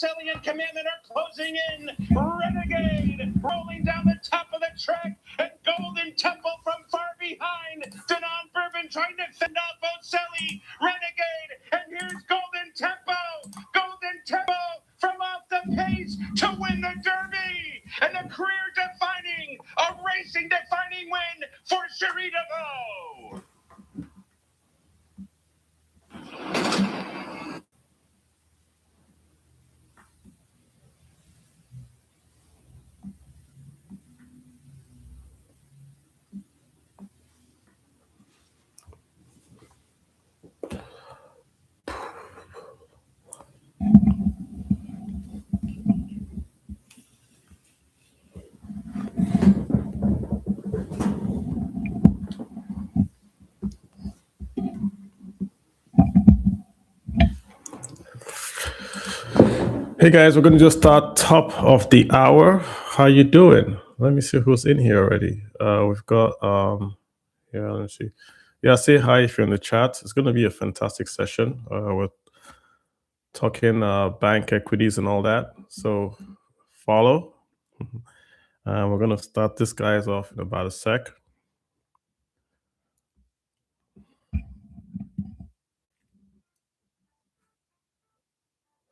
Selly and Commandment are closing in. Renegade rolling down the top of the track, and Golden Temple from far behind. Denon Bourbon trying to fend off Ocelli. Renegade, and here's Golden Tempo. Golden Tempo from off the pace to win the Derby, and a career-defining, a racing-defining win for Cherie DeVoe. Hey guys, we're going to just start top of the hour. How you doing? Let me see who's in here already. We've got yeah, let's see. Yeah, say hi if you're in the chat. It's going to be a fantastic session. We're talking bank equities and all that. So follow. We're going to start this guys off in about a sec.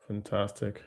Fantastic.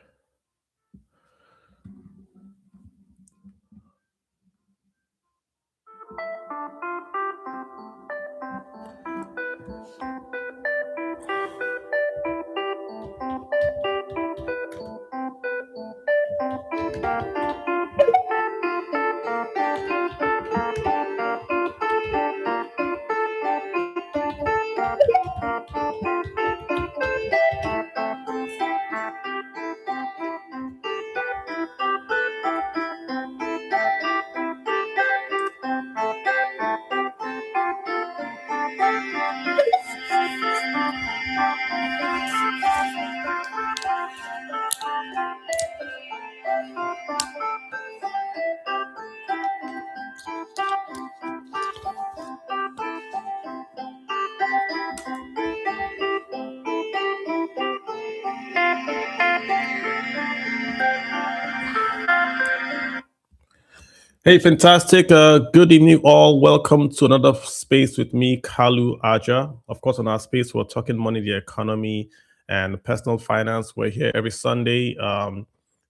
Hey, fantastic. Good evening, all. Welcome to another space with me, Kalu Aja. Of course, on our space, we're talking money, the economy, and personal finance. We're here every Sunday,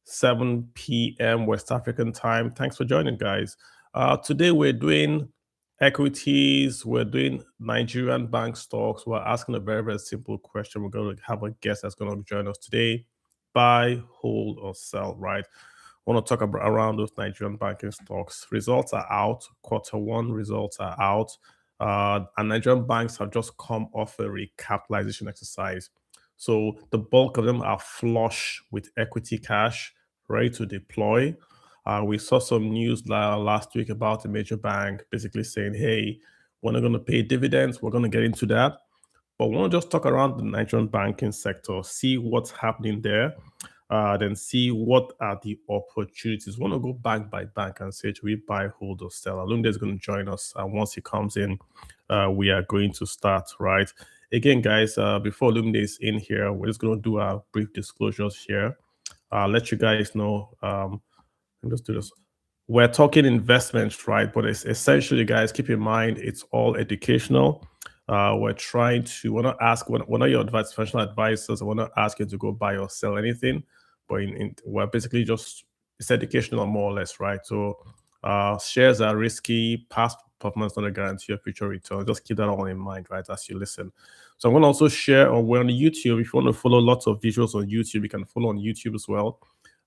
7 p.m. West African time. Thanks for joining, guys. Today, we're doing equities. We're doing Nigerian bank stocks. We're asking a very, very simple question. We're going to have a guest that's going to join us today. Buy, hold, or sell, right? I want to talk about around those Nigerian banking stocks. Results are out. Q1 results are out. And Nigerian banks have just come off a recapitalization exercise. So the bulk of them are flush with equity cash, ready to deploy. We saw some news last week about a major bank basically saying, hey, we're not going to pay dividends. We're going to get into that. But we want to just talk around the Nigerian banking sector, see what's happening there. Then see what are the opportunities. We want to go bank by bank and say, should we buy, hold, or sell? Alunde is going to join us. And once he comes in, we are going to start, right? Again, guys, before Lumde is in here, we're just going to do our brief disclosures here. Let you guys know. Let me just do this. We're talking investments, right? But it's essentially, guys, keep in mind, it's all educational. We're not your financial advisors. I want to ask you to go buy or sell anything. But we're basically just, it's educational more or less, right? So shares are risky, past performance not a guarantee of future return. Just keep that all in mind, right, as you listen. So I'm going to also share, we're on YouTube. If you want to follow lots of visuals on YouTube, you can follow on YouTube as well.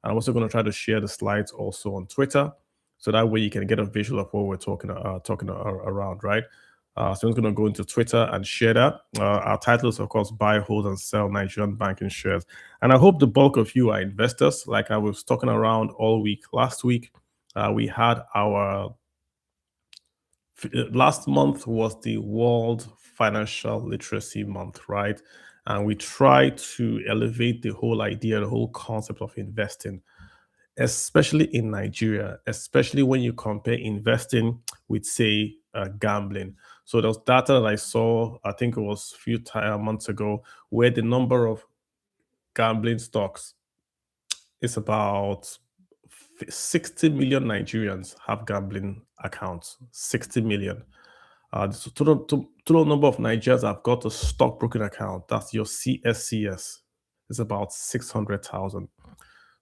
And I'm also going to try to share the slides also on Twitter. So that way you can get a visual of what we're talking around, right? So I'm going to go into Twitter and share that. Our title is, of course, Buy, Hold, and Sell Nigerian Banking Shares. And I hope the bulk of you are investors. Like I was talking around all week. Last week, we had our... Last month was the World Financial Literacy Month, right? And we tried to elevate the whole idea, the whole concept of investing, especially in Nigeria, especially when you compare investing with, say, gambling. So there was data that I saw, I think it was a few months ago, where the number of gambling stocks it's about 60 million Nigerians have gambling accounts. 60 million. The total number of Nigerians have got a stockbroking account. That's your CSCS. It's about 600,000.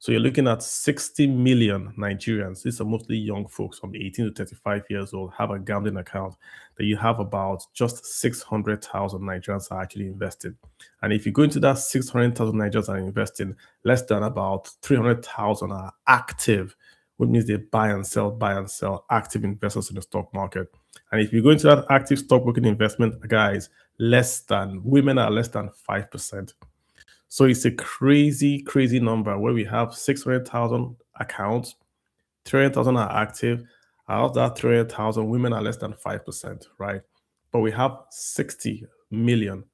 So you're looking at 60 million Nigerians. These are mostly young folks from 18 to 35 years old have a gambling account. That you have about just 600,000 Nigerians are actually invested. And if you go into that 600,000 Nigerians are investing, less than about 300,000 are active, which means they buy and sell, active investors in the stock market. And if you go into that active stockbroking investment, guys, women are less than 5%. So it's a crazy, crazy number where we have 600,000 accounts, 300,000 are active. Out of that 300,000, women are less than 5%, right? But we have 60 million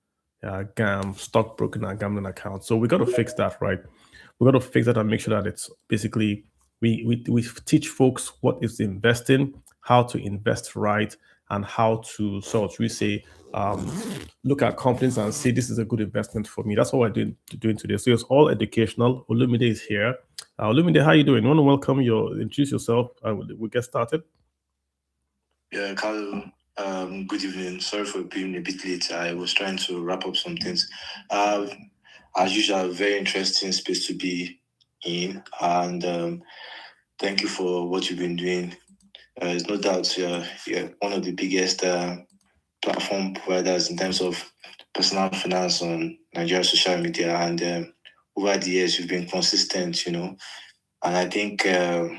stockbroking and gambling accounts. So we got to fix that, right? We got to fix that and make sure that it's basically we teach folks what is investing, how to invest right, and how to look at companies and say this is a good investment for me. That's what we're doing today. So it's all educational. Olumide is here. Olumide, how you doing? I want to welcome you. Introduce yourself, and we'll get started. Yeah, Carlo. Good evening. Sorry for being a bit late. I was trying to wrap up some things. As usual, very interesting space to be in, and thank you for what you've been doing. There's no doubt you're one of the biggest platform providers in terms of personal finance on Nigerian social media, and over the years you've been consistent, and I think there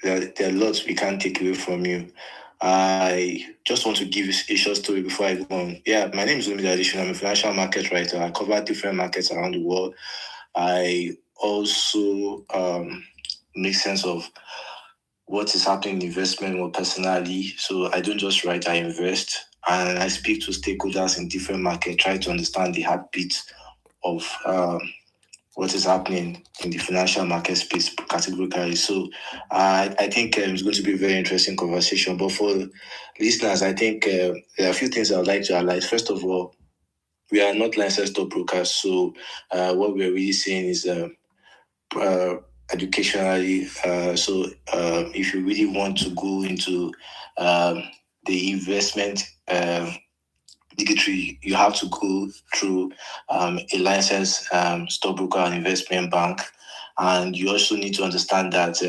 are lots we can't take away from you. I just want to give you a short story before I go on. Yeah, my name is Olumide Adesina. I'm a financial market writer. I cover different markets around the world. I also make sense of what is happening in investment more personally. So I don't just write, I invest. And I speak to stakeholders in different markets, try to understand the heartbeat of what is happening in the financial market space categorically. So I think it's going to be a very interesting conversation. But for listeners, I think there are a few things I would like to highlight. First of all, we are not licensed stockbrokers. So what we're really saying is educationally. So if you really want to go into the investment digitally, you have to go through a licensed stockbroker and investment bank. And you also need to understand that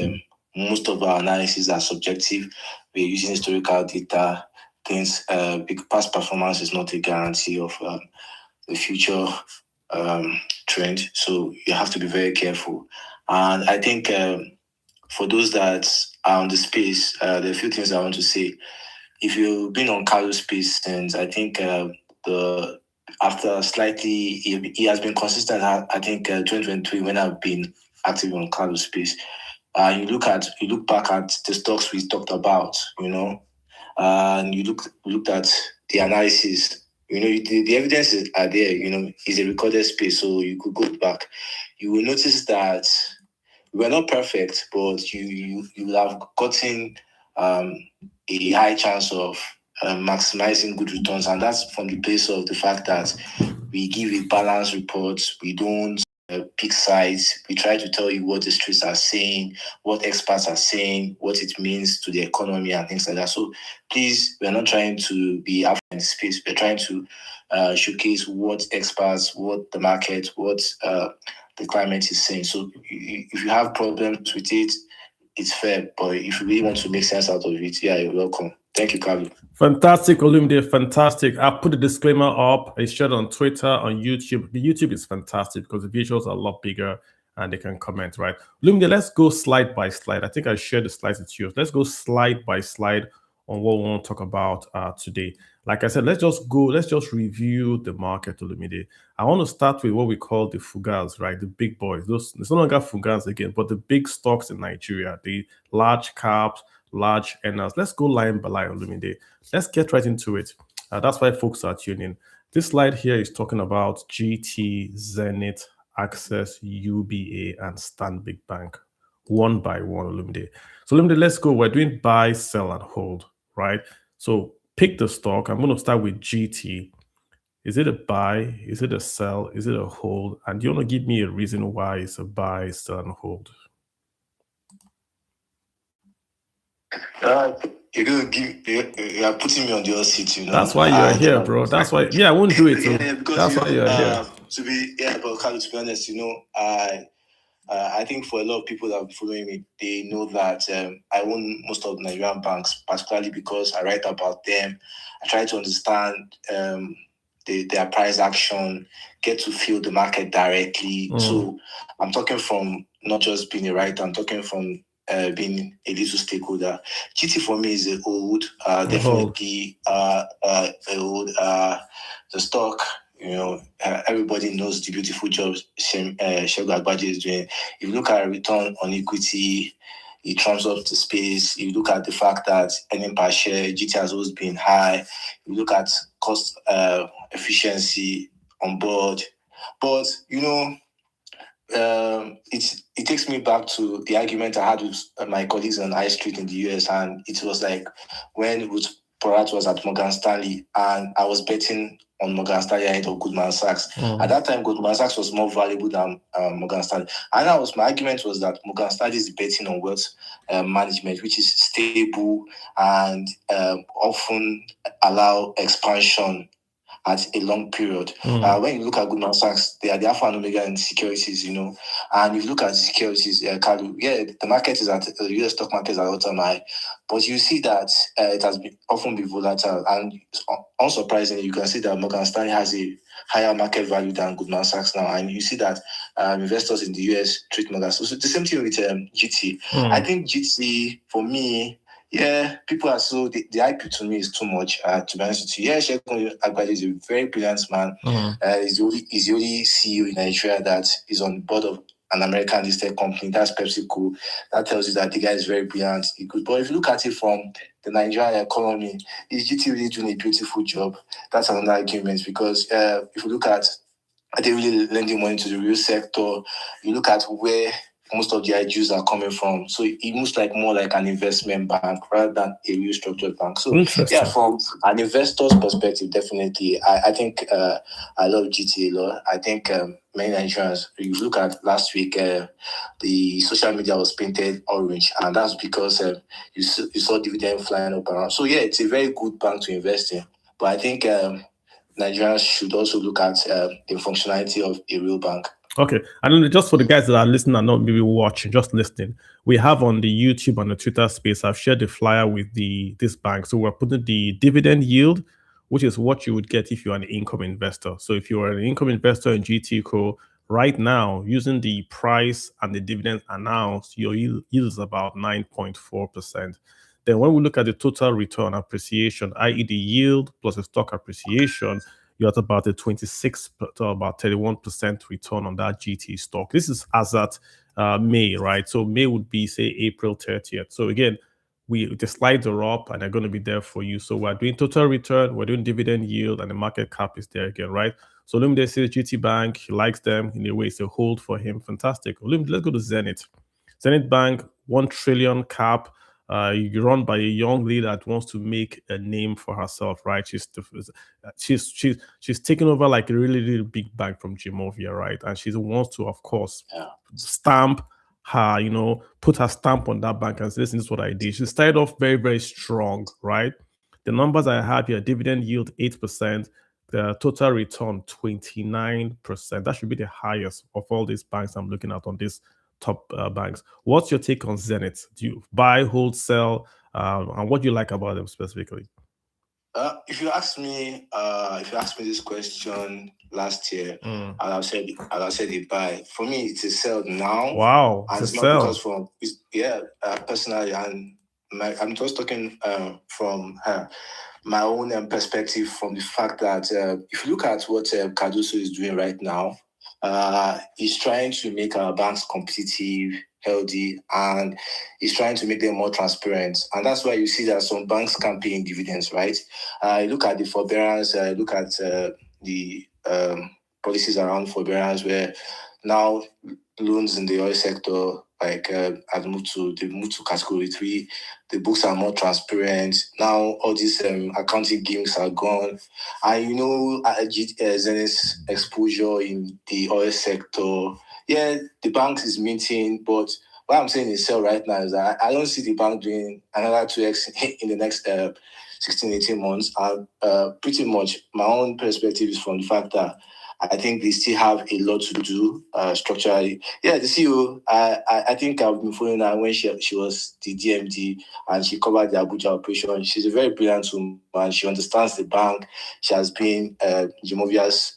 most of our analysis are subjective. We're using historical data. Things, past performance is not a guarantee of the future trend. So you have to be very careful. And I think for those that are on the space, there are a few things I want to say. If you've been on Carlo's space since, I think after slightly, he has been consistent. I think 2023 when I've been active on Carlo's space. You look back at the stocks we talked about, and you looked at the analysis. The evidences are there. It's a recorded space, so you could go back. You will notice that we're not perfect, but you will have gotten a high chance of maximizing good returns, and that's from the place of the fact that we give a balanced report. We don't pick sides. We try to tell you what the streets are saying, what experts are saying, what it means to the economy and things like that. So please, we're not trying to be out in space. We're trying to showcase what experts, what the market, what the climate is saying. So if you have problems with it, it's fair, but if you really want to make sense out of it, you're welcome. Thank you, Carlo. Fantastic, Olumide. Fantastic. I put a disclaimer up. It's shared on Twitter, on YouTube. The YouTube is fantastic because the visuals are a lot bigger and they can comment, right? Olumide, let's go slide by slide. I think I shared the slides with you. Let's go slide by slide on what we want to talk about today. Like I said, let's just review the market, Olumide. I want to start with what we call the fugaz, right? The big boys. It's no longer fugaz again, but the big stocks in Nigeria, the large caps, large earners. Let's go line by line, Olumide. Let's get right into it. That's why folks are tuning. This slide here is talking about GT, Zenith, Access, UBA, and Stanbic Bank, one by one, Olumide. So Olumide, let's go. We're doing buy, sell, and hold, right? So pick the stock. I'm going to start with GT. Is it a buy? Is it a sell? Is it a hold? And do you want to give me a reason why it's a buy, sell, and hold? You're gonna give. You're putting me on the hot seat, you know. That's why you're here, bro. That's why. Yeah, I won't do it. Yeah, because that's why you're here. But Carlos, to be honest, you know, I think for a lot of people that are following me, they know that I own most of the Nigerian banks, particularly because I write about them. I try to understand their price action, get to feel the market directly. So I'm talking from not just being a writer, I'm talking from being a little stakeholder. GT for me is a hold, definitely a hold. The stock, you know, everybody knows the beautiful job Segun Agbaje is doing. If you look at return on equity, it trumps up the space. You look at the fact that earning per share, GT has always been high. You look at cost efficiency on board. But, you know, it takes me back to the argument I had with my colleagues on High Street in the US, and it was like when Ruth Porat was at Morgan Stanley, and I was betting on Morgan Stanley ahead of Goldman Sachs. At that time, Goldman Sachs was more valuable than Morgan Stanley. And my argument was that Morgan Stanley is betting on wealth management, which is stable and often allow expansion at a long period. When you look at Goldman Sachs, they are the alpha and omega in securities, you know. And if you look at securities, the market is at the US stock market is at all-time high, but you see that it has often been volatile. And unsurprisingly, you can see that Morgan Stanley has a higher market value than Goldman Sachs now. And you see that investors in the US treat Morgan. So the same thing with GT. I think GT, for me, yeah, people are the hype to me is too much, to be honest with you. Yeah, Segun Agbaje is a very brilliant man. He's the only CEO in Nigeria that is on board of an American listed company. That's PepsiCo. That tells you that the guy is very brilliant. But if you look at it from the Nigerian economy, is GT really doing a beautiful job? That's another argument, because if you look at, are they really lending money to the real sector? You look at where most of the IGs are coming from. So it looks like more like an investment bank rather than a real structured bank. So yeah, from an investor's perspective, definitely, I think I love GT a lot. I think many Nigerians, if you look at last week, the social media was painted orange, and that's because you saw dividend flying up around. So yeah, it's a very good bank to invest in. But I think Nigerians should also look at the functionality of a real bank. Okay, and then just for the guys that are listening and not maybe watching, just listening, we have on the YouTube and the Twitter space, I've shared the flyer with this bank. So we're putting the dividend yield, which is what you would get if you're an income investor. So if you're an income investor in GT Co, right now, using the price and the dividend announced, your yield is about 9.4%. Then when we look at the total return appreciation, i.e. the yield plus the stock appreciation, you're at about a 26 to about 31% return on that GT stock. This is as at May, right? So May would be, say, April 30th. So again, the slides are up and they're going to be there for you. So we're doing total return, we're doing dividend yield, and the market cap is there again, right? So Olumide says GT Bank, he likes them. In a way, it's a hold for him. Fantastic. Olumide, let's go to Zenith. Zenith Bank, 1 trillion cap. You run by a young lady that wants to make a name for herself, right? She's taken over like a really, really big bank from Jimovia, right? And she wants to, of course, stamp her, put her stamp on that bank and say, listen, this is what I did. She started off very, very strong, right? The numbers I have here: dividend yield 8%, the total return 29%. That should be the highest of all these banks I'm looking at on this top banks. What's your take on Zenith? Do you buy, hold, sell, and what do you like about them specifically? If you ask me this question last year, I'll have said a buy. For me, it's a sell now. Wow, and it's not sell. Because personally, and I'm just talking from my own perspective, from the fact that if you look at what Cardoso is doing right now, he's trying to make our banks competitive, healthy, and he's trying to make them more transparent. And that's why you see that some banks can't pay in dividends, right? Look at the forbearance, look at the policies around forbearance, where now loans in the oil sector, like they've moved to category 3. The books are more transparent now. All these accounting gimmicks are gone, and Zenith's exposure in the oil sector. Yeah, the bank is minting, but what I'm saying is sell right now is that I don't see the bank doing another 2x in the next 16-18 months. And pretty much my own perspective is from the fact that I think they still have a lot to do structurally. Yeah, the CEO, I think I've been following her when she was the DMD and she covered the Abuja operation. She's a very brilliant woman. She understands the bank. She has been Jimovia's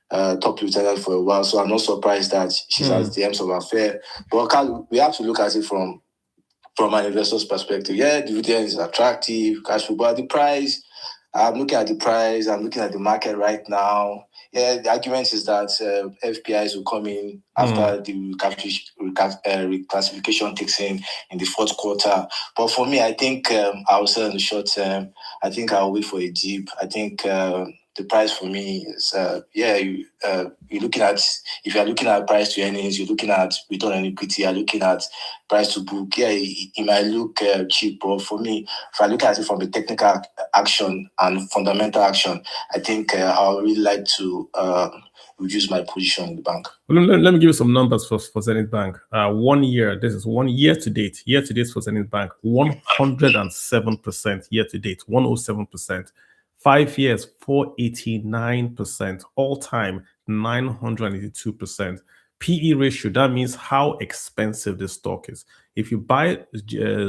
top lieutenant for a while, so I'm not surprised that she's at the ends of her affair. But we have to look at it from an investor's perspective. Yeah, dividend is attractive, cash flow, but the price, I'm looking at the price, I'm looking at the market right now. Yeah, the argument is that FPIs will come in after the reclassification takes in the fourth quarter. But for me, I think I'll sell in the short term. I think I'll wait for a dip. I think the price for me is, you're looking at, if you're looking at price to earnings, you're looking at return on equity, you're looking at price to book. Yeah, it might look cheap, but for me, if I look at it from a technical action and fundamental action, I think I would really like to reduce my position in the bank. Well, let me give you some numbers for Zenith Bank. 1 year, this is 1 year to date. Year to date for Zenith Bank, 107% year to date, 107%. 5 years, 489%. All time, 982%. PE ratio, that means how expensive the stock is. If you buy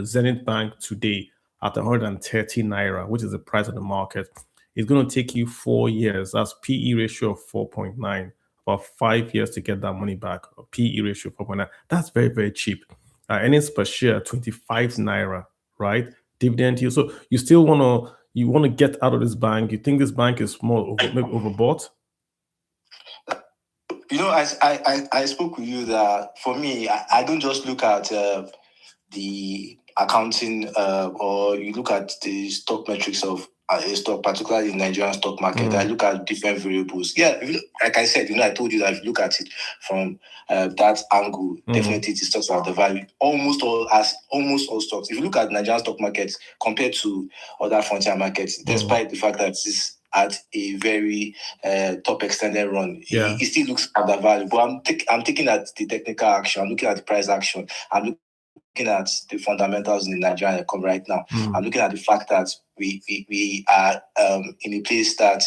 Zenith Bank today at 130 Naira, which is the price of the market, it's going to take you 4 years. That's PE ratio of 4.9. About 5 years to get that money back. A PE ratio of 4.9. That's very, very cheap. Earnings per share, 25 Naira, right? Dividend yield. So you still want to get out of this bank. You think this bank is more overbought? I spoke with you that for me, I don't just look at the accounting or you look at the stock metrics of a stock, particularly in Nigerian stock market. I look at different variables. Yeah, like I said, I told you that if you look at it from that angle, definitely the stocks have the value. Almost all stocks. If you look at Nigerian stock markets compared to other frontier markets, despite the fact that this at a very top extended run, it still looks at the value. But I'm taking at the technical action. I'm looking at the price action. I'm looking at the fundamentals in the Nigerian economy right now. I'm looking at the fact that we are in a place that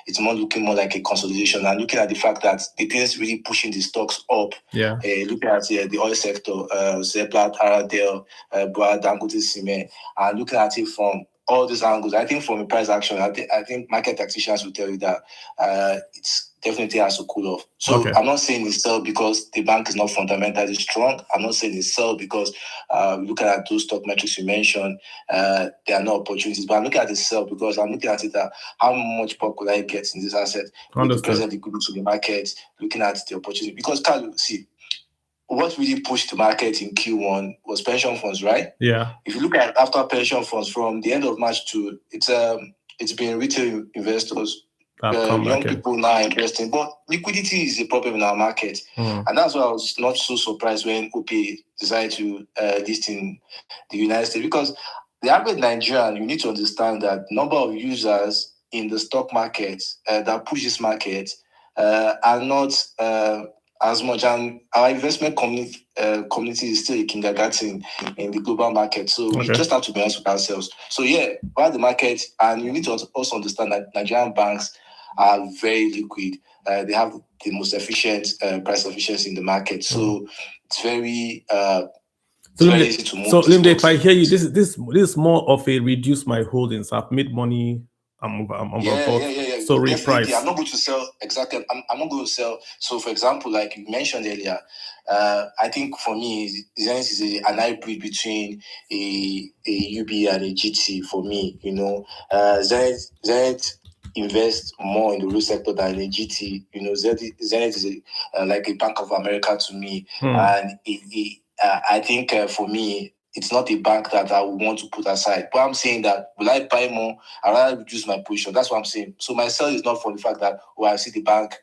it's looking more like a consolidation. I'm looking at the fact that the things really pushing the stocks up. Looking at the oil sector, Seplat, Aradel, Boa, Dangote, Cement, and looking at it from all these angles. I think from a price action, I think market tacticians will tell you that it's definitely has to cool off. So I'm not saying it's sell because the bank is not fundamentally strong. I'm not saying it's sell because looking at those stock metrics you mentioned, there are no opportunities. But I'm looking at the sell because I'm looking at it that how much pop could I get in this asset with the present liquidity to the market, looking at the opportunity. Because see, what really pushed the market in Q1 was pension funds, right? Yeah. If you look at after pension funds from the end of March to it's been retail investors, young people now investing, but liquidity is a problem in our market, and that's why I was not so surprised when OP decided to list in the United States, because the average Nigerian, you need to understand that number of users in the stock market that push this market are not as much, and our investment community is still a kindergarten in the global market. So we just have to be honest with ourselves. So while the market, and you need to also understand that Nigerian banks are very liquid. They have the most efficient price efficiency in the market. So it's very easy to move. So Limde, if I hear you, this is more of a reduce my holdings. I've made money. I'm yeah. So reprice. I'm not going to sell exactly. I'm not going to sell. So, for example, like you mentioned earlier, I think for me, Zenith is an hybrid between a UB and a GT. For me, Zenith invest more in the real sector than a GT. Zenith is like a Bank of America to me, and I think for me, it's not a bank that I would want to put aside. But I'm saying that, will I buy more? I'd rather reduce my position. That's what I'm saying. So my sell is not for the fact that, I see the bank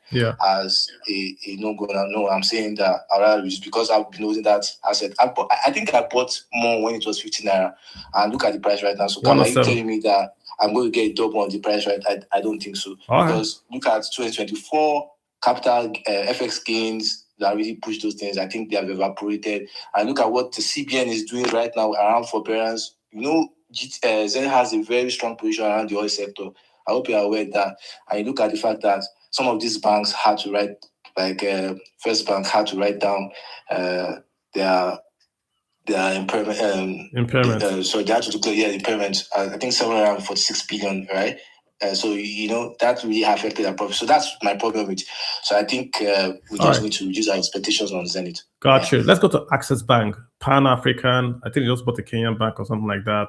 as a no-go. No, I'm saying that I'd rather reduce because I've been holding that asset. I think I bought more when it was 50 naira. And look at the price right now. So are you telling me that I'm going to get a double on the price, right? I don't think so. Because look at 2024, capital FX gains that really push those things. I think they have evaporated. And look at what the CBN is doing right now around forbearance. Zenith has a very strong position around the oil sector. I hope you are aware of that. And you look at the fact that some of these banks had to write, like First Bank had to write down their impairment. So they had to declare impairment. I think somewhere around 46 billion, right? So that really affected our profit. So that's my problem with. So I think we just need to reduce our expectations on Zenith. Gotcha. Let's go to Access Bank, Pan African. I think they just bought a Kenyan bank or something like that.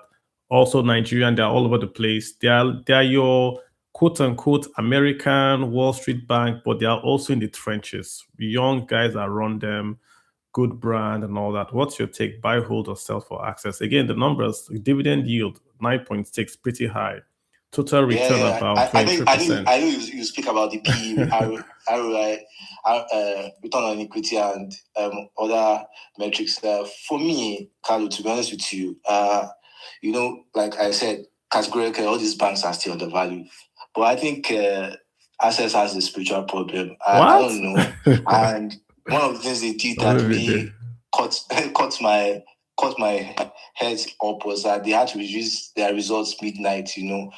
Also Nigerian. They're all over the place. They are your quote unquote American Wall Street bank, but they are also in the trenches. Young guys that run them. Good brand and all that. What's your take? Buy, hold, or sell for Access? Again, the numbers, dividend yield 9.6, pretty high. Total return about 23%. I know you speak about the PE, ROI, return on equity, and other metrics. For me, Carlo, to be honest with you, like I said, categorically, all these banks are still undervalued. But I think Access has a spiritual problem. I don't know. And one of the things they did that really caught my head up was that they had to reduce their results midnight. See,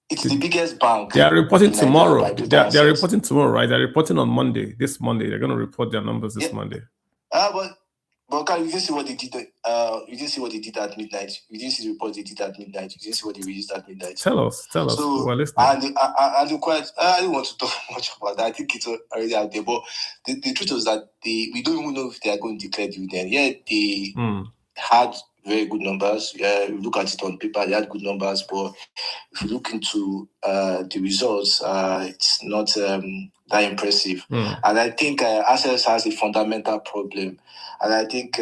it's the biggest bank. They are reporting tomorrow. They are reporting tomorrow, right? They're reporting on Monday. This Monday, they're going to report their numbers this Monday. But Carl, you didn't see what they did. You didn't see what they did at midnight. You didn't see the report they did at midnight. You didn't see what they released at midnight. Tell us. So, and I don't want to talk much about that. I think it's already out there. But the truth is that we don't even know if they are going to declare dividend. Yeah, they had very good numbers. Yeah, you look at it on paper, they had good numbers. But if you look into the results, it's not that impressive. And I think Access has a fundamental problem. And I think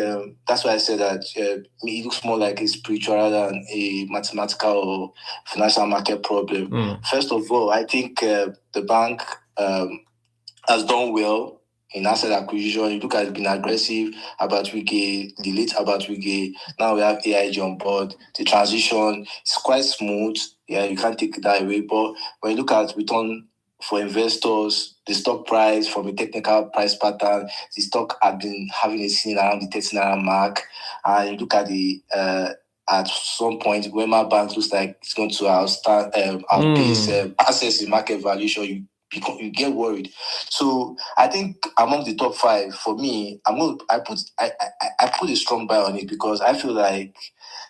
that's why I said that it looks more like a spiritual rather than a mathematical or financial market problem. First of all, I think the bank has done well in asset acquisition. You look at it being aggressive about Wiki, the late about Wiki. Now we have AIG on board. The transition is quite smooth. Yeah, you can't take that away. But when you look at return for investors, the stock price from a technical price pattern, the stock had been having a ceiling around the 30 naira mark. And you look at the at some point, Wema Bank looks like it's going to outpace Access in market valuation. You get worried. So I think among the top 5, for me, I put a strong buy on it because I feel like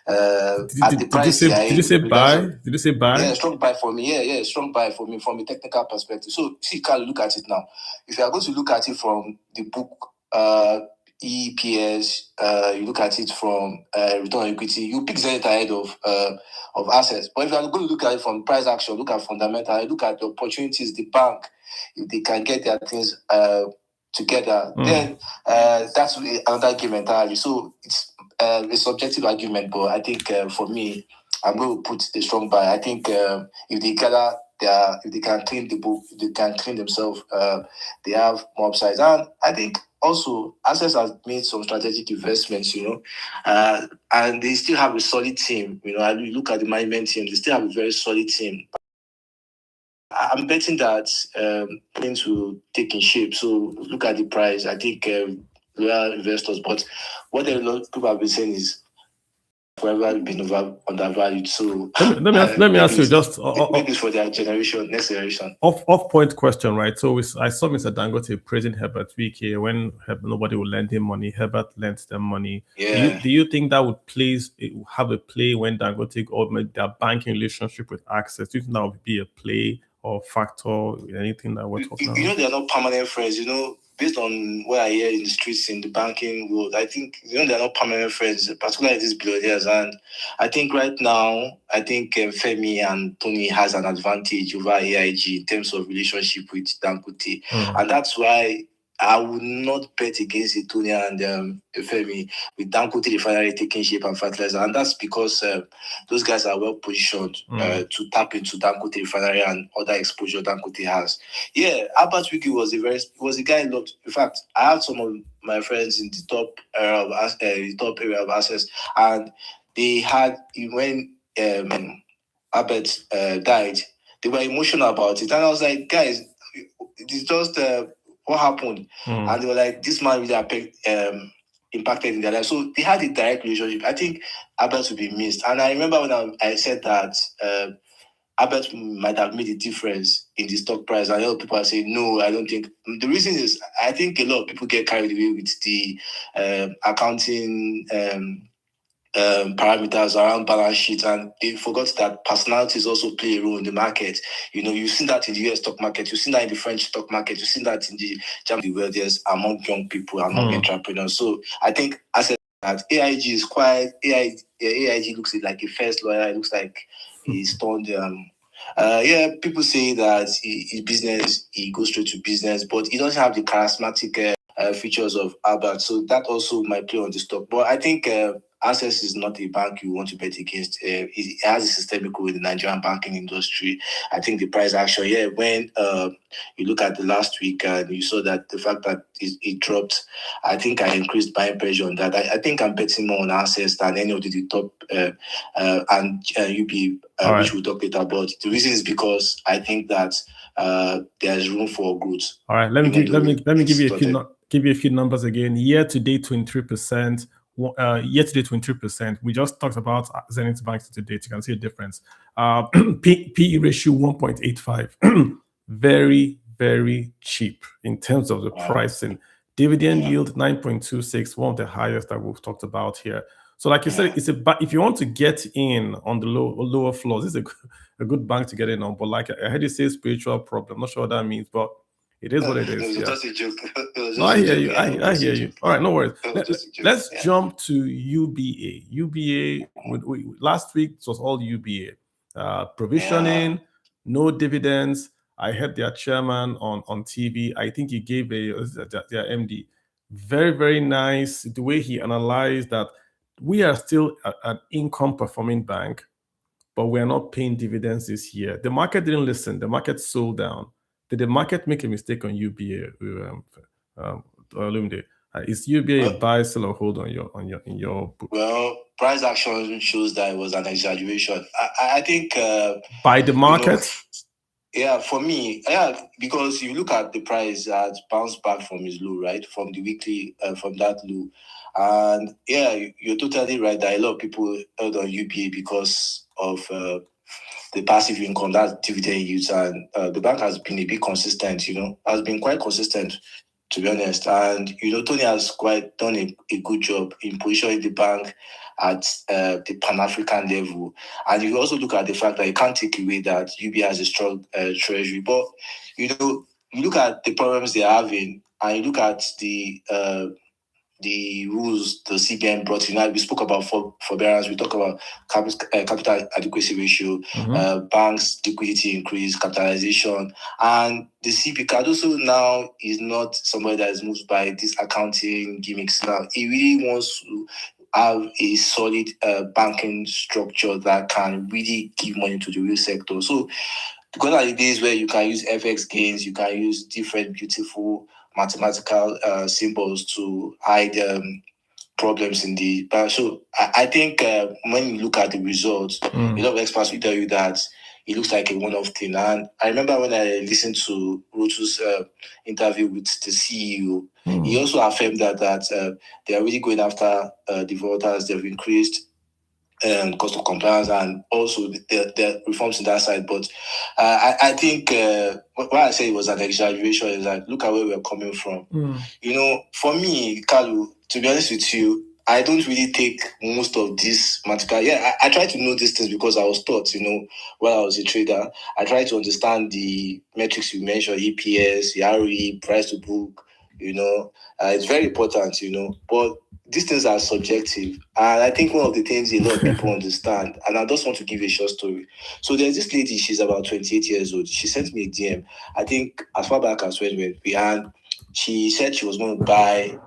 at the price. Did you say buy? Did you say buy? Yeah, strong buy for me. Yeah, strong buy for me from a technical perspective. So see, Carl, look at it now. If you are going to look at it from the book EPS, you look at it from return on equity, you pick Zenith ahead of Assets. But if you are going to look at it from price action, look at fundamental, look at the opportunities, the bank, if they can get their things together, then that's another game entirely. So it's a subjective argument, but I think for me, I'm going to put a strong buy. I think if they gather if they can clean the book, if they can clean themselves, they have more upsides. And I think also Access has made some strategic investments, and they still have a solid team. You look at the management team, they still have a very solid team. I'm betting that things will take in shape. So look at the price. I think we are investors, but what a lot of people have been saying is forever been undervalued. So let me ask you just maybe it's for their generation, next generation. Off point question, right? So I saw Mr. Dangote praising Herbert Wike when nobody would lend him money. Herbert lends them money. Yeah. Do you think that would have a play when Dangote augment their banking relationship with Access? Do you think that would be a play or factor, anything that we're talking about? They're not permanent friends. Based on what I hear in the streets in the banking world, I think they're not permanent friends, particularly these billionaires. And I think right now, Femi and Tony has an advantage over AIG in terms of relationship with Dangote, and that's why I would not bet against Etonia and Femi with Dangote refinery taking shape and fertilizer, and that's because those guys are well positioned to tap into Dangote refinery and other exposure Dangote has. Yeah, Albert Wiki was a guy I loved. In fact, I had some of my friends in the top area of access, and they had when Albert died, they were emotional about it, and I was like, guys, it's just what happened, and they were like, this man really impacted in their life. So they had a direct relationship. I think Albert will be missed, and I remember when I said that Albert might have made a difference in the stock price, and a lot of people are saying, no, I don't think. The reason is, I think a lot of people get carried away with the accounting parameters around balance sheet, and they forgot that personalities also play a role in the market. You've seen that in the US stock market, you've seen that in the French stock market, you've seen that in the German wealthiest among young people, among entrepreneurs. So I think I said that AIG is AIG looks like a first lawyer. It looks like he's turned people say that his business, he goes straight to business, but he doesn't have the charismatic features of Albert. So that also might play on the stock. But I think Access is not a bank you want to bet against. It has a systemic role in the Nigerian banking industry. I think the price action, when you look at the last week and you saw that the fact that it dropped, I think I increased buying pressure on that. I think I'm betting more on Access than any of the top and UB, which we'll talk later about. The reason is because I think that there's room for growth. All right, let me give you a few numbers again. Year to date, 23%. Year to date, 23%. We just talked about Zenith Bank to date. You can see a difference. PE ratio 1.85. Very, very cheap in terms of the pricing. Dividend yield 9.26, one of the highest that we've talked about here. So, like you said, if you want to get in on the lower floors, this is a good bank to get in on. But like I heard you say, spiritual problem. Not sure what that means, but it is what it is. Just a joke. No, I hear you. I hear you. All right, no worries. Let's jump to UBA. UBA, last week it was all UBA. Provisioning, no dividends. I heard their chairman on TV. I think he gave their MD. Very, very nice. The way he analyzed that we are still an income performing bank, but we are not paying dividends this year. The market didn't listen. The market sold down. Did the market make a mistake on UBA? Olumide, is UBA a buy, sell, or hold in your book? Well, price action shows that it was an exaggeration. I think by the market. For me, because you look at the price that bounced back from his low, right, from the weekly, from that low, and you're totally right that a lot of people held on UBA because of the passive income, that dividend yields, and the bank has been a bit consistent, has been quite consistent, to be honest. And, Tony has quite done a good job in positioning the bank at the Pan-African level. And you also look at the fact that you can't take away that UBA has a strong treasury. But, you look at the problems they're having, and you look at the rules the CBN brought in. We spoke about forbearance. We talk about capital adequacy ratio, banks liquidity increase, capitalization, and the CB Cardoso now is not somebody that is moved by these accounting gimmicks. Now he really wants to have a solid banking structure that can really give money to the real sector. So, because are the days where you can use FX gains, you can use different beautiful mathematical symbols to hide problems in the bank. So I think when you look at the results, a lot of experts will tell you that it looks like a one-off thing. And I remember when I listened to Rotu's interview with the CEO, he also affirmed that they are really going after defaulters. They've increased cost of compliance and also the reforms in that side. But I think why I say it was an exaggeration is that look at where we're coming from. For me, Kalu, to be honest with you, I don't really take most of this mathematical. I try to know these things because I was taught, while I was a trader. I try to understand the metrics you mentioned, EPS, ROE, price to book, it's very important, but these things are subjective. And I think one of the things a lot of people understand, and I just want to give a short story. So there's this lady, she's about 28 years old. She sent me a DM, I think as far back as when we had she said she was going to buy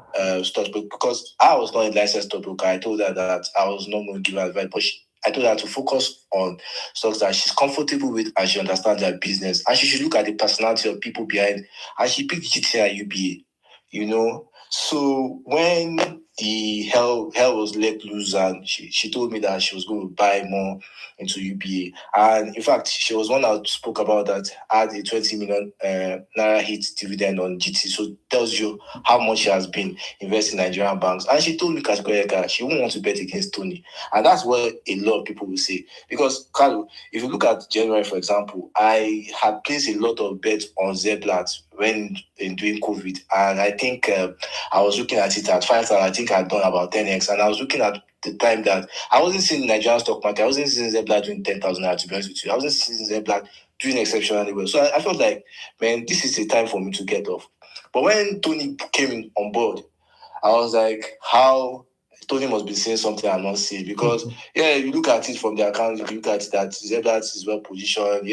stocks, because I was not a licensed stockbroker. I told her that I was not going to give her advice, but I told her to focus on stocks that she's comfortable with and she understands their business. And she should look at the personality of people behind. And she picked GT and UBA, you know. So when the hell was let loose, and she told me that she was going to buy more into UBA. And in fact, she was one that spoke about that, had a 20 million naira hit dividend on GT. So it tells you how much she has been investing in Nigerian banks. And she told me categorically she won't want to bet against Tony. And that's what a lot of people will say. Because, Carlo, if you look at January, for example, I had placed a lot of bets on Zeblat when during COVID. And I think I was looking at it at 5,000. I think I'd done about 10x. And I was looking at the time that I wasn't seeing the Nigerian stock market. I wasn't seeing Zeblat doing 10,000, to be honest with you. I wasn't seeing Zeblat doing exceptionally well. So I felt like, man, this is a time for me to get off. But when Tony came on board, I was like, how Tony must be saying something I'm not seeing. Because, you look at it from the account, you look at it that Zeblat is well positioned.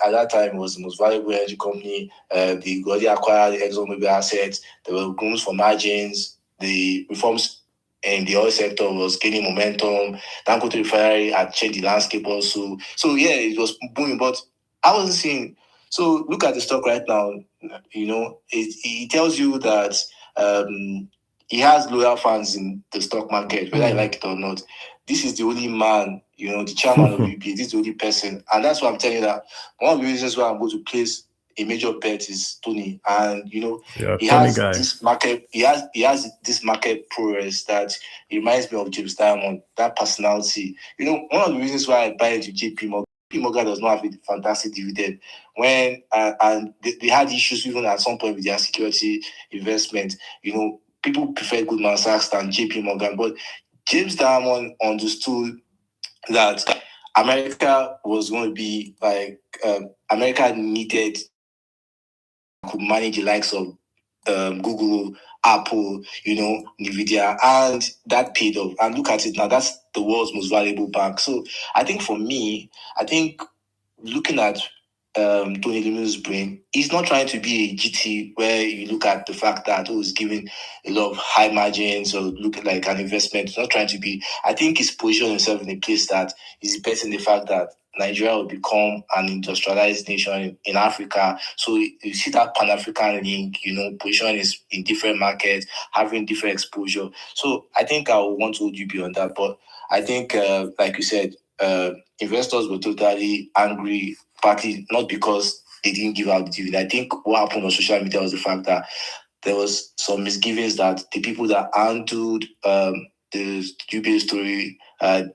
At that time, it was the most valuable energy company. They already acquired the ExxonMobil assets. There were rooms for margins. The reforms in the oil sector was gaining momentum. Dangote Refinery had changed the landscape also. So, it was booming. But I wasn't seeing. So, look at the stock right now. It tells you that he has loyal fans in the stock market, whether I like it or not. This is the only man, the chairman of UBA. This is the only person. And that's why I'm telling you that one of the reasons why I'm going to place a major bet is Tony. And, he has this market, he has this market prowess that reminds me of James Diamond, that personality. One of the reasons why I buy into JP Morgan, JP Morgan does not have a fantastic dividend. When and they had issues even at some point with their security investment. People prefer Goldman Sachs than JP Morgan, but James Diamond understood that America was going to be like America needed to manage the likes of Google, Apple, Nvidia, and that paid off. And look at it now, that's the world's most valuable bank. So I think for me, looking at Tony Limu's brain, he's not trying to be a GT where you look at the fact that he's giving a lot of high margins or look like an investment. He's not trying to be. I think he's positioned himself in a place that is betting the fact that Nigeria will become an industrialized nation in Africa. So you see that Pan-African link, position is in different markets, having different exposure. So I think I will want to hold you beyond that. But I think, like you said, investors were totally angry, partly not because they didn't give out the dividend. I think what happened on social media was the fact that there was some misgivings that the people that handled the UBA story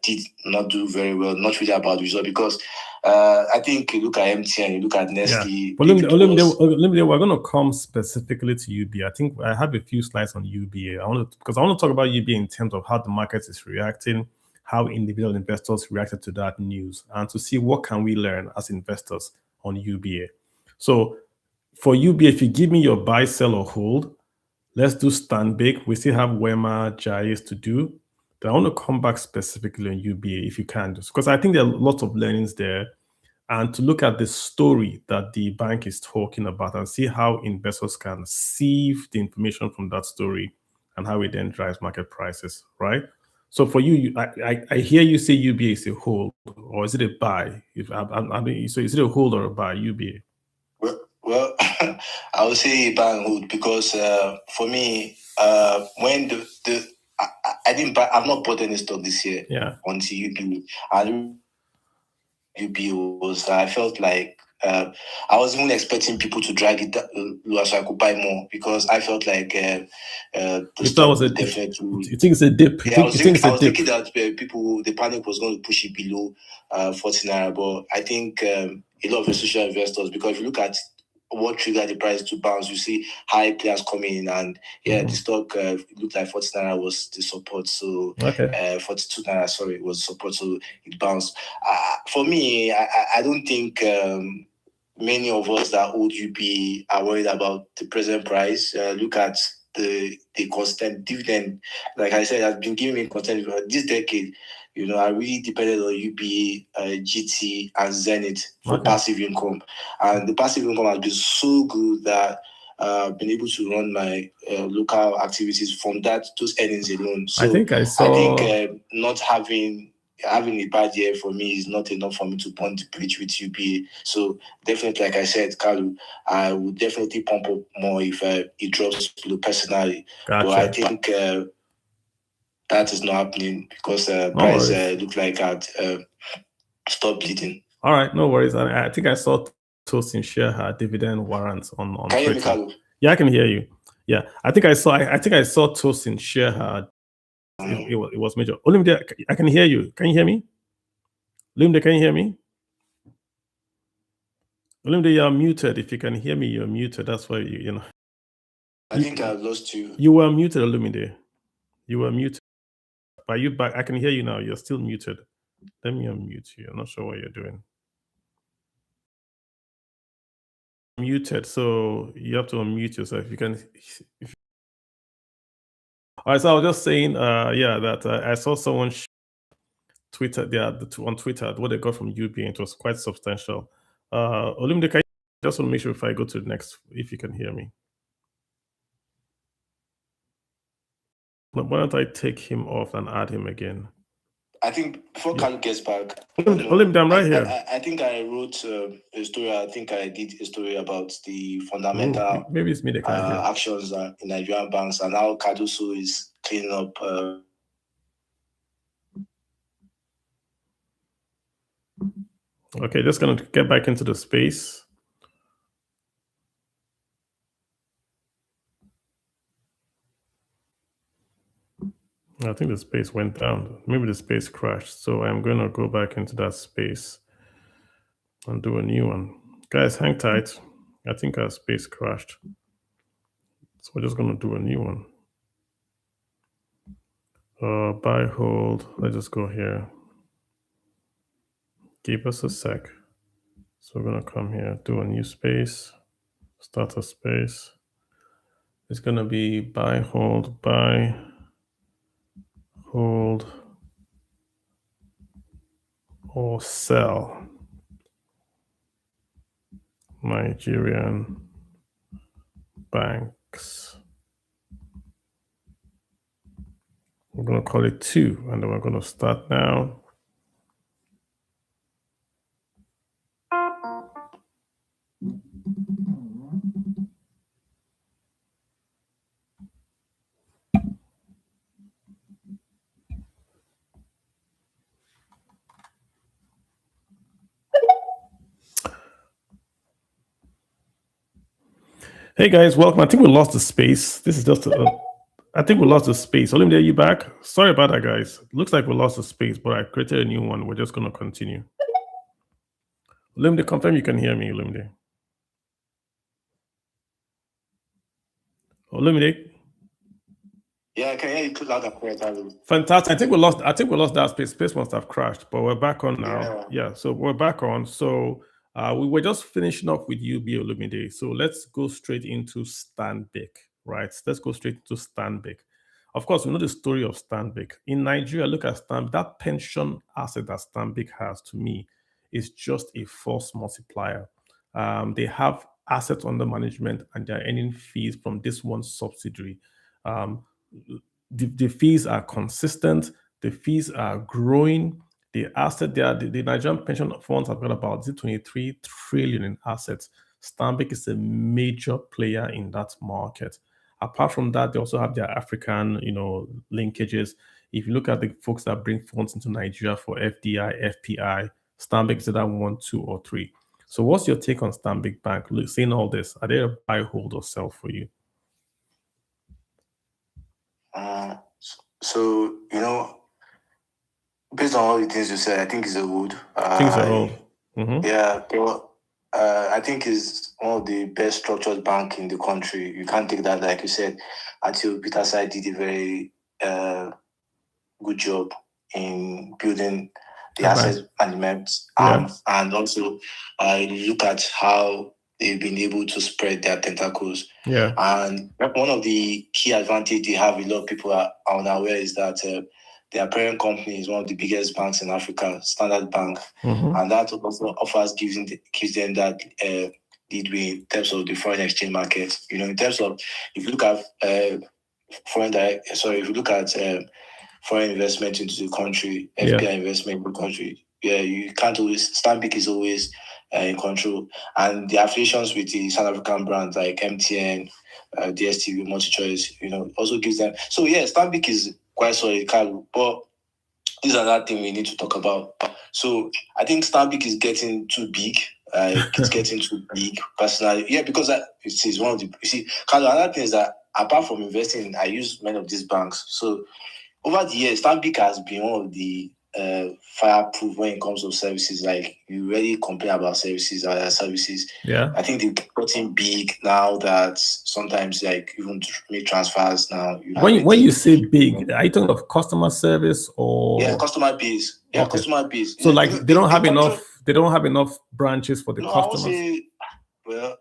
did not do very well, not really about the result, because I think you look at MTN, you look at Nestle. Yeah. But we're going to come specifically to UBA. I think I have a few slides on UBA. I want to talk about UBA in terms of how the market is reacting, how individual investors reacted to that news, and to see what can we learn as investors on UBA. So for UBA, if you give me your buy, sell, or hold, let's do Stanbic. We still have Wema, Jaiz to do. But I want to come back specifically on UBA if you can, just because I think there are lots of learnings there, and to look at the story that the bank is talking about and see how investors can sieve the information from that story and how it then drives market prices, right? So for you, I hear you say UBA is a hold, or is it a buy? So is it a hold or a buy, UBA? Well, I would say buy and hold, because for me, when I've not bought any stock this year until UBA. And UBA was, I felt like I was even expecting people to drag it lower so I could buy more, because I felt like the stock was definitely. You think it's a dip? Yeah, I was thinking that the panic was going to push it below 40 naira, but I think a lot of institutional investors, because if you look at what triggered the price to bounce, you see high players coming in, and the stock looked like 40 naira was the support. So 42 naira, sorry, was support. So it bounced. For me, I don't think many of us that hold UB are worried about the present price. Look at the constant dividend. Like I said, I've been giving me constant for this decade. I really depended on UBA, GT, and Zenith for passive income. And the passive income has been so good that been able to run my local activities from those earnings alone. So I think I saw. Not having a bad year for me is not enough for me to bond the bridge with UBA. So definitely, like I said, Kalu, I would definitely pump up more if it drops below personally. Gotcha. But I think that is not happening because price look like I'd stop bleeding. All right, no worries. I think I saw Tosin share her dividend warrants on Can you hear me, Twitter. Kalu? Yeah, I can hear you. Yeah, I think I saw Tosin share her. It was major. Olumide, I can hear you. Can you hear me? Olumide, can you hear me? Olumide, you're muted. If you can hear me, you're muted. That's why you know. I think I lost you. You were muted, Olumide. You were muted. Are you back? I can hear you now. You're still muted. Let me unmute you. I'm not sure what you're doing. Muted, so you have to unmute yourself. You can. All right, so I was just saying, that I saw someone Twitter, on Twitter, what they got from UBA. It was quite substantial. Olumide, I just want to make sure if I go to the next, if you can hear me. Why don't I take him off and add him again? I think before Kalu gets back, Olumide, I'm right here. I think I wrote a story. I think I did a story about the fundamental maybe it's me that can't hear. actions in Nigerian banks and how Kadusu is cleaning up. Okay, just going to get back into the space. I think the space went down. Maybe the space crashed. So I'm going to go back into that space and do a new one. Guys, hang tight. I think our space crashed. So we're just going to do a new one. Buy, hold. Let's just go here. Give us a sec. So we're going to come here, do a new space, start a space. It's going to be buy, hold, or sell Nigerian banks. We're going to call it 2, and then we're going to start now. Hey guys, welcome. I think we lost the space. This is just I think we lost the space. Olumide, are you back? Sorry about that, guys. Looks like we lost the space, but I created a new one. We're just going to continue. Olumide, confirm you can hear me, Olumide. Olumide? Yeah, I can hear you loud and clear. Fantastic. I think we lost that space. Space must have crashed, but we're back on now. Yeah, so we're back on. So we were just finishing up with UBA, Olumide. So let's go straight into Stanbic, right? Let's go straight into Stanbic. Of course, we know the story of Stanbic. In Nigeria, look at Stanbic. That pension asset that Stanbic has, to me, is just a force multiplier. They have assets under management and they're earning fees from this one subsidiary. The fees are consistent. The fees are growing. The asset there, the Nigerian pension funds have got about 23 trillion in assets. Stanbic is a major player in that market. Apart from that, they also have their African, linkages. If you look at the folks that bring funds into Nigeria for FDI, FPI, Stanbic is either 1, 2, or 3. So what's your take on Stanbic Bank? Seeing all this, are they a buy, hold, or sell for you? So, based on all the things you said, I think it's a hold. Things are hold. Mm-hmm. Yeah, I think it's one of the best structured bank in the country. You can't take that, like you said, until Peter Sai did a very good job in building the asset management. And also, look at how they've been able to spread their tentacles. Yeah. And one of the key advantages they have, a lot of people are unaware, is that their parent company is one of the biggest banks in Africa, Standard Bank. Mm-hmm. And that also gives them that did we in terms of the foreign exchange market. In terms of, if you look at if you look at foreign investment into the country, FPI investment in the country, you can't always, Stanbic is always in control. And the affiliations with the South African brands like MTN, DSTV, MultiChoice, also gives them. So Stanbic is quite solid, Carlo, but this is another thing we need to talk about. So I think Stanbic is getting too big. It's getting too big personally. Yeah, because it is one of the, Carlo, another thing is that apart from investing, I use many of these banks. So over the years, Stanbic has been one of the fireproof when it comes to services. Like, you really complain about services, other services. Yeah. I think they've gotten big now that sometimes, like, even to make transfers now. When you say big, are you talking of customer service or? Yeah, customer base. Yeah, okay. Customer base. So they don't have enough. They don't have enough branches for the customers. I would say, well,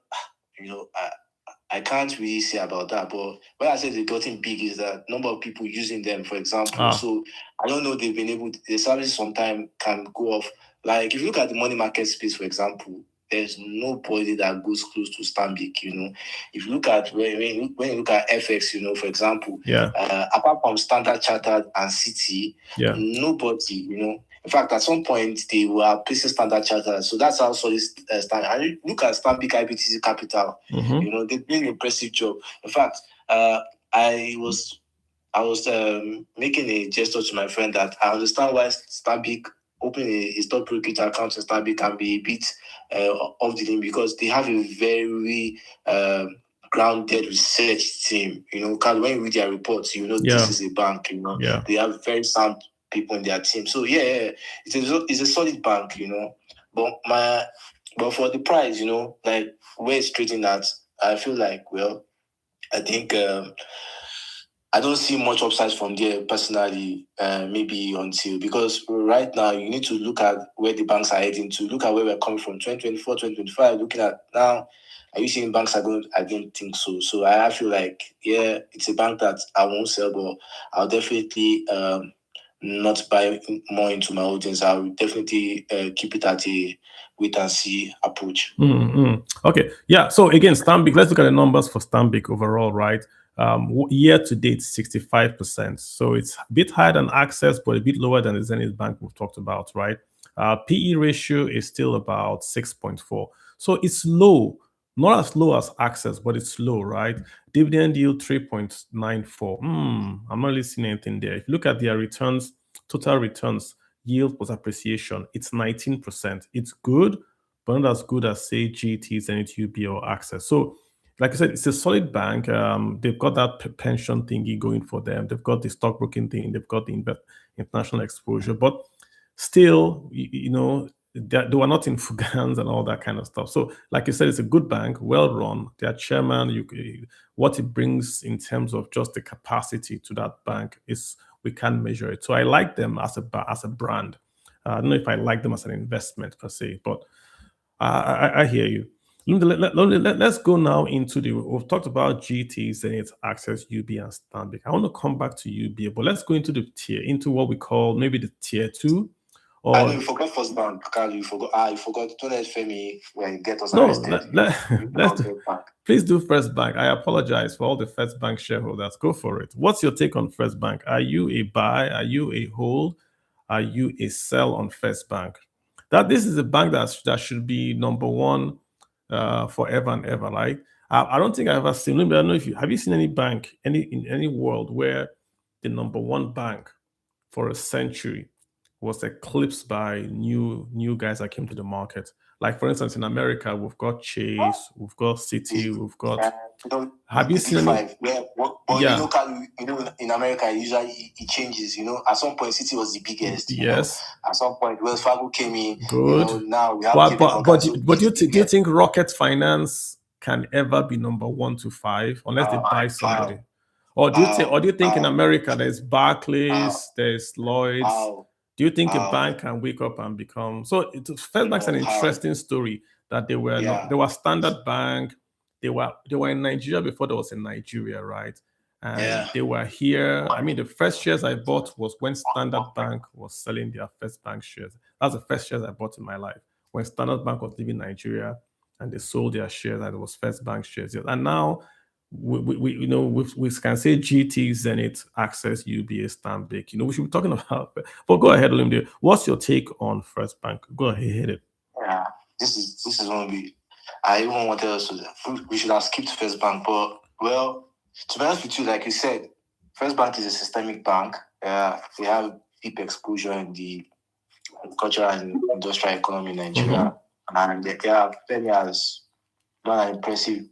I can't really say about that, but when I say they've gotten big is that number of people using them, for example. So I don't know, they've been able to, the service sometimes can go off. Like, if you look at the money market space, for example, there's nobody that goes close to Stanbic, If you look at, when you look at FX, for example, apart from Standard Chartered and Citi, nobody, In fact, at some point, they were placing Standard Chartered. So that's how solid Stanbic. And you look at Stanbic IBTC Capital, they're doing an impressive job. In fact, I was making a gesture to my friend that I understand why Stanbic opening a stock brokerage account in Stanbic can be a bit off the limb, because they have a very grounded research team. Because when you read their reports, this is a bank. They have very sound people in their team. So it's a solid bank. But for the price, like where it's trading at, I feel like, I think I don't see much upside from there personally, maybe because right now you need to look at where the banks are heading to, look at where we're coming from, 2024, 2025, looking at now, are you seeing banks are going? I don't think so. So I feel like, it's a bank that I won't sell, but I'll definitely not buy more into my audience. I'll definitely keep it at a wait and see approach. Okay. Yeah. So again, Stanbic, let's look at the numbers for Stanbic overall, right? Year to date, 65%. So it's a bit higher than Access, but a bit lower than the Zenith Bank we've talked about, right? PE ratio is still about 6.4. So it's low, not as low as Access, but it's low, right? Dividend yield 3.94. I'm not really seeing anything there. If you look at their returns, total returns, yield plus appreciation, it's 19%. It's good, but not as good as, say, GT, Zenith, UB, or Access. So, like I said, it's a solid bank. They've got that pension thingy going for them. They've got the stockbroking thing. They've got the international exposure. But still, they were not in Fugans and all that kind of stuff. So, like you said, it's a good bank, well run. Their chairman, what it brings in terms of just the capacity to that bank is, we can't measure it. So I like them as a brand. I don't know if I like them as an investment per se, but I hear you. Let's go now into we've talked about GT, Zenith, Access, UB, and Stanbic. I want to come back to UB, but let's go into what we call maybe the tier 2. Or I know you forgot First Bank, Carl. You forgot. Don't let Femi when you get us arrested. Please do First Bank. I apologize for all the First Bank shareholders. Go for it. What's your take on First Bank? Are you a buy? Are you a hold? Are you a sell on First Bank? That this is a bank that should be number one forever and ever. Like I don't think I've ever seen. I don't know if have you seen any bank in any world where the number one bank for a century was eclipsed by new guys that came to the market. Like, for instance, in America, we've got Chase, we've got Citi, we've got. Have you seen any? In America, usually it changes. At some point, Citi was the biggest. Yes. At some point, Wells Fargo came in. Good. Now we have. But do you think Rocket Finance can ever be number 1 to 5 unless they buy somebody? Or do you think in America there's Barclays, there's Lloyd's? Do you think a bank can wake up and become so? First Bank's an interesting story that they were Standard Bank. They were in Nigeria before there was a Nigeria, right? And they were here. I mean, the first shares I bought was when Standard Bank was selling their First Bank shares. That's the first shares I bought in my life when Standard Bank was leaving Nigeria, and they sold their shares, and it was First Bank shares. And now we can say GT, Zenith, Access, UBA, Stanbic. We should be talking about. But go ahead, Olumide. What's your take on First Bank? Go ahead, hit it. Yeah, this is one of the. I even wanted us to. We should have skipped First Bank, but well, to be honest with you, like you said, First Bank is a systemic bank. They have deep exposure in the agricultural and industrial economy in Nigeria, and Femi has done an impressive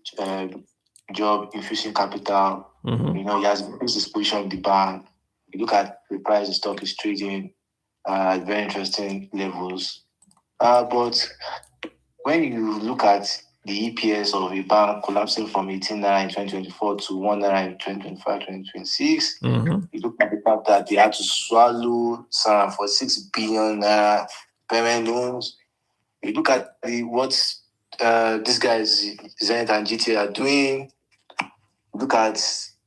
job infusing capital. He has increased his position in the bank. You look at the price the stock is trading at very interesting levels. But when you look at the EPS of a bank collapsing from 18 naira in 2024 to 1 naira in 2025, 2026, you look at the fact that they had to swallow some for 6 billion naira payment loans. You look at what these guys, Zenith and GT, are doing. Look at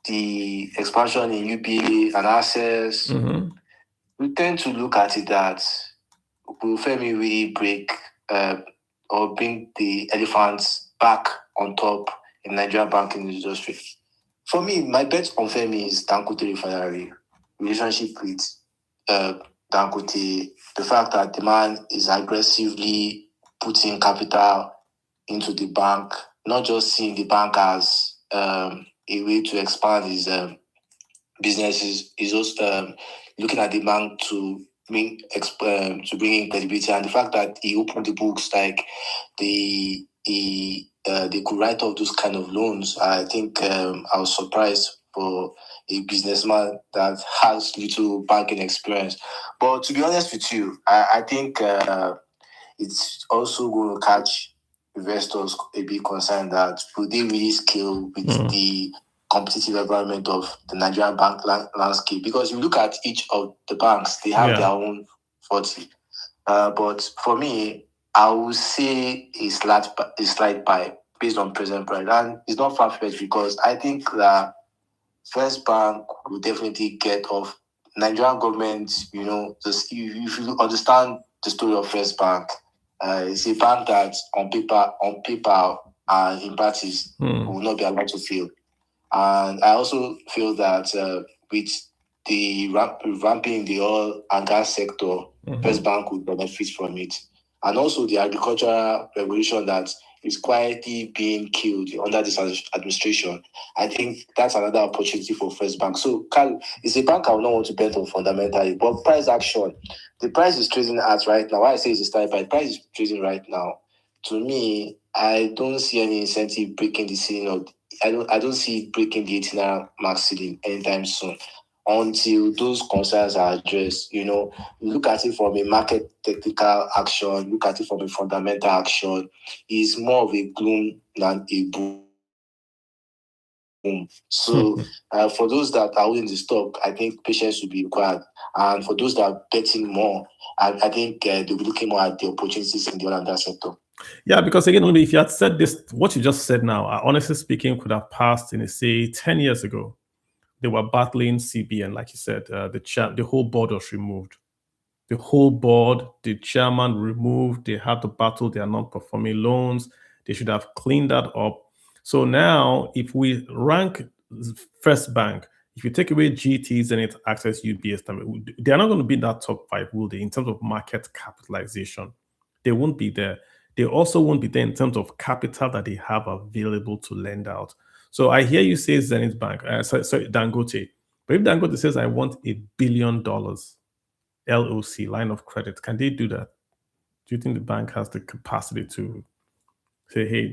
the expansion in UBA and Access. We tend to look at it that will Femi really break or bring the elephants back on top in Nigerian banking industry. For me, my bet on Femi is Dangote Refinery, relationship with Dangote, the fact that the man is aggressively putting capital into the bank, not just seeing the bank as a way to expand his businesses, is also looking at the bank to bring in credibility, and the fact that he opened the books, like they could write off those kind of loans. I think I was surprised for a businessman that has little banking experience. But to be honest with you, I think it's also going to catch investors a bit concerned that will they really scale with the competitive environment of the Nigerian bank landscape? Because you look at each of the banks, they have their own 40. But for me, I would say a slight buy based on present price. And it's not far-fetched because I think that First Bank will definitely get off. Nigerian government, if you understand the story of First Bank, it's a bank that on paper and in practice will not be allowed to fail. And I also feel that with the ramping in the oil and gas sector, First Bank would benefit from it. And also the agricultural revolution that is quietly being killed under this administration. I think that's another opportunity for First Bank. So, Carl, it's a bank I would not want to bet on fundamentally, but price action. The price is trading at right now. Why I say it's a start by price is trading right now. To me, I don't see any incentive breaking the ceiling of. I don't see it breaking the 18 max ceiling anytime soon until those concerns are addressed. You look at it from a market technical action, look at it from a fundamental action. It's more of a gloom than a boom. So for those that are holding the stock, I think patience will be required. And for those that are betting more, I think they'll be looking more at the opportunities in the oil and gas sector. Yeah, because again, if you had said this, what you just said now, honestly speaking, could have passed in, say, 10 years ago. They were battling CBN, like you said. The whole board was removed. The whole board, the chairman removed. They had to battle their non-performing loans. They should have cleaned that up. So now, if we rank First Bank, if you take away GT, Zenith, Access, UBS, they're not going to be in that top 5, will they, in terms of market capitalization? They won't be there. They also won't be there in terms of capital that they have available to lend out. So I hear you say Zenith Bank, sorry, Dangote. But if Dangote says, I want $1 billion LOC, line of credit, can they do that? Do you think the bank has the capacity to say, hey,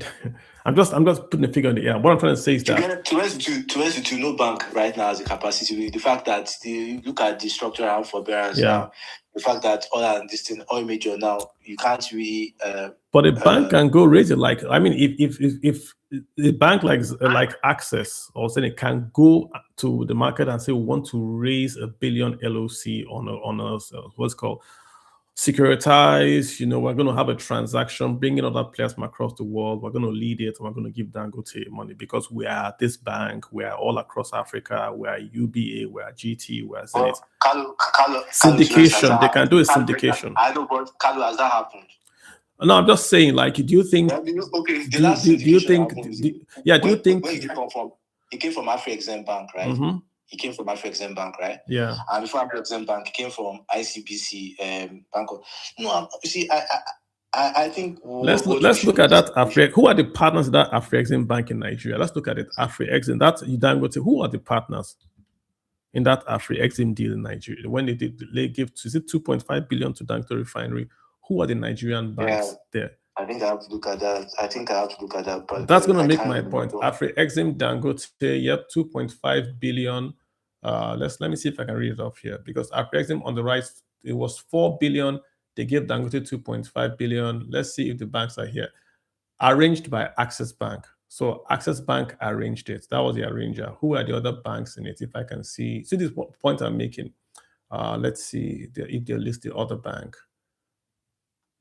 I'm just putting a figure in the air. What I'm trying to say is that to no bank right now has the capacity. The fact that you look at the structure around forbearance now, the fact that oil major now, you can't really. But a bank can go raise it. Like, I mean, if a bank like Access or saying it can go to the market and say we want to raise $1 billion LOC on a what's called securitize, we're going to have a transaction, bringing other players from across the world. We're going to lead it, and we're going to give Dangote money because we are this bank. We are all across Africa. We are UBA. We are GT. We are Zenith. Carlo, syndication. They can do a syndication. I know, but Carlo, has that happened? No, I'm just saying, like, do you think? Okay, the do, last do, do you think? happened, Do you think? Where he came from? He came from Afrexim Bank, right? Mm-hmm. He came from Afrexim Bank, right? Yeah. And before Afrexim Bank, he came from ICBC Bank. No, you see, I think let's look at that. Who are the partners of that Afrexim Bank in Nigeria? Let's look at it. Afrexim. That you don't go to. Who are the partners in that Afrexim deal in Nigeria? When they give, is it 2.5 billion to Dangote Refinery? Who are the Nigerian banks there? I think I have to look at that. But that's going to make my point. Afrexim Dangote, yep, 2.5 billion. Let me see if I can read it off here, because Afrexim on the right, it was 4 billion. They gave Dangote 2.5 billion. Let's see if the banks are here. Arranged by Access Bank. So Access Bank arranged it. That was the arranger. Who are the other banks in it? If I can see this point I'm making. Let's see if they list the other bank.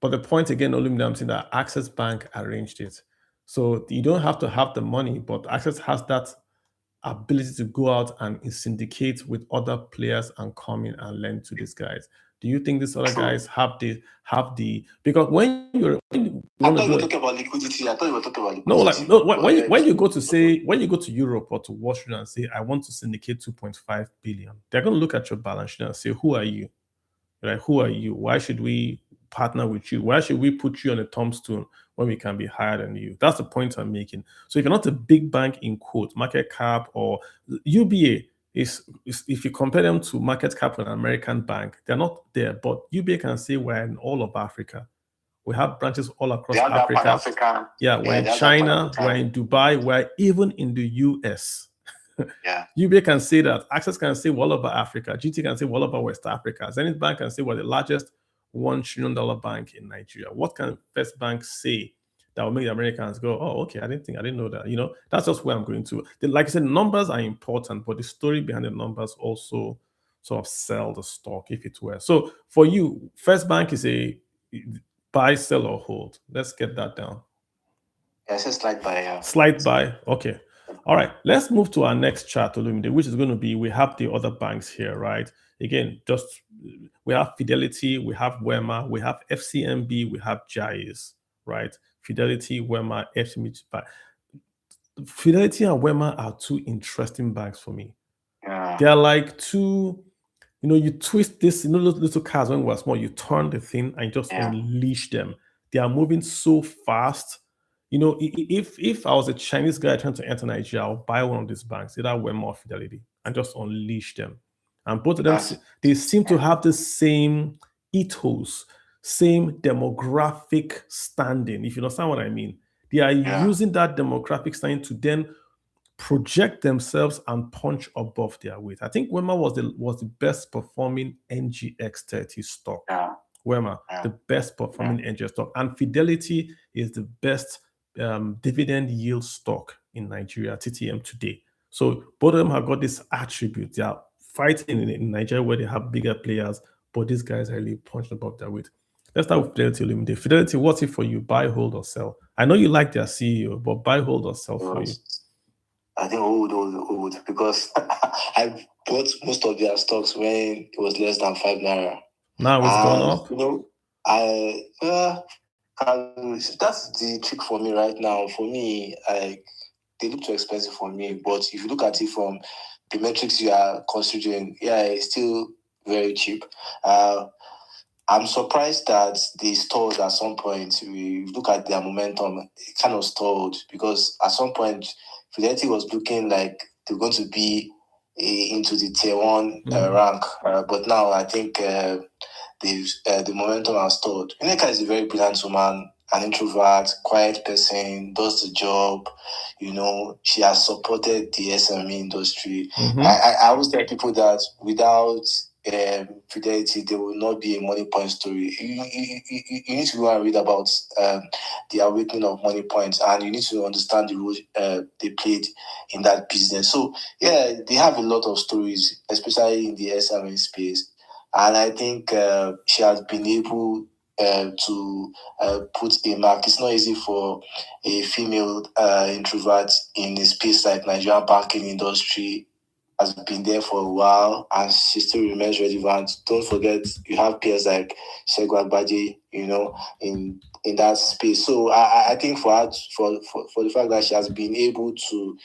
But the point again, I'm saying that Access Bank arranged it. So you don't have to have the money, but Access has that ability to go out and syndicate with other players and come in and lend to these guys. Do you think these other guys have the because when you were talking about liquidity, I thought you were talking about liquidity. When you go to Europe or to Wall Street and say, I want to syndicate 2.5 billion, they're going to look at your balance sheet and say, who are you? Like, who are you? Why should we partner with you? Why should we put you on a tombstone when we can be higher than you? That's the point I'm making. So if you're not a big bank in quote, market cap, or UBA is if you compare them to market cap and American bank, they're not there. But UBA can say we're in all of Africa. We have branches all across Africa. Yeah, we're in China, we're in Dubai, we're even in the US. Yeah. UBA can say that. Access can say all over Africa. GT can say all over West Africa. Zenith Bank can say we're the largest $1 trillion bank in Nigeria. What can First Bank say that will make the Americans go, oh, okay, I didn't know that. That's just where I'm going to. Like I said, numbers are important, but the story behind the numbers also sort of sell the stock if it were. So for you, First Bank is a buy, sell, or hold. Let's get that down. Yeah, it's a slight buy. Yeah. Slight buy. Okay. All right. Let's move to our next chart, Olumide, which is going to be, we have the other banks here, right? Again, we have Fidelity, we have Wema, we have FCMB, we have Jaiz, right? Fidelity, Wema, FCMB. Fidelity and Wema are two interesting banks for me. Yeah. They're like two, you twist this, those little cars when we were small, you turn the thing and just unleash them. They are moving so fast. If I was a Chinese guy trying to enter Nigeria, I'll buy one of these banks, either Wema or Fidelity, and just unleash them. And both of them, they seem to have the same ethos, same demographic standing, if you understand what I mean. They are using that demographic standing to then project themselves and punch above their weight. I think Wema was the best performing NGX30 stock. Yeah. Wema, the best performing NGX stock. And Fidelity is the best dividend yield stock in Nigeria, TTM today. So both of them have got this attribute. They are fighting in Nigeria where they have bigger players, but these guys are really punched above their weight. Let's start with Fidelity Limited. Fidelity, what's it for you? Buy, hold, or sell? I know you like their CEO, but buy, hold, or sell for you? I think hold, because I bought most of their stocks when it was less than 5 naira. Now it's gone up. That's the trick for me right now. For me, they look too expensive for me. But if you look at it from the metrics you are considering, it's still very cheap. I'm surprised that they stalled at some point. We look at their momentum, it kind of stalled, because at some point, Fidelity was looking like they're going to be into the tier 1 rank. But now I think the momentum has stalled. Nneka is a very brilliant woman, an introvert, quiet person, does the job. She has supported the SME industry. I always tell people that without Fidelity, there will not be a Money Point story. You need to go and read about the awakening of Money Point, and you need to understand the role they played in that business. So they have a lot of stories, especially in the SME space, and I think she has been able to put a mark. It's not easy for a female introvert in a space like Nigerian banking industry has been there for a while and she still remains relevant. Don't forget, you have peers like Segun Agbaje, in that space. So I think for her, for the fact that she has been able to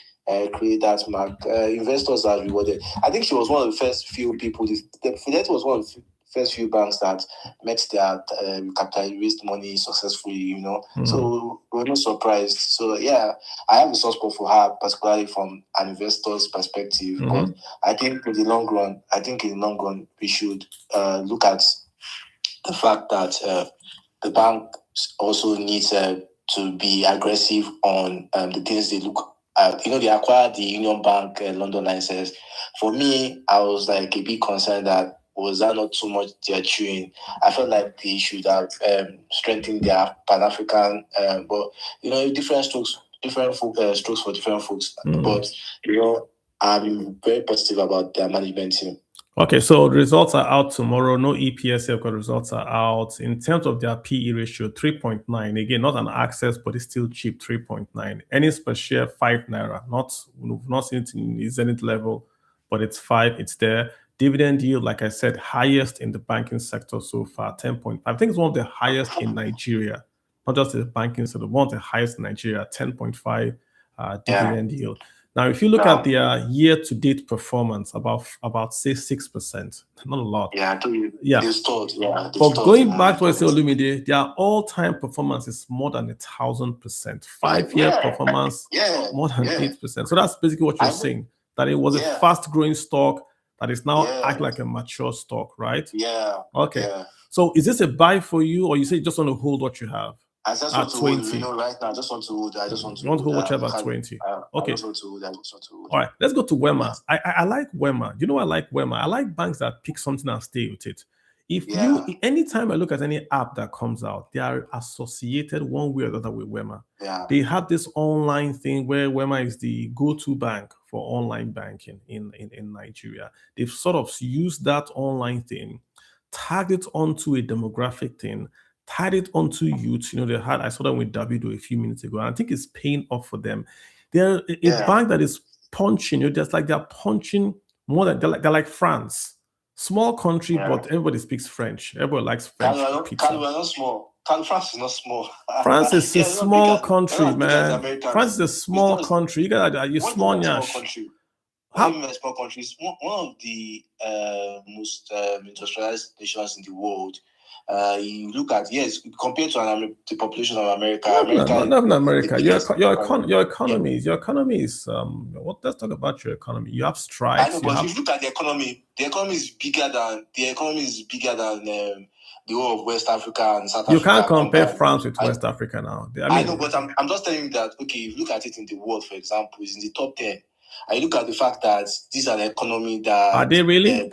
create that mark, investors are rewarded. I think she was one of the first few people. Fidelity was one of the first few banks that met their capital, raised money successfully, So we're not surprised. So yeah, I have a soft spot for her, particularly from an investor's perspective. But I think in the long run, we should look at the fact that the bank also needs to be aggressive on the things they look at. They acquired the Union Bank London license. For me, I was like a bit concerned that was that not too much they're chewing. I felt like they should have strengthened their Pan-African, but different strokes for different folks. But I'm very positive about their management team. Okay, so the results are out tomorrow. No EPS yet, but results are out. In terms of their PE ratio, 3.9. Again, not an access, but it's still cheap, 3.9. Earnings per share, 5 naira. We've not seen it in the Zenith level, but it's 5. It's there. Dividend yield, like I said, highest in the banking sector so far, 10.5. I think it's one of the highest in Nigeria, not just the banking sector, one of the highest in Nigeria, 10.5 dividend yield. Now, if you look at their year-to-date performance, about say 6%, not a lot. Yeah, I told you. Yeah. But going back to what I said, Olumide, their all-time performance is more than 1,000%. 5-year performance, more than 8%. So that's basically what you're saying, that it was a fast-growing stock that is now act like a mature stock, right? Yeah. Okay. Yeah. So is this a buy for you, or you say you just want to hold what you have? I just want to 20. Hold, right now. I just want to hold. I just want to hold whichever 20. Okay. I just want to hold. All right. Let's go to Wema. I like Wema. You know, I like Wema. I like banks that pick something and stay with it. Anytime I look at any app that comes out, they are associated one way or the other with Wema. Yeah. They have this online thing where Wema is the go-to bank for online banking in Nigeria. They've sort of used that online thing, tagged it onto a demographic thing, tied it onto youth. I saw them with Davido a few minutes ago, and I think it's paying off for them. They're a bank that is punching, just like they're punching more than they're like France. Small country, but everybody speaks French. Everybody likes French pizza. We're not small. France is not small. France is a small country, man. France is a small country. You guys are small country. Small countries. One of the most industrialized nations in the world. You look at compared to the population of America. Not America. Your economy is let's talk about your economy. You have strikes. I know, but if you look at the economy is bigger than the whole of West Africa and South Africa. You can't compare France with West Africa now. I know, but I'm just telling you that if you look at it in the world, for example, it's in the top 10. I look at the fact that these are the economy that are they really?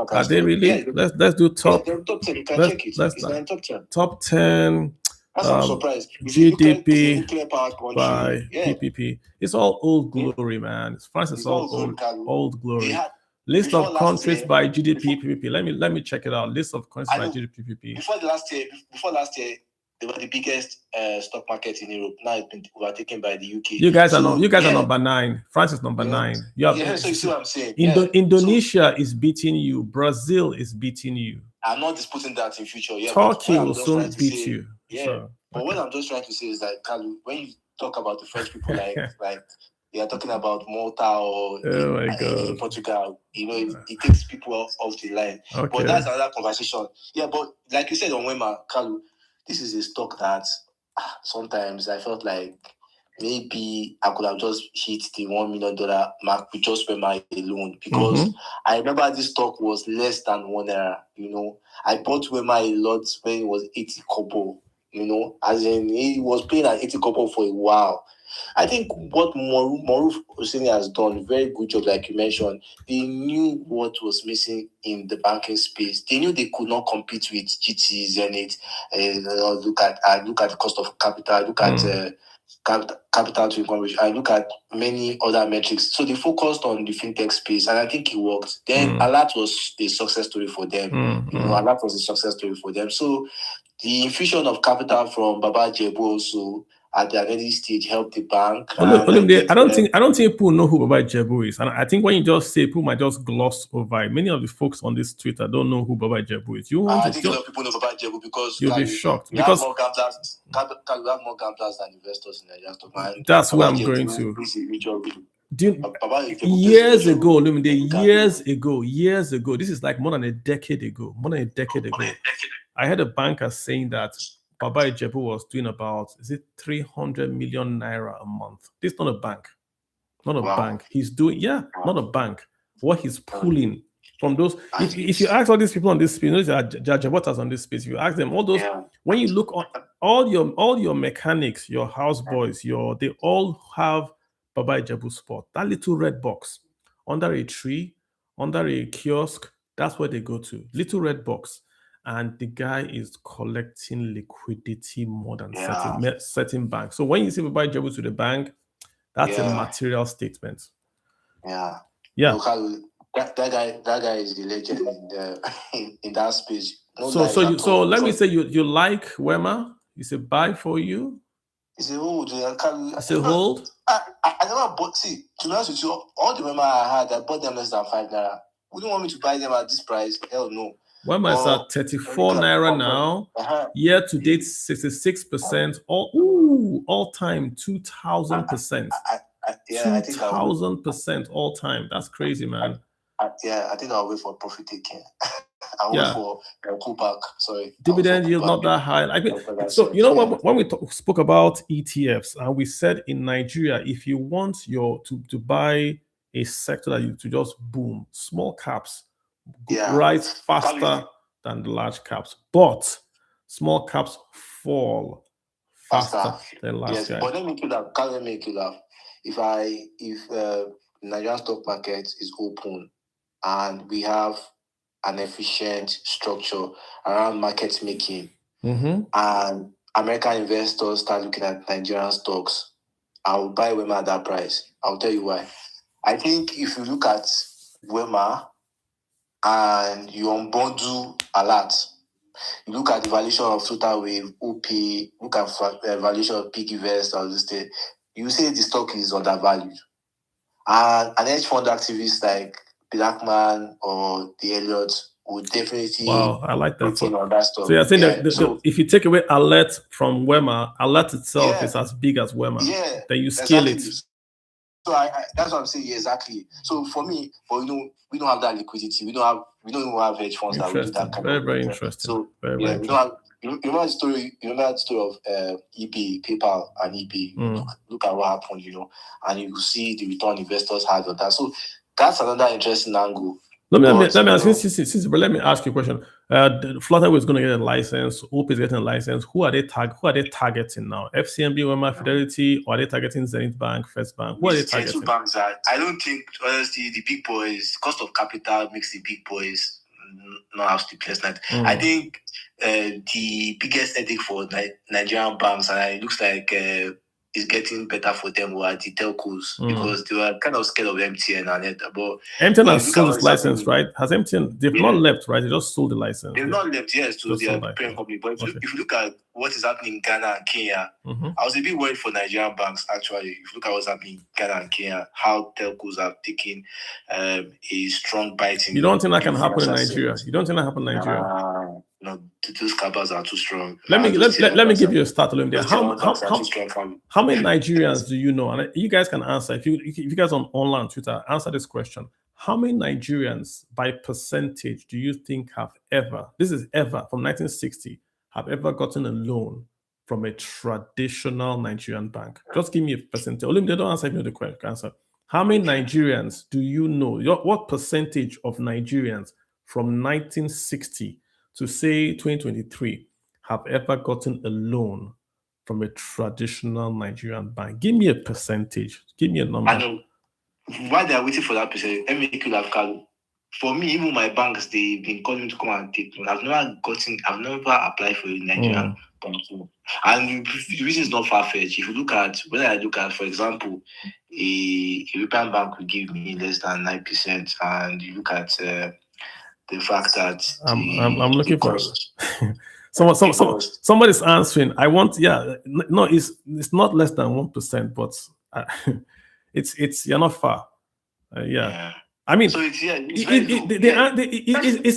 Are they really? Yeah, let's do top. They're top 10. You can check it. It's in top 10. Top 10. That's I'm surprised. GDP by PPP. It's all old glory, man. France is all old glory. List of countries by GDP PPP. Let me check it out. List of countries by GDP PPP. Before last year, they were the biggest stock market in Europe. Now it's been overtaken by the UK. You guys are number 9. France is number 9. So you see what I'm saying. Indonesia is beating you. Brazil is beating you. I'm not disputing that in future. Turkey will soon beat you. But what I'm just trying to say is that when you talk about the French people, like they are talking about Malta or Portugal, it takes people off the line. Okay. But that's another conversation. Yeah, but like you said on Wema, Kalu, this is a stock that sometimes I felt like maybe I could have just hit the $1 million mark with just Wema alone, because I remember this stock was less than $1. I bought Wema a lot when it was 80 kobo. As in he was playing at 80 kobo for a while. I think what Maruf Husseini has done a very good job, like you mentioned. They knew what was missing in the banking space. They knew they could not compete with GT, Zenith. Look at the cost of capital. Look at capital to income ratio. I look at many other metrics. So they focused on the fintech space, and I think it worked. Then Alat was a success story for them. Alat was a success story for them. So the infusion of capital from Baba Jebu also at the early stage help the bank. I don't think people know who Baba Ijebu is, and I think when you just say, people might just gloss over it. Many of the folks on this Twitter don't know who Baba Ijebu is. I think a lot of people know Baba Ijebu because you'll be shocked we have more gamblers than investors in Nigeria. That's where I'm going to. Years ago, this is like more than a decade ago. I heard a banker saying that Baba Ijebu was doing about, is it 300 million naira a month? This is not a bank. Bank. He's doing, not a bank. What he's pulling from those, if you ask all these people on this space, you know, Jajabotas on this space, you ask them all those, when you look on all your mechanics, your houseboys, they all have Baba Ijebu spot. That little red box under a tree, under a kiosk, that's where they go to. Little red box. And the guy is collecting liquidity more than certain banks. So when you see Baba Ijebu to the bank, that's a material statement. Yeah. That guy is the legend in that space. So let me say you like Wema. It's a buy for you. It's a hold. It's a hold. I never bought. See, to be honest with you, all the Wema I had, I bought them less than 5 naira. Wouldn't want me to buy them at this price? Hell no. Wema is at 34 naira now. Year to date, 66%. All time 2,000%. 2,000% all time. That's crazy, man. I think I'll wait for profit taking. I'll wait for a pullback. Sorry. Dividend yield not that high. So you know when we spoke about ETFs, and we said in Nigeria, if you want to buy a sector that you to just boom, small caps rise faster than the large caps, but small caps fall faster than large caps. But let me make you laugh. If Nigerian stock market is open and we have an efficient structure around market making, and American investors start looking at Nigerian stocks, I will buy Wema at that price. I'll tell you why. I think if you look at Wema and you unbundle a lot, you look at the valuation of Total Wave, OP, look at the valuation of Piggy Vest, or this thing, you say the stock is undervalued. And an hedge fund activist like Blackman or the Elliott would definitely. Wow, I like that. On that stock. So you're saying that if you take away Alert from Wema, Alert itself is as big as Wema. Yeah. Then you scale it. So that's what I'm saying. Yeah, exactly. So for me, but we don't have that liquidity. We don't even have hedge funds that will do that kind of. Very interesting. So we don't have. You remember the story? You remember the story of eBay, PayPal, and eBay. Look at what happened, and you see the return investors had on that. So that's another interesting angle. Let me ask you a question. Flutter is going to get a license. OP is getting a license. Who are they targeting now? FCMB, Wema, Fidelity, or are they targeting Zenith Bank, First Bank? Who are they targeting? Two banks I don't think, honestly, the big boys, cost of capital makes the big boys not have sleepless night. I think the biggest headache for Nigerian banks, and it looks like it's getting better for them, were the telcos, because they were kind of scared of MTN and it. But MTN has sold its license, right? Has MTN? They've not left, right? They just sold the license. They've not left, yes, to their parent company. But if you look at what is happening in Ghana and Kenya, I was a bit worried for Nigerian banks, actually. If you look at what's happening in Ghana and Kenya, how telcos have taken a strong bite in. You don't think that can happen in Nigeria? You don't think that happen in Nigeria? No, those cabals are too strong. Let me give you a start on there. How many Nigerians do you know? And you guys can answer. If you guys on online on Twitter, answer this question. How many Nigerians by percentage do you think have ever from 1960 have ever gotten a loan from a traditional Nigerian bank? Just give me a percentage. They don't answer if you know the correct answer. How many Nigerians do you know? What percentage of Nigerians from 1960 to say 2023 have ever gotten a loan from a traditional Nigerian bank? Give me a percentage. Give me a number. I know. While they're waiting for that percentage, let me make you laugh, Carlo. For me, even my banks, they've been calling me to come and take loan. I've never applied for a Nigerian bank. And the reason is not far-fetched. If you look at, for example, a European bank will give me less than 9%, and you look at the fact that I'm looking for Somebody's answering. I want, no, it's not less than 1%, but it's you're not far. Yeah. I mean, so it's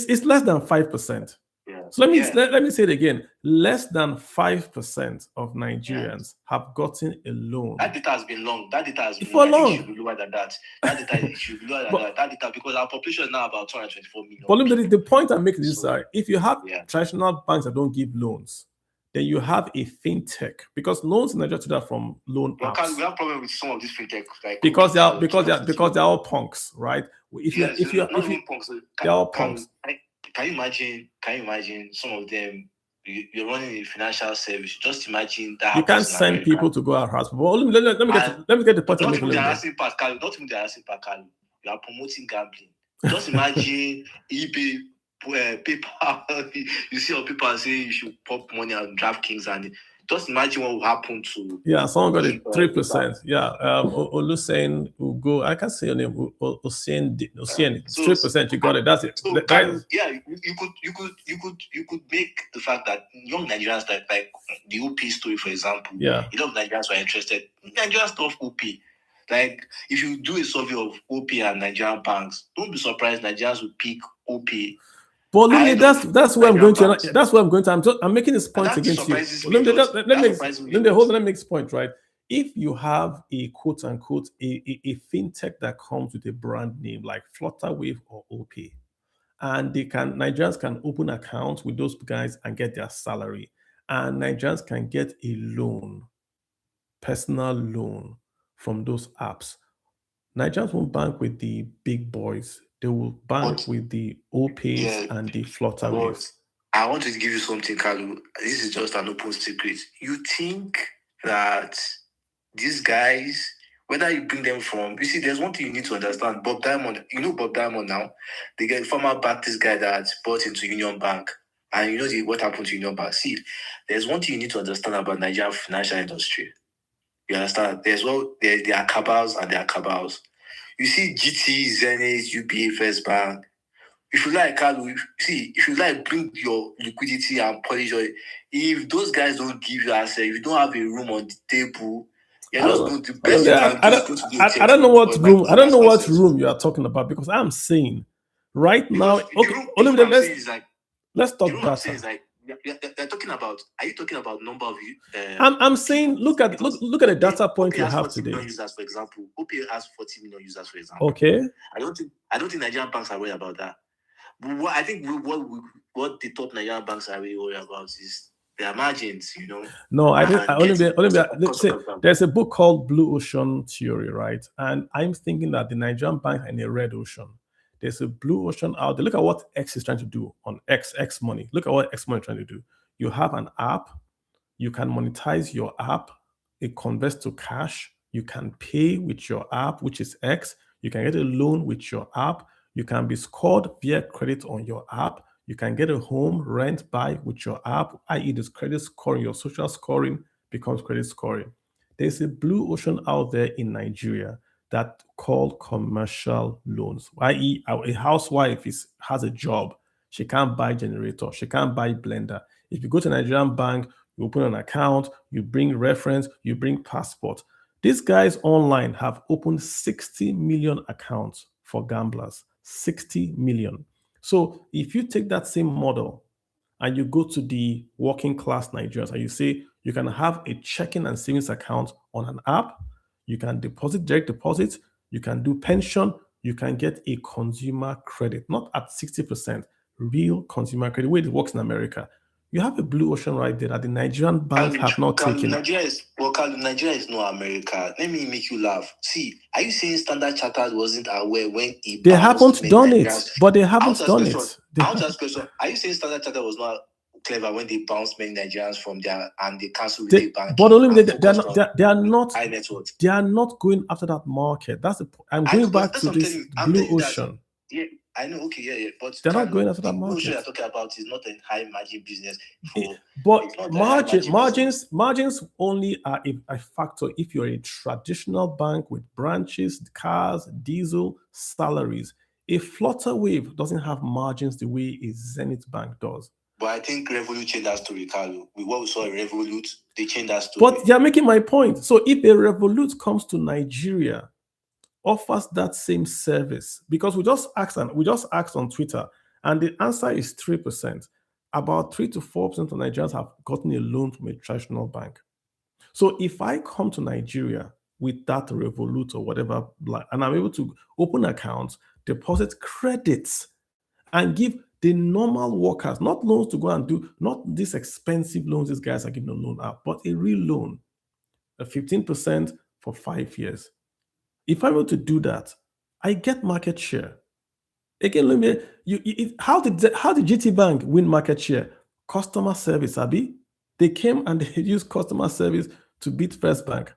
it's less than 5%. Yeah. So let me say it again. Less than 5% of Nigerians have gotten a loan. That data has been long. That data has been for long. It should be lower than that. That data should be lower than that. That data, because our population is now about 224 million. But the point I'm making is that if you have traditional banks that don't give loans, then you have a fintech, because loans in Nigeria today are from loan apps. We have problem with some of these fintech, like because they're all punks, right? They're all punks. Can you imagine some of them? You're running a financial service. Just imagine that. You can't send people to go out house. Well, let me get the point. Not even the harassing part, Carlo. You are promoting gambling. Just imagine eBay, PayPal. You see how people say you should pop money on DraftKings, and just imagine what will happen to. Yeah, someone got it 3%. Yeah, Olusein will go. I can say your name. Ocean. It's 3%. You got it. That's it. So you could make the fact that young Nigerians, like the OP story, for example. Yeah. A lot of Nigerians were interested. Nigerians love OP. Like, if you do a survey of OP and Nigerian banks, don't be surprised Nigerians will pick OP. But that's where I'm going to. That's where I'm going to. I'm making this point against you. Let me make this point, right? If you have a quote unquote a fintech that comes with a brand name like Flutterwave or OP, and Nigerians can open accounts with those guys and get their salary, and Nigerians can get a loan, personal loan from those apps. Nigerians won't bank with the big boys. They will bank with the OPs and the Flutterwaves. I want to give you something, Kalu. This is just an open secret. You think that these guys, whether you bring them from, you see, there's one thing you need to understand. Bob Diamond, Bob Diamond now, they get former Baptist guy that bought into Union Bank. And you know what happened to Union Bank. See, there's one thing you need to understand about Nigerian financial industry. You understand? There are cabals and there are cabals. You see GT, Zenith, UBA, First Bank. If you like, Kalu, if you like, bring your liquidity and polish your. If those guys don't give you access, if you don't have a room on the table, you're just going to best. I don't know what room. I don't know what room you are talking about, because I'm saying right now. Okay, let's talk data. They're talking about. Are you talking about number of? I'm saying look at the data point you have today. Users, for example, OP has 40 million users, for example. Okay. I don't think Nigerian banks are worried about that. But what the top Nigerian banks are really worried about is their margins. No, there's a book called Blue Ocean Theory, right? And I'm thinking that the Nigerian bank are in a red ocean. There's a blue ocean out there. Look at what X is trying to do on X Money. Look at what X Money is trying to do. You have an app. You can monetize your app. It converts to cash. You can pay with your app, which is X. You can get a loan with your app. You can be scored via credit on your app. You can get a home, rent, buy with your app, i.e. this credit scoring, your social scoring becomes credit scoring. There's a blue ocean out there in Nigeria that called commercial loans, i.e. a housewife has a job. She can't buy generator. She can't buy blender. If you go to a Nigerian bank, you open an account, you bring reference, you bring passport. These guys online have opened 60 million accounts for gamblers. 60 million. So if you take that same model and you go to the working class Nigerians and you say you can have a checking and savings account on an app, you can deposit direct deposit, you can do pension, you can get a consumer credit, not at 60%, real consumer credit, the way it works in America. You have a blue ocean right there that the Nigerian banks have not taken. Nigeria is not America. Let me make you laugh. See, are you saying Standard Chartered wasn't aware when they haven't done it? But they haven't done it. I want to ask a question. Are you saying Standard Chartered was not clever when they bounced many Nigerians from there and they canceled the bank? But only they are not. High net worth. They are not going after that market. That's the. I'm going back to this blue ocean. Yeah, I know. Okay, yeah, but they're not going after that market. The you're talking about is not a high margin business. But margins only are a factor if you're a traditional bank with branches, cars, diesel, salaries. A Flutterwave doesn't have margins the way a Zenith Bank does. But I think Revolut changed that story, Carlo. With what we saw in Revolut, they changed that story. But they're making my point. So if a Revolut comes to Nigeria, offers that same service, because we just asked on Twitter, and the answer is 3%. About 3 to 4% of Nigerians have gotten a loan from a traditional bank. So if I come to Nigeria with that Revolut or whatever, and I'm able to open accounts, deposit credits, and give the normal workers, not loans to go and do, not these expensive loans these guys are giving a loan out, but a real loan, a 15% for 5 years. If I'm able to do that, I get market share. Again, let me. How did GT Bank win market share? Customer service, Abi. They came and they used customer service to beat First Bank.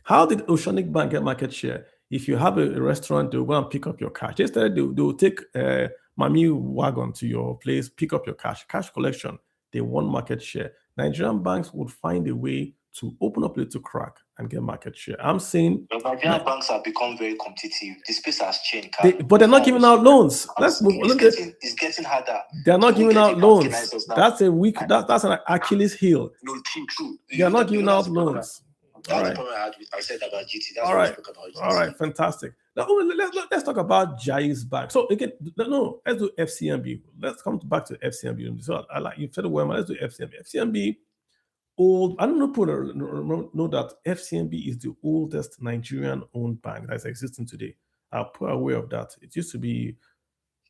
How did Oceanic Bank get market share? If you have a restaurant, they'll go and pick up your cash. Instead, they'll take Mami wagon to your place, pick up your cash collection. They won market share. Nigerian banks would find a way to open up a little crack and get market share. I'm saying Nigerian banks have become very competitive. The space has changed, but they're not giving out loans. Let's move. It's getting harder. They're not giving out loans. That's a weak. That's an Achilles heel. No, true. They're not giving out loans. That's the problem I said about GT. That's all right. What I spoke about GT. All right, fantastic. Now let's talk about Jaiz Bank. So again, no, let's do FCMB. Let's come back to FCMB. So I like you said it well. Let's do FCMB. FCMB. Old, I don't know, people know that FCMB is the oldest Nigerian-owned bank that's existing today. I'll put aware of that. It used to be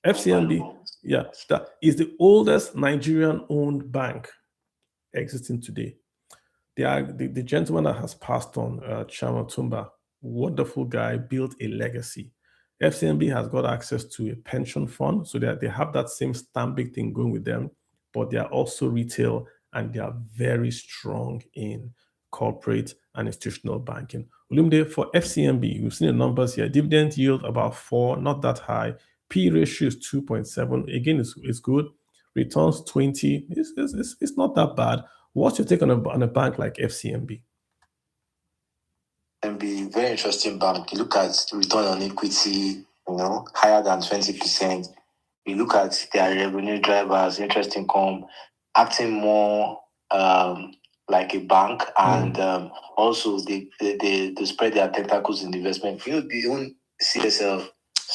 FCMB. Yeah, that is the oldest Nigerian-owned bank existing today. The gentleman that has passed on, Chama Tumba, wonderful guy, built a legacy. FCMB has got access to a pension fund, so that they have that same Stanbic thing going with them, but they are also retail, and they are very strong in corporate and institutional banking. Olumide, for FCMB, we've seen the numbers here. Dividend yield about 4, not that high. P ratio is 2.7. Again, it's good. Returns 20. It's not that bad. What's your take on a bank like FCMB? FCMB, very interesting bank. You look at return on equity, higher than 20%. You look at their revenue drivers, interest income, acting more like a bank, and also they spread their tentacles in investment. They own CSL.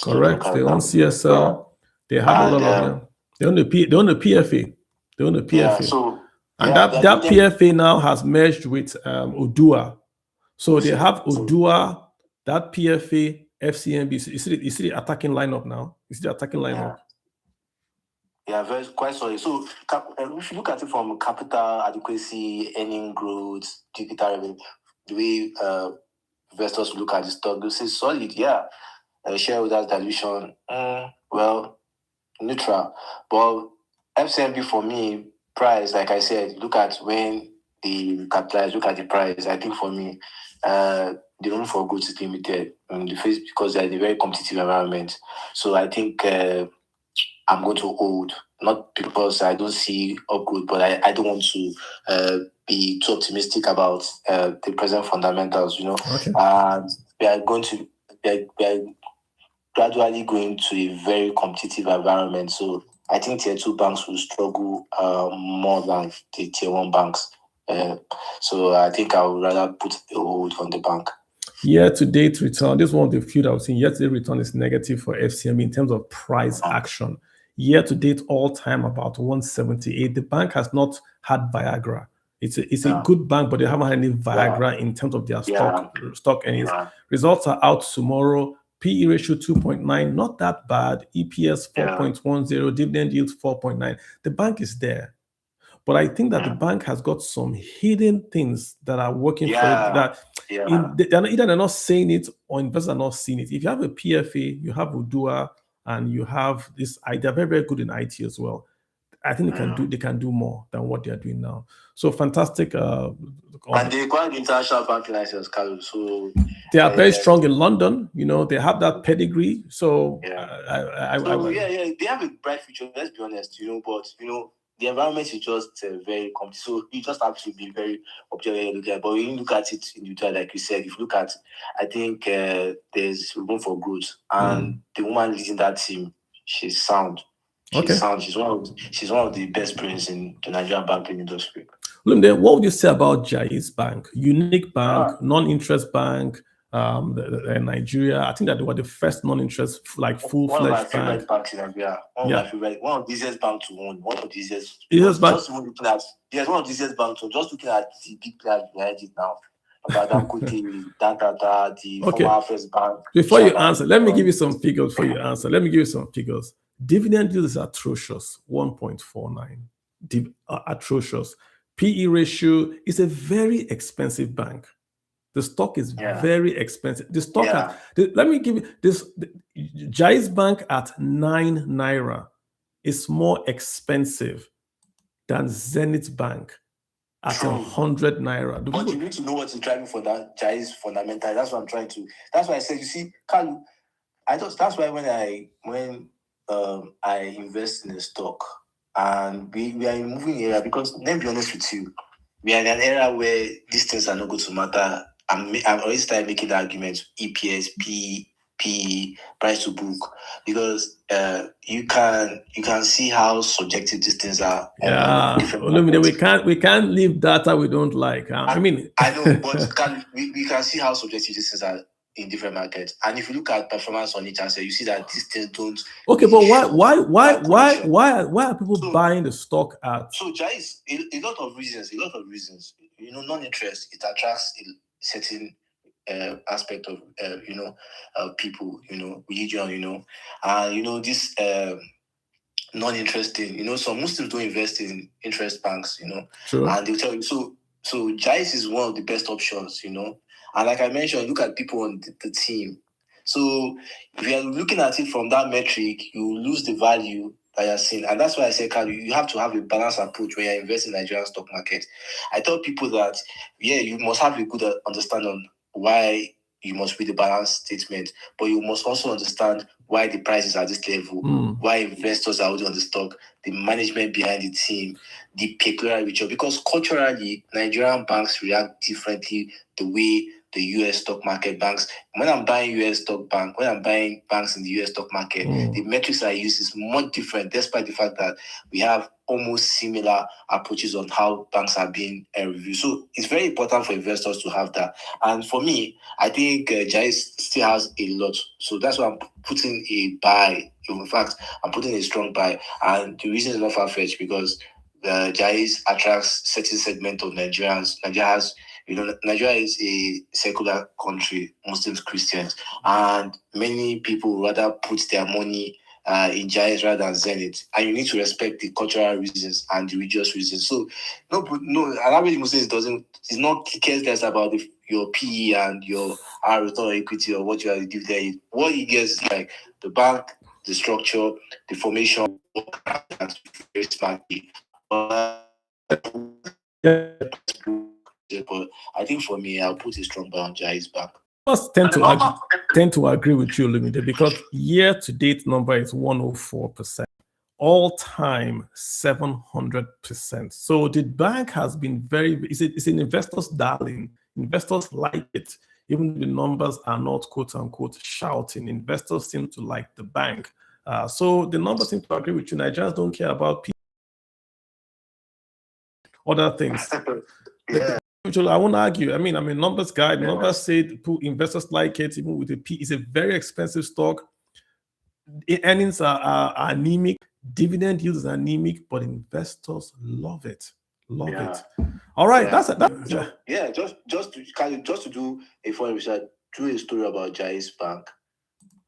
Correct. They own CSL. They have a lot of them. They own the PFA. They own the PFA. Yeah, so that PFA now has merged with Odua. So they have Odua, that PFA, FCMB. You see the attacking lineup now. You see the attacking lineup. Yeah, quite sorry. So if you look at it from capital adequacy, earning growth, digital revenue, the way investors look at the stock, they say solid. Yeah, shareholders dilution, well, neutral. But FCMB for me, price, like I said, look at when they capitalize, look at the price. I think for me, the room for growth is limited because they're in a very competitive environment. So I think I'm going to hold, not because I don't see upgrowth, but I don't want to be too optimistic about the present fundamentals. Okay. We are gradually going to a very competitive environment. So I think tier 2 banks will struggle more than the tier 1 banks. So I think I would rather put a hold on the bank. Year-to-date return, this is one of the few that I've seen. Year-to-date return is negative for FCMB in terms of price action. Year-to-date all-time about 178. The bank has not had Viagra. It's a good bank, but they haven't had any Viagra in terms of their stock earnings. Results are out tomorrow. PE ratio 2.9, not that bad. EPS 4.10, dividend yield 4.9. The bank is there. But I think that the bank has got some hidden things that are working for it. They're not saying it, or investors are not seeing it. If you have a PFA, you have Udua, and you have this, they're very, very good in IT as well. I think they can do more than what they're doing now. So fantastic. And they require the international banking license, Carlos. So they are very strong in London. They have that pedigree. So they have a bright future. Let's be honest. But the environment is just very competitive. So you just have to be very objective. But when you look at it in detail, like you said, if you look at, I think there's room for growth, and the woman leading that team, she's sound. She's sound. She's one of the best brains in the Nigerian banking industry. Lumide, what would you say about Jaiz Bank? Unique bank, non-interest bank, Nigeria. I think that they were the first non-interest, like full-fledged one of my bank. favorite banks in Nigeria. One of the easiest banks to own. One of the easiest. Bank. Just looking at one of the easiest banks. So just looking at the big players behind it now. About the former First Bank. Before you answer, let me give you some figures. Before you answer, let me give you some figures. Dividend yield is atrocious, 1.49. Atrocious. PE ratio is a very expensive bank. The stock is very expensive. The stock let me give you this. Jaiz Bank at 9 naira is more expensive than Zenith Bank at 100 naira. But you need to know what's driving for that Jaiz fundamental. That's what I'm trying to. That's why I said, you see, Kalu, that's why when I invest in a stock, and we are in a moving area, because let me be honest with you, we are in an era where these things are not going to matter. I'm already started making the argument, EPS, P, price to book, because you can see how subjective these things are. We can't leave data we don't like. I know, but we can see how subjective these things are in different markets. And if you look at performance on each answer, you see that these things don't. Okay, but why are people buying the stock at? So Jaiz, a lot of reasons. Non-interest, it attracts a certain aspect of people, religion, and this non-interesting, some Muslims don't invest in interest banks, True. And they'll tell you so Jaiz is one of the best options, and like I mentioned, look at people on the team. So if you're looking at it from that metric, you lose the value that you're seeing. And that's why I say, Carl, you have to have a balanced approach when you're investing in the Nigerian stock market. I tell people that, you must have a good understanding on why you must read the balance statement, but you must also understand why the price is at this level, why investors are holding on the stock, the management behind the team, the peculiar ritual. Because culturally, Nigerian banks react differently the way the US stock market banks. When I'm buying US stock bank, when I'm buying banks in the US stock market, the metrics I use is much different, despite the fact that we have almost similar approaches on how banks are being reviewed. So it's very important for investors to have that. And for me, I think Jaiz still has a lot. So that's why I'm putting a buy. In fact, I'm putting a strong buy. And the reason is not far-fetched, because Jaiz attracts certain segment of Nigerians. Nigeria is a secular country, Muslims, Christians, and many people rather put their money in Jaiz rather than Zenith. And you need to respect the cultural reasons and the religious reasons. So, an average Muslim is not cares less about your PE and your return on equity or what you are dividend. What he gets is like the bank, the structure, the formation, very smartly. But I think for me, I'll put a strong buy on Jaiz Bank. I must tend to agree with you, Lumide, because year-to-date number is 104%. All-time 700%. So the bank has been it's an investor's darling. Investors like it. Even the numbers are not quote-unquote shouting. Investors seem to like the bank. So the numbers seem to agree with you. Nigerians don't care about other things. I won't argue. I mean, numbers guide. Numbers say investors like it, even with a P. It's a very expensive stock. Earnings are anemic. Dividend yield is anemic, but investors love it. It. All right, just to do a fun research, do a story about Jaiz Bank.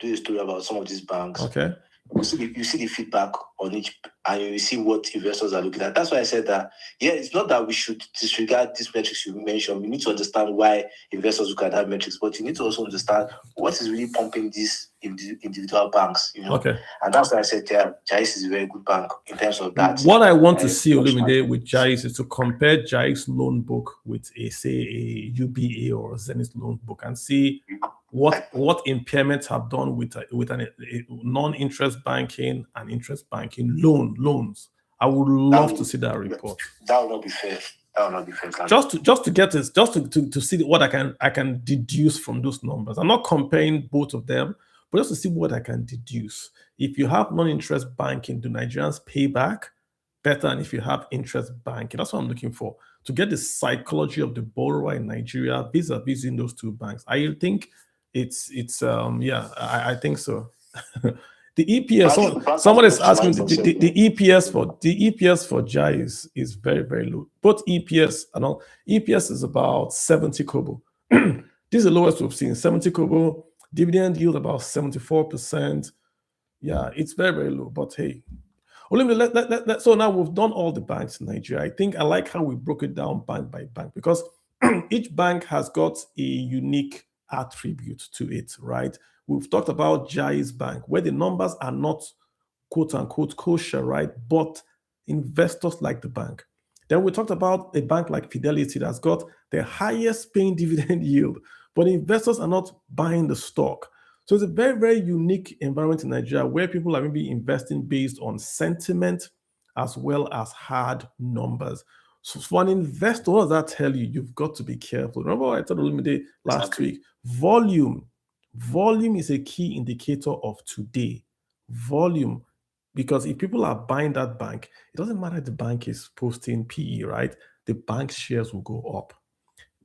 Do a story about some of these banks. Okay. You see the feedback on each, and you see what investors are looking at. That's why I said that, it's not that we should disregard these metrics you mentioned. We need to understand why investors look at that metrics, but you need to also understand what is really pumping these individual banks, Okay. And that's why I said, Jaiz is a very good bank in terms of that. What I want to see, Olumide, with Jaiz is to compare Jaiz loan book with a UBA or Zenith loan book and see what impairments have done with a non-interest banking and interest banking loans. I would love to see that report. That would not be fair. Just to get this, just to see what I can deduce from those numbers. I'm not comparing both of them, but but just to see what I can deduce. If you have non-interest banking, do Nigerians pay back better than if you have interest banking? That's what I'm looking for, to get the psychology of the borrower in Nigeria vis-a-vis in those two banks. I think it's I think so. The EPS, someone is asking the EPS for Jaiz is very, very low. Both EPS and all, EPS is about 70 kobo. This is the lowest we've seen, 70 kobo. Dividend yield about 74%. Yeah, it's very, very low. But hey, so now we've done all the banks in Nigeria. I think I like how we broke it down bank by bank, because each bank has got a unique attribute to it, right? We've talked about Jaiz Bank, where the numbers are not quote unquote kosher, right? But investors like the bank. Then we talked about a bank like Fidelity that's got the highest paying dividend yield, but investors are not buying the stock. So it's a very, very unique environment in Nigeria where people are maybe investing based on sentiment as well as hard numbers. So for an investor, what does that tell you? You've got to be careful. Remember what I told Olumide last week? Volume is a key indicator of today. Volume, because if people are buying that bank, it doesn't matter if the bank is posting PE, right? The bank shares will go up.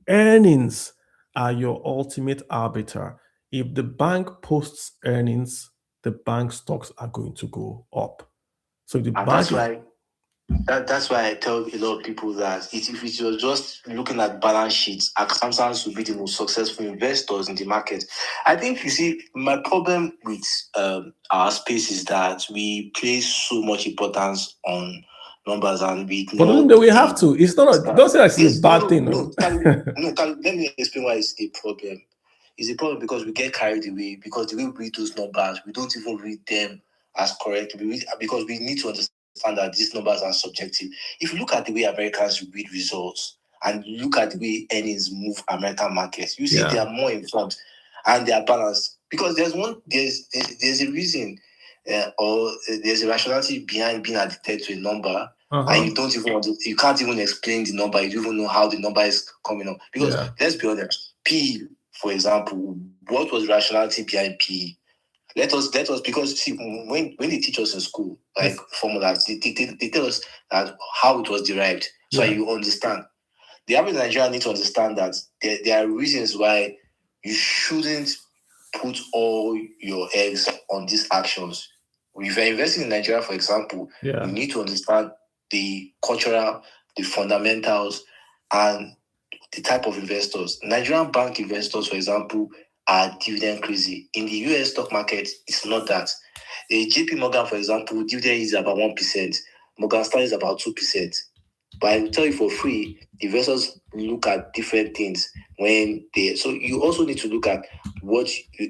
Earnings are your ultimate arbiter. If the bank posts earnings, the bank stocks are going to go up. So the bank that's why I tell a lot of people that if it was just looking at balance sheets, accountants would be the most successful investors in the market. I think, you see, my problem with our space is that we place so much importance on numbers, and we have to. It's not. Don't say that it's a bad thing. Let me explain why it's a problem. It's a problem because we get carried away, because the way we read those numbers, we don't even read them as correct. Because we need to understand that these numbers are subjective. If you look at the way Americans read results and look at the way earnings move American markets, you see they are more informed and they are balanced. Because there's a reason or there's a rationality behind being addicted to a number, and you can't even explain the number. You don't even know how the number is coming up. Because let's be honest, PE, for example, what was the rationality behind PE? Let us because see, when they teach us in school, like formulas, they tell us that how it was derived, so you understand. The average Nigerian need to understand that there are reasons why you shouldn't put all your eggs on these actions. If you're investing in Nigeria, for example, you need to understand the cultural, the fundamentals, and the type of investors. Nigerian bank investors, for example, are dividend crazy. In the US stock market, it's not that. The JP Morgan, for example, dividend is about 1%. Morgan Stanley is about 2%. But I will tell you for free, investors look at different things when they. So you also need to look at what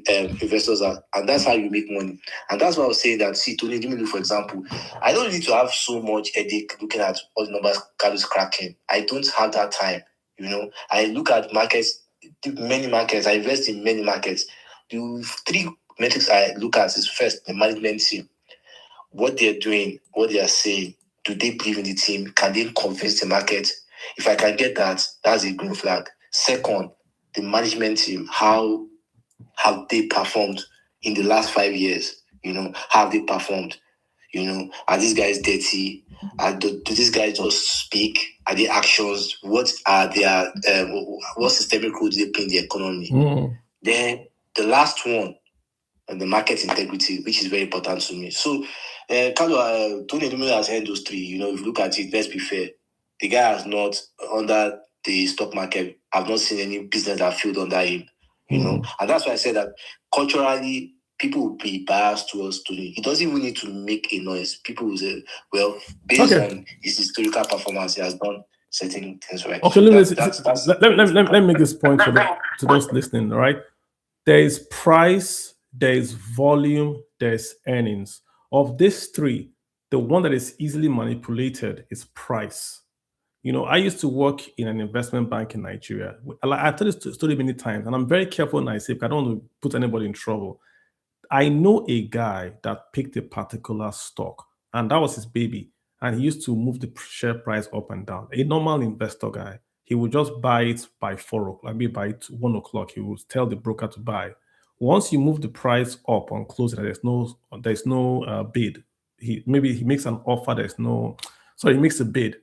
investors are, and that's how you make money. And that's why I was saying that. See, Tony, for example, I don't need to have so much headache looking at all the numbers Carlos cracking. I don't have that time. I look at markets, many markets. I invest in many markets. The three metrics I look at is first the management team, what they're doing, what they are saying. Do they believe in the team? Can they convince the market? If I can get that, that's a green flag. Second, the management team. How have they performed in the last 5 years? How have they performed? Are these guys dirty? Do these guys just speak? Are they actions? What are their what systemic role do they play in the economy? Then the last one, the market integrity, which is very important to me. So, Tony Dumelo has had those three. If you look at it, let's be fair. The guy has not, under the stock market, I've not seen any business that failed under him. And that's why I said that culturally, people will be biased towards Tony. He doesn't even need to make a noise. People will say, well, based on his historical performance, he has done certain things right. Okay, let me make this point to those listening, all right? There is price, there is volume, there is earnings. Of these three, the one that is easily manipulated is price. I used to work in an investment bank in Nigeria. I've told this story many times, and I'm very careful when I say, because I don't want to put anybody in trouble. I know a guy that picked a particular stock, and that was his baby. And he used to move the share price up and down. A normal investor guy, he would just buy it by 4 o'clock, maybe by 1 o'clock. He would tell the broker to buy. Once you move the price up on closing, there's no bid. He makes an offer. He makes a bid.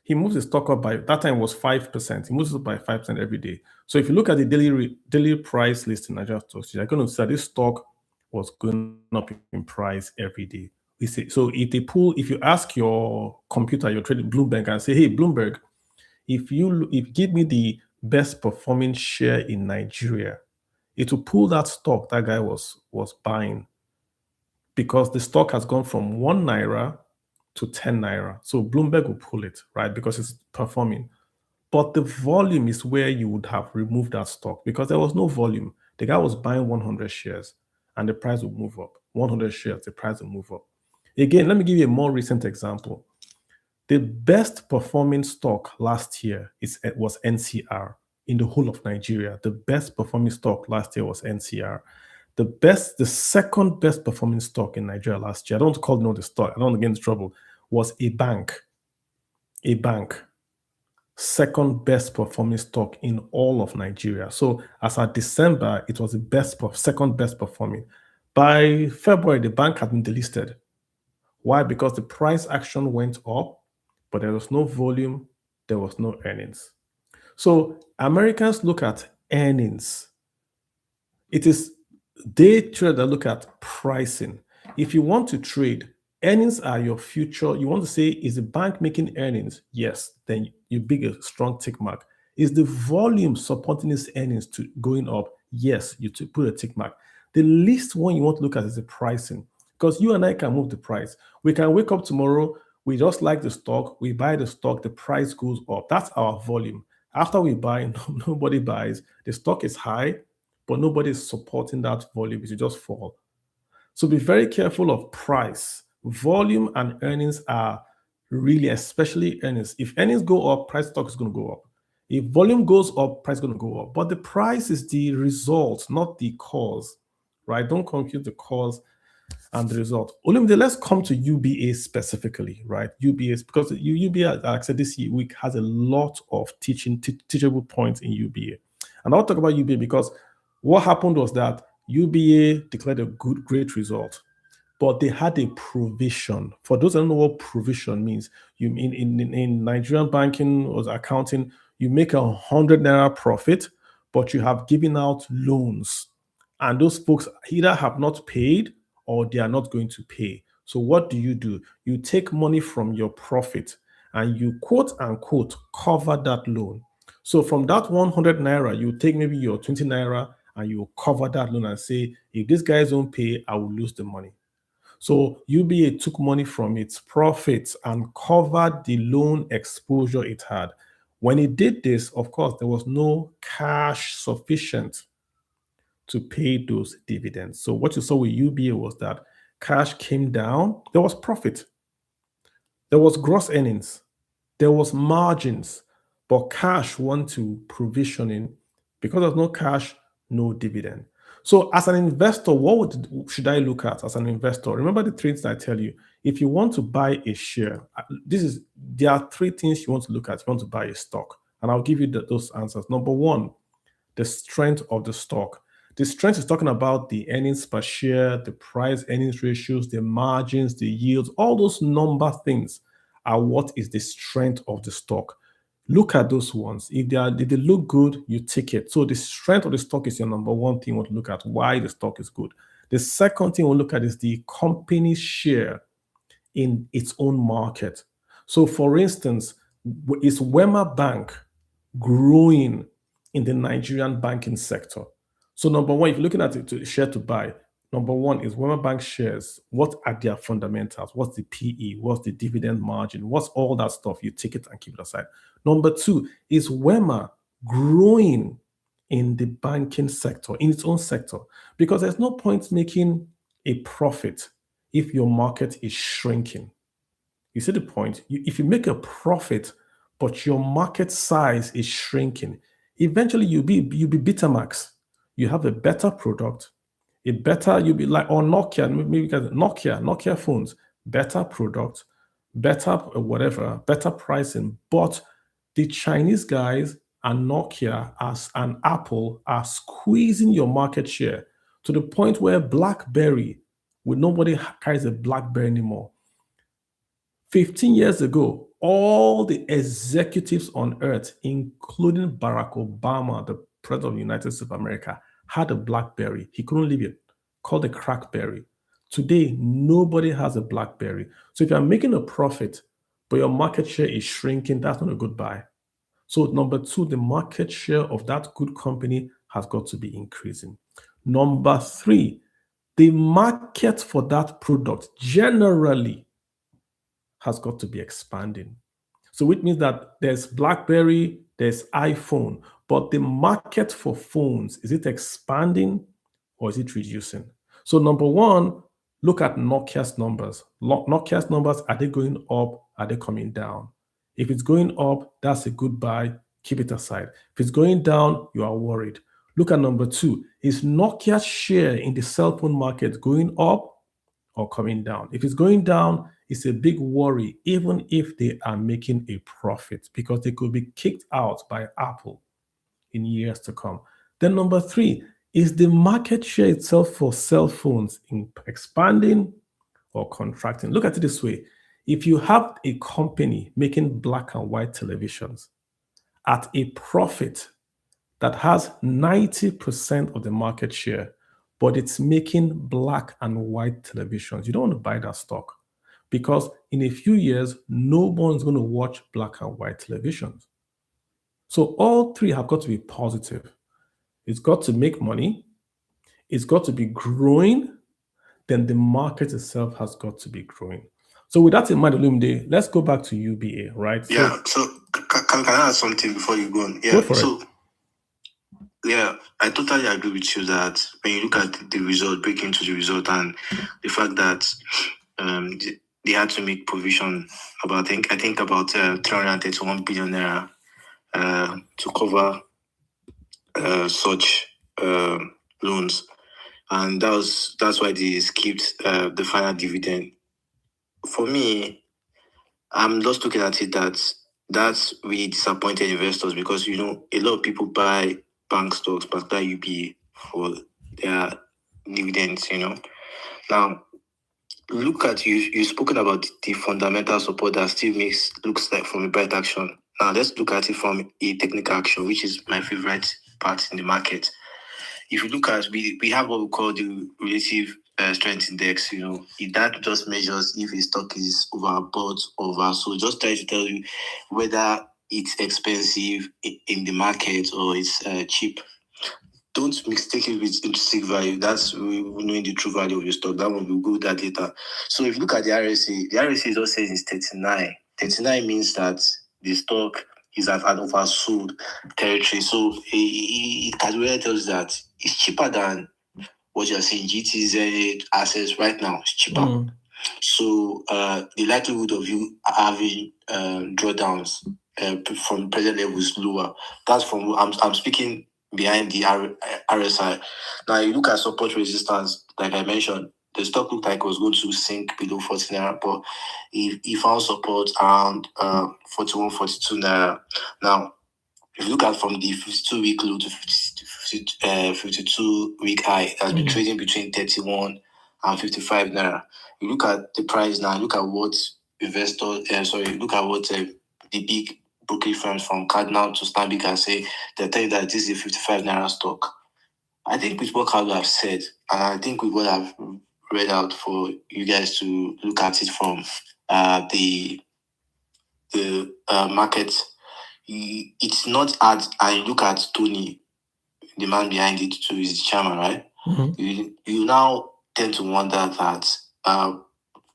He moves the stock up by, that time was 5%. He moves it up by 5% every day. So if you look at the daily price list in Nigerian stocks, you're going to see that this stock was going up in price every day. So if you ask your computer, your trading Bloomberg, and say, hey, Bloomberg, if you give me the best performing share in Nigeria, it will pull that stock that guy was buying, because the stock has gone from 1 naira to 10 naira. So Bloomberg will pull it, right? Because it's performing. But the volume is where you would have removed that stock, because there was no volume. The guy was buying 100 shares and the price will move up. 100 shares, the price will move up. Again, let me give you a more recent example. The best performing stock last year was NCR in the whole of Nigeria. The best performing stock last year was NCR. The second best performing stock in Nigeria last year, I don't call the stock, I don't want to get into trouble, was a bank. A bank. Second best performing stock in all of Nigeria. So as at December, it was the second best performing. By February, the bank had been delisted. Why? Because the price action went up, but there was no volume, there was no earnings. So Americans look at earnings. It is day traders that look at pricing. If you want to trade, earnings are your future. You want to say, is the bank making earnings? Yes, then you big a strong tick mark. Is the volume supporting its earnings to going up? Yes, you put a tick mark. The least one you want to look at is the pricing, because you and I can move the price. We can wake up tomorrow, we just like the stock, we buy the stock, the price goes up. That's our volume. After we buy, nobody buys. The stock is high, but nobody is supporting that volume. It will just fall. So be very careful of price. Volume and earnings are really, especially earnings. If earnings go up, price stock is going to go up. If volume goes up, price is going to go up. But the price is the result, not the cause, right? Don't confuse the cause and the result. Olumide, let's come to UBA specifically, right? UBA, because UBA, like I said, this week has a lot of teachable points in UBA. And I'll talk about UBA because what happened was that UBA declared a great result, but they had a provision. For those that don't know what provision means, you mean in Nigerian banking or accounting, you make 100 naira profit, but you have given out loans. And those folks either have not paid or they are not going to pay. So what do? You take money from your profit and you quote unquote cover that loan. So from that 100 naira, you take maybe your 20 naira and you cover that loan and say, if these guys don't pay, I will lose the money. So UBA took money from its profits and covered the loan exposure it had. When it did this, of course, there was no cash sufficient to pay those dividends. So what you saw with UBA was that cash came down, there was profit, there was gross earnings, there was margins, but cash went to provisioning. Because there's no cash, no dividend. So as an investor, what should I look at as an investor? Remember the three things I tell you. If you want to buy a share, there are three things you want to look at. You want to buy a stock, and I'll give you those answers. Number one, the strength of the stock. The strength is talking about the earnings per share, the price earnings ratios, the margins, the yields, all those number things are what is the strength of the stock. Look at those ones. If they look good, you take it. So the strength of the stock is your number one thing you want to look at, why the stock is good. The second thing we'll look at is the company's share in its own market. So for instance, is Wema Bank growing in the Nigerian banking sector? So number one, if you're looking at it, share to buy, number one is Wema Bank shares. What are their fundamentals? What's the PE? What's the dividend margin? What's all that stuff? You take it and keep it aside. Number two, is Wema growing in the banking sector, in its own sector? Because there's no point making a profit if your market is shrinking. You see the point? If you make a profit, but your market size is shrinking, eventually you'll be Betamax. You have a better product, you'll be like, or Nokia, maybe Nokia phones, better product, better whatever, better pricing. But the Chinese guys and Nokia and Apple are squeezing your market share. to the point where BlackBerry, nobody carries a BlackBerry anymore. 15 years ago, all the executives on earth, including Barack Obama, the president of the United States of America, had a BlackBerry. He couldn't leave it, called a Crackberry. Today, nobody has a BlackBerry. So if you're making a profit, but your market share is shrinking, that's not a good buy. So number two, the market share of that good company has got to be increasing. Number three, the market for that product generally has got to be expanding. So which means that there's BlackBerry, there's iPhone, but the market for phones, is it expanding or is it reducing? So number one, look at Nokia's numbers. Nokia's numbers, are they going up? Are they coming down? If it's going up, that's a good buy. Keep it aside. If it's going down, you are worried. Look at number two. Is Nokia's share in the cell phone market going up or coming down? If it's going down, it's a big worry, even if they are making a profit, because they could be kicked out by Apple in years to come. Then number three, is the market share itself for cell phones expanding or contracting? Look at it this way. If you have a company making black and white televisions at a profit that has 90% of the market share, but it's making black and white televisions, you don't want to buy that stock, because in a few years, no one's going to watch black and white televisions. So all three have got to be positive. It's got to make money, it's got to be growing, then the market itself has got to be growing. So with that in mind, Olumide, let's go back to UBA, right? Yeah, so can I add something before you go on? Yeah, Go for it. Yeah, I totally agree with you that when you look at the result, break into the result, and the fact that they had to make provision about, I think about 331 billion naira to cover such loans, and that's why they skipped the final dividend. For me, I'm just looking at it that's really disappointed investors, because a lot of people buy bank stocks, particularly UBA, for their dividends. Now look at you've spoken about the fundamental support that still looks like from a bright action. Now let's look at it from a technical action, which is my favorite part in the market. If you look at, we have what we call the relative strength index. That just measures if a stock is overbought or oversold. Just try to tell you whether it's expensive in the market or it's cheap. Don't mistake it with intrinsic value. That's knowing the true value of your stock. That one, we'll go with that later. So if you look at the RSI is also saying it's 39. 39 means that the stock is at an oversold territory. So it calculates tells that it's cheaper than what you're saying. GT, Zenith, assets right now is cheaper. So the likelihood of you having drawdowns from present level is lower. That's from I'm speaking behind the RSI. Now you look at support resistance, like I mentioned, the stock looked like it was going to sink below 40 naira, but he found support around 41, 42 naira. Now, if you look at from the 52-week low to 52-week high, it has been trading between 31 and 55 naira. You look at the price now, look at what the big brokerage firms from Cardinal to Stanbic can say. They're telling that this is a 55 naira stock. I think with what Carlo have said, and I think with what I've read out for you guys to look at it from the market, it's not hard. And look at Tony, the man behind it too, is the chairman, right? You now tend to wonder that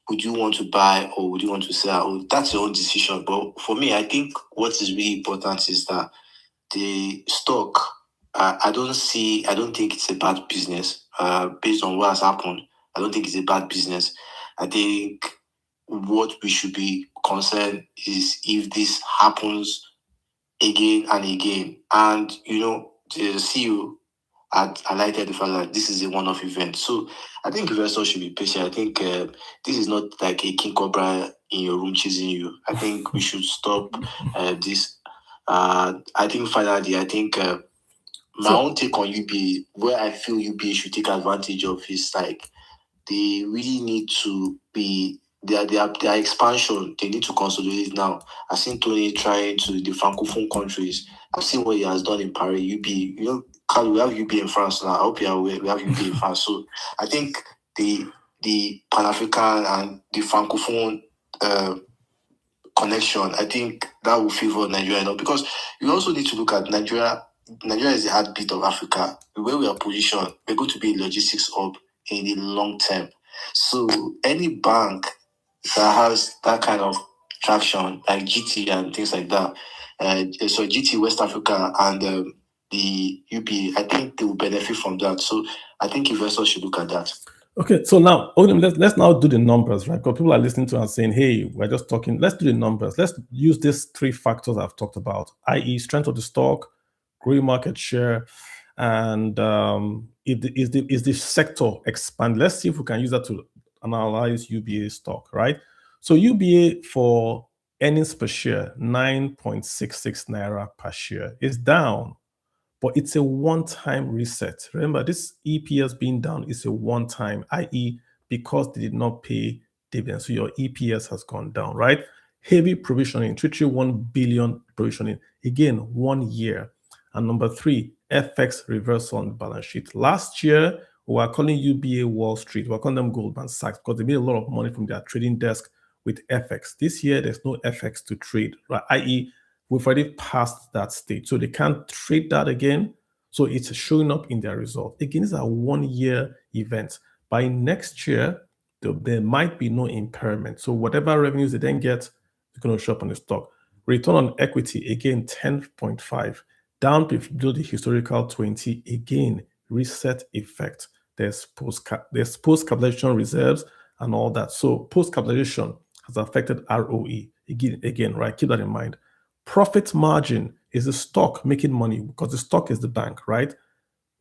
would you want to buy or would you want to sell? That's your own decision. But for me, I think what is really important is that the stock, I don't think it's a bad business. Based on what has happened, I don't think it's a bad business. I think what we should be concerned is if this happens again and again. And, the CEO had highlighted the fact that this is a one-off event. So I think investors should be patient. I think this is not like a king cobra in your room chasing you. I think we should stop this. I think finally, my own take on UBA, where I feel UBA should take advantage of is like they really need to be their expansion. They need to consolidate now. I've seen Tony trying to the francophone countries. I've seen what he has done in Paris. UBA, Carl, we have UBA in France now. I hope you are aware. We have UBA in France. So I think the Pan-African and the francophone connection, I think that will favor Nigeria enough, because you also need to look at Nigeria. Nigeria is the heartbeat of Africa. Where we are positioned, we're going to be a logistics hub in the long term. So any bank that has that kind of traction, like GT and things like that, so GT West Africa and the UBA, I think they will benefit from that. So I think investors should look at that. Okay, so now let's now do the numbers, right? Because people are listening to us saying, "Hey, we're just talking." Let's do the numbers. Let's use these three factors I've talked about, i.e., strength of the stock, growing market share, and is the sector expand? Let's see if we can use that to analyze UBA stock, right? So UBA for earnings per share, 9.66 naira per share, is down. But it's a one-time reset. Remember, this EPS being down is a one-time, i.e., because they did not pay dividends. So your EPS has gone down, right? Heavy provisioning, 331 billion provisioning, again, 1 year. And number three, FX reversal on the balance sheet. Last year, we were calling UBA Wall Street. We were calling them Goldman Sachs because they made a lot of money from their trading desk with FX. This year, there's no FX to trade, right? i.e., we've already passed that stage. So they can't trade that again. So it's showing up in their result. Again, it's a 1 year event. By next year, there might be no impairment. So whatever revenues they then get, it's going to show up on the stock. Return on equity, again, 10.5. Down below the historical 20. Again, reset effect. There's post-capitalization reserves and all that. So post-capitalization has affected ROE. Again, right? Keep that in mind. Profit margin is the stock making money because the stock is the bank, right?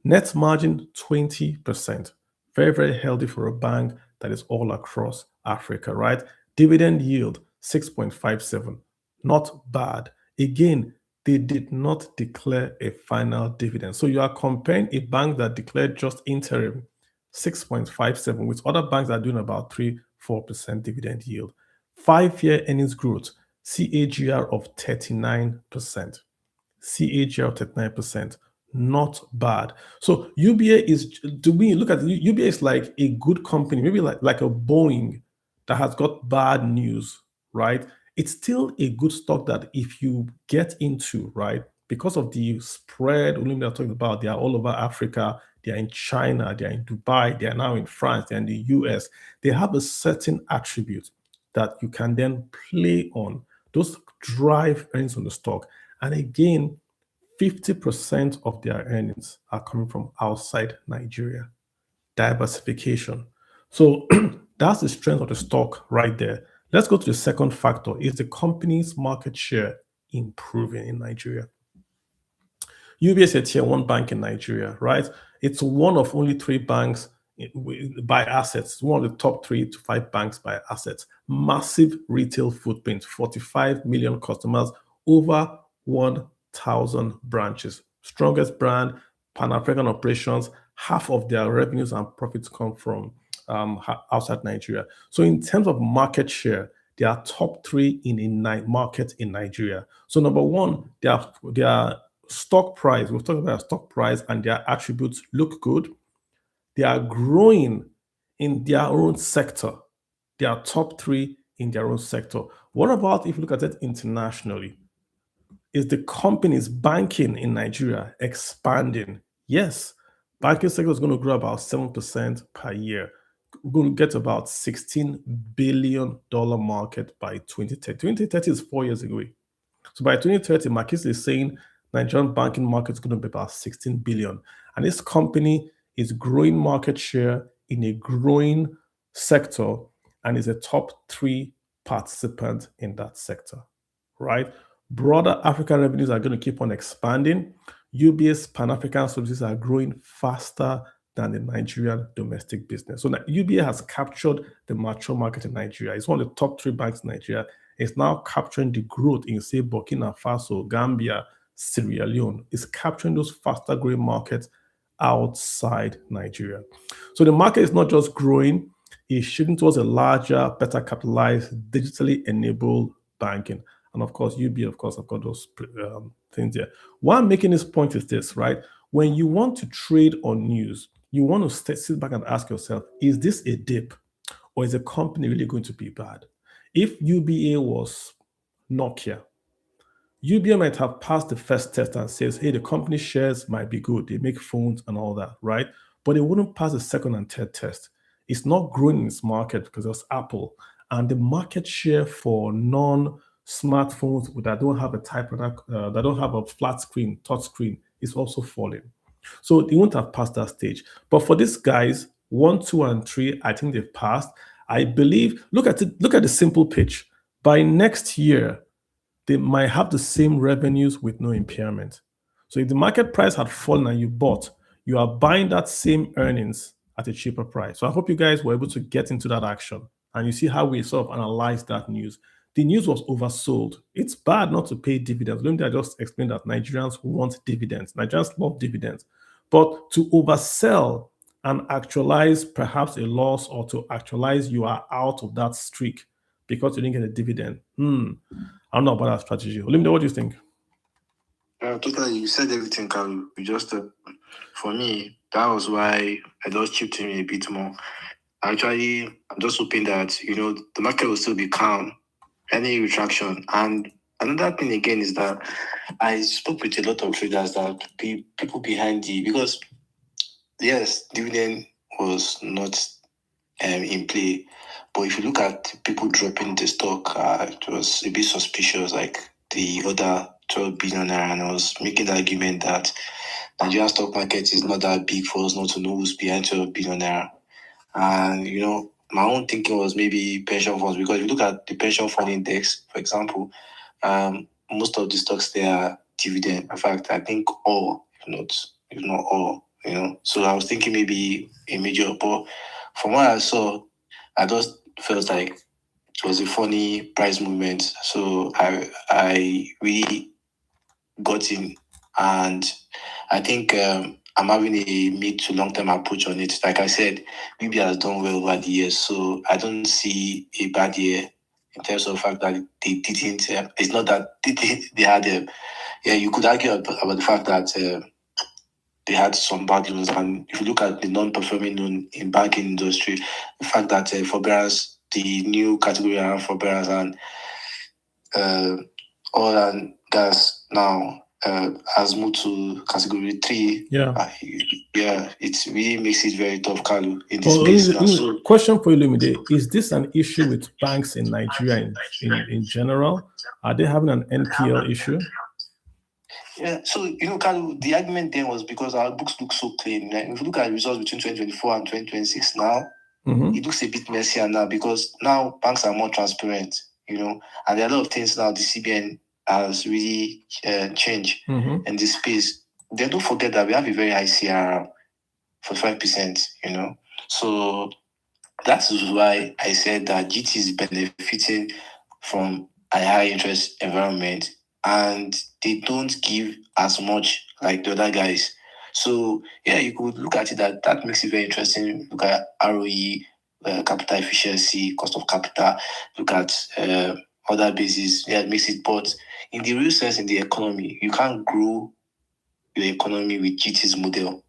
Net margin, 20%. Very, very healthy for a bank that is all across Africa, right? Dividend yield, 6.57. Not bad. Again, they did not declare a final dividend. So you are comparing a bank that declared just interim, 6.57, with other banks that are doing about 3-4% dividend yield. 5-year earnings growth, CAGR of 39%. CAGR of 39%. Not bad. So UBA is, to me, look at UBA is like a good company, maybe like a Boeing that has got bad news, right? It's still a good stock that if you get into, right, because of the spread they're talking about, they are all over Africa, they are in China, they are in Dubai, they are now in France, they are in the US. They have a certain attribute that you can then play on. Those drive earnings on the stock. And again, 50% of their earnings are coming from outside Nigeria. Diversification. So that's the strength of the stock right there. Let's go to the second factor. Is the company's market share improving in Nigeria? UBA is a tier 1 bank in Nigeria, right? It's one of only 3 banks by assets, one of the top 3 to 5 banks by assets. Massive retail footprint, 45 million customers, over 1,000 branches. Strongest brand, Pan-African operations. Half of their revenues and profits come from outside Nigeria. So in terms of market share, they are top 3 in a market in Nigeria. So number one, their stock price, we've talked about stock price and their attributes look good. They are growing in their own sector. They are top 3 in their own sector. What about if you look at it internationally? Is the companies banking in Nigeria expanding? Yes. Banking sector is going to grow about 7% per year. We're going to get about $16 billion market by 2030. 2030 is 4 years away. So by 2030, McKinsey is saying Nigerian banking market is going to be about 16 billion. And this company is growing market share in a growing sector and is a top 3 participant in that sector, right? Broader African revenues are going to keep on expanding. UBA's Pan-African services are growing faster than the Nigerian domestic business. So UBA has captured the mature market in Nigeria. It's one of the top 3 banks in Nigeria. It's now capturing the growth in, say, Burkina Faso, Gambia, Sierra Leone. It's capturing those faster growing markets outside Nigeria. So the market is not just growing, it's shifting towards a larger, better capitalized, digitally enabled banking. And of course, UB, of course, I've got those things there. Why I'm making this point is this, right? When you want to trade on news, you want to sit back and ask yourself, is this a dip or is the company really going to be bad? If UBA was Nokia, UBA might have passed the first test and says, hey, the company shares might be good. They make phones and all that, right? But it wouldn't pass the second and third test. It's not growing in its market because it's Apple. And the market share for non-smartphones that don't have a typewriter, that don't have a flat screen, touch screen, is also falling. So they won't have passed that stage. But for these guys, 1, 2, and 3, I think they've passed. I believe, look at the simple pitch. By next year, they might have the same revenues with no impairment. So if the market price had fallen and you bought, you are buying that same earnings at a cheaper price. So I hope you guys were able to get into that action and you see how we sort of analyze that news. The news was oversold. It's bad not to pay dividends. Let me just explain that Nigerians want dividends. Nigerians love dividends. But to oversell and actualize perhaps a loss or to actualize you are out of that streak because you didn't get a dividend. I don't know about that strategy. Olimide, what do you think? Totally. You said everything, Carl. You just, for me, that was why I just chipped in a bit more. Actually, I'm just hoping that, the market will still be calm, any retraction. And another thing again is that I spoke with a lot of traders that people behind because yes, dividend was not in play. But if you look at people dropping the stock, it was a bit suspicious, like the other 12 billion naira, and I was making the argument that Nigerian stock market is not that big for us not to know who's behind 12 billion naira. And, my own thinking was maybe pension funds, because if you look at the pension fund index, for example, most of the stocks there are dividend. In fact, I think all, if not all, So I was thinking maybe a major, but from what I saw, I just felt like it was a funny price movement. So I really got in, and I think I'm having a mid to long term approach on it. Like I said, BB has done well over the years, so I don't see a bad year in terms of the fact that they didn't. It's not that they had. You could argue about the fact that they had some bad loans, and if you look at the non-performing loan in banking industry, the fact that forbearance, the new category around forbearance and oil and gas now has moved to category 3. It really makes it very tough, Kalu, in this space now. So, question for you, Lumide. Is this an issue with banks in Nigeria in general? Are they having an NPL issue? Yeah, so, Kalu, the argument then was because our books look so clean. Like, if you look at the results between 2024 and 2026 now, it looks a bit messier now because now banks are more transparent, and there are a lot of things now the CBN has really changed in this space. Then don't forget that we have a very high CRR, 45%, So that is why I said that GT is benefiting from a high interest environment, and they don't give as much like the other guys. So you could look at it that makes it very interesting. Look at ROE, capital efficiency, cost of capital. Look at other bases. It makes it. But in the real sense, in the economy, you can't grow your economy with GT's model.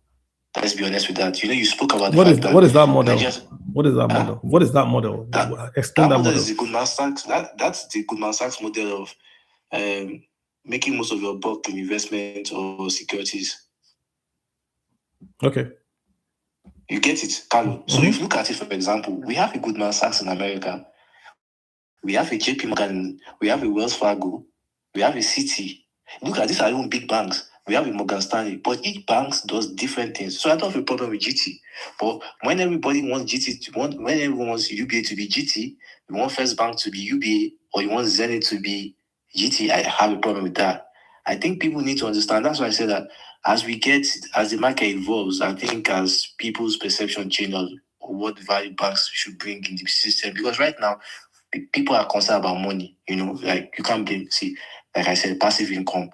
Let's be honest with that. You spoke about what is that model? What is that model? What is that model? Explain that model. Is the Goldman Sachs. That's the Goldman Sachs model of making most of your buck in investment or securities. Okay. You get it, Carlo. So if you look at it, for example, we have a Goldman Sachs in America. We have a JP Morgan. We have a Wells Fargo. We have a Citi. Look at these are even big banks. We have a Morgan Stanley, but each bank does different things. So I don't have a problem with GT. But when everybody wants when everyone wants UBA to be GT, you want First Bank to be UBA, or you want Zenith to be GT, I have a problem with that. I think people need to understand. That's why I said that as the market evolves, I think as people's perception changes of what value banks should bring in the system, because right now people are concerned about money. Like you can't blame. See, like I said, passive income.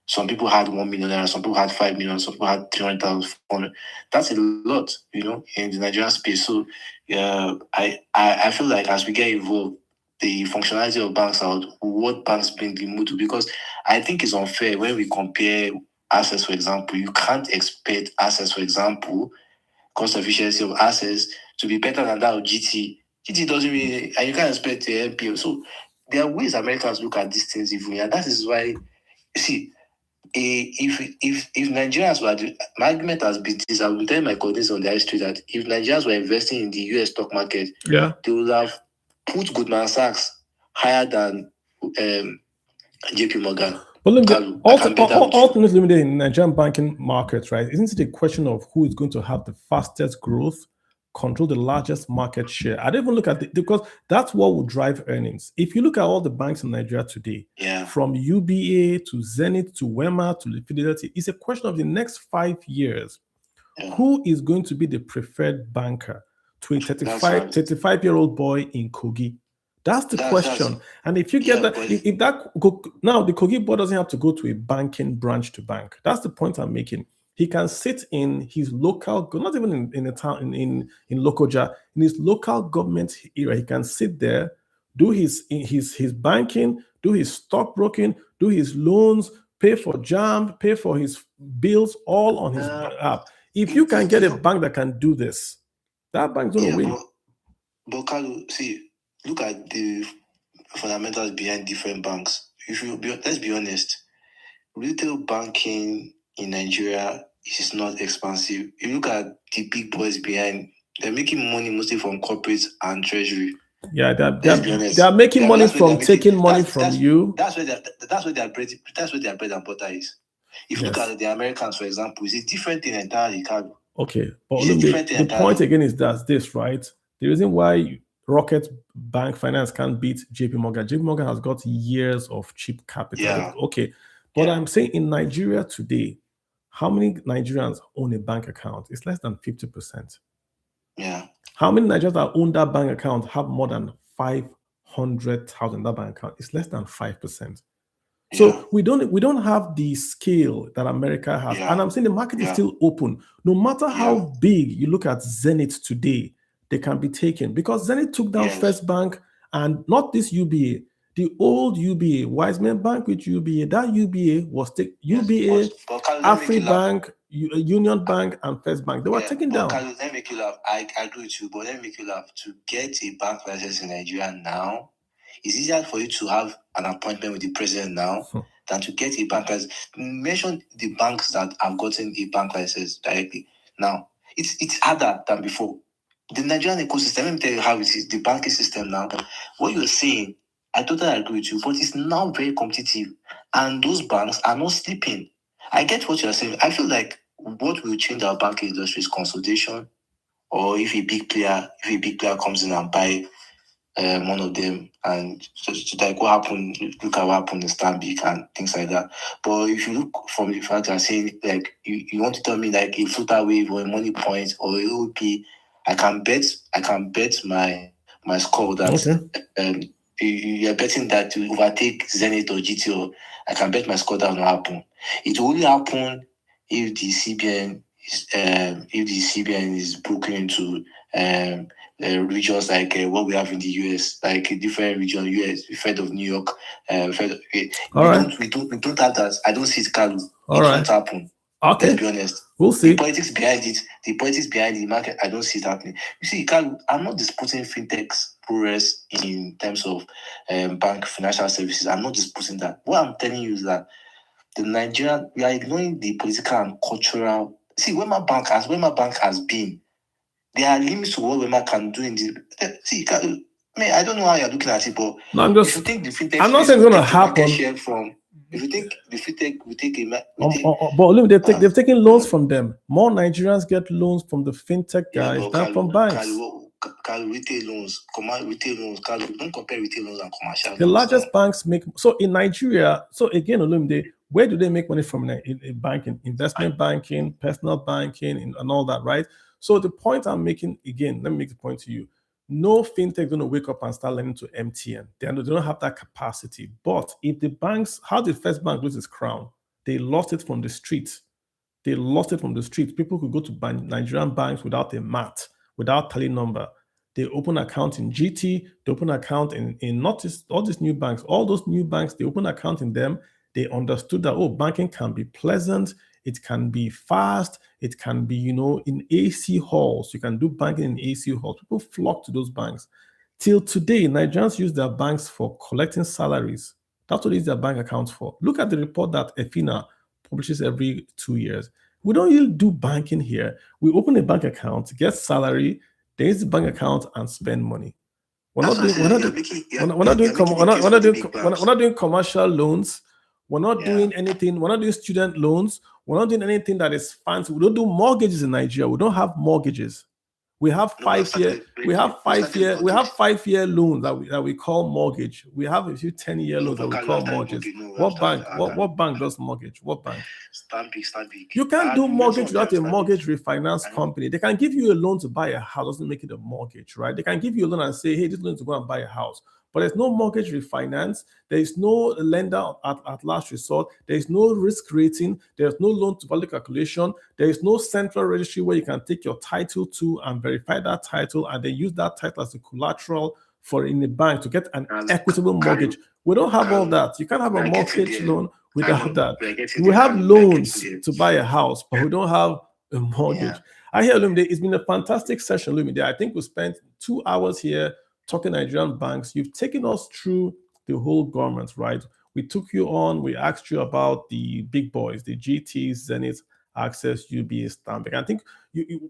Some people had 1 million naira, some people had 5 million, some people had 300,000, 400. That's a lot, in the Nigerian space. So, I feel like as we get involved, the functionality of banks out, what banks bring the mood to, because I think it's unfair when we compare assets, for example. You can't expect assets, for example, cost efficiency of assets to be better than that of GT. GT doesn't really, and you can't expect the NPO. So there are ways Americans look at these things differently, and that is why, you see, if Nigerians were, my argument has been this, I will tell my colleagues on the high street that if Nigerians were investing in the US stock market, they would have put Goldman Sachs higher than JP Morgan. But look, ultimately, in the Nigerian banking market, right, isn't it a question of who is going to have the fastest growth, control the largest market share? I don't even look at it, because that's what will drive earnings. If you look at all the banks in Nigeria today, from UBA to Zenith to Wema to Fidelity, it's a question of the next 5 years. Who is going to be the preferred banker to a 35-year-old boy in Kogi? That's the question. And if you get that, now the Kogi boy doesn't have to go to a banking branch to bank. That's the point I'm making. He can sit in his local, not even in a town, in Lokoja, in his local government area. He can sit there, do his banking, do his stockbroking, do his loans, pay for JAMB, pay for his bills, all on his app. If you can get a bank that can do this, that bank's going to win. But Kalu, see, look at the fundamentals behind different banks. Let's be honest, retail banking in Nigeria is not expansive. You look at the big boys behind, they're making money mostly from corporates and treasury. Yeah, they're making money from taking money from you. That's where their bread and butter is. If you look at the Americans, for example, it's a different thing entirely, Kalu. Okay, but the point again is that this, right? The reason why Rocket Bank Finance can't beat JP Morgan. JP Morgan has got years of cheap capital. Yeah. Okay. But I'm saying in Nigeria today, how many Nigerians own a bank account? It's less than 50%. Yeah. How many Nigerians that own that bank account have more than 500,000 that bank account? It's less than 5%. So we don't have the scale that America has. And I'm saying the market is still open. No matter how big you look at Zenith today, they can be taken, because Zenith took down First Bank, and not this UBA, the old UBA, Wiseman Bank with UBA. That UBA was UBA, AfriBank, Union Bank, and First Bank. They were taken down. Let me make you laugh. I agree with you, but let me make you laugh. To get a bank license in Nigeria now, it's easier for you to have an appointment with the president now than to get a bank license. Mention the banks that have gotten a bank license directly. Now, it's harder than before. The Nigerian ecosystem, let me tell you how it is, the banking system now. What you're saying, I totally agree with you, but it's now very competitive. And those banks are not sleeping. I get what you're saying. I feel like what will change our banking industry is consolidation, or if a big player comes in and buy one of them, and just like what happened, look at what happened in Stanbic and things like that. But if you look from the fact that saying, like, you want to tell me like a floater wave or a money point or a OP, I can bet my score that you're betting that to overtake Zenith or GTO. I can bet my score that will not happen. It will only happen if the CBN is broken into regions like what we have in the US, like a different region, US, Fed of New York, we don't have that. I don't see it, Kalu. Won't happen. Okay. Let's be honest. We'll see. The politics behind the market, I don't see it happening. You see, Kalu, I'm not disputing fintech's progress in terms of bank financial services. I'm not disputing that. What I'm telling you is that the Nigerian, we are ignoring the political and cultural. See, Wema Bank has been. There are limits to what Wema can do in the. See, Kalu, I don't know how you're looking at it, but if you think the fintech, I'm not saying it's going to happen. If you think the fintech will take but look, they've taken loans from them. More Nigerians get loans from the fintech guys than from banks. Retail loans, don't compare retail loans and commercial. The largest banks make so in Nigeria. So again, Olumide, where do they make money from? In banking, investment banking, personal banking, and all that, right? So the point I'm making, again, let me make the point to you. No fintech is going to wake up and start lending to MTN. They don't have that capacity. But if the banks, how did First Bank lose its crown? They lost it from the street. They lost it from the street. People could go to Nigerian banks without a mat, without tally number. They open account in GT, they open account in not just all these new banks, all those new banks, they open account in them. They understood that, oh, banking can be pleasant, it can be fast, it can be, in AC halls. You can do banking in AC halls. People flock to those banks. Till today, Nigerians use their banks for collecting salaries. That's what they use their bank accounts for. Look at the report that EFINA publishes every 2 years. We don't really do banking here. We open a bank account, get salary, then use the bank account and spend money. We're not doing commercial loans. We're not doing anything. We're not doing student loans. We're not doing anything that is fancy. We don't do mortgages in Nigeria. We don't have mortgages. We have 5 year. We have 5 year loans that we call mortgage. We have a few 10-year loans that we call mortgage. What bank? What bank does mortgage? What bank? Stanbic. You can't do mortgage without a mortgage refinance company. They can give you a loan to buy a house, doesn't make it a mortgage, right? They can give you a loan and say, hey, this loan is to go and buy a house. But there's no mortgage refinance. There is no lender at last resort. There is no risk rating. There's no loan to value calculation. There is no central registry where you can take your title to and verify that title and then use that title as a collateral for in the bank to get an equitable mortgage. We don't have all that. You can't have a mortgage loan without that. We have loans to buy a house, but we don't have a mortgage. Yeah. I hear, Lumide, it's been a fantastic session, Lumide. I think we spent 2 hours here talking Nigerian banks. You've taken us through the whole government, right? We took you on, we asked you about the big boys, the GTs, Zenith, Access, UBA, Stanbic. I think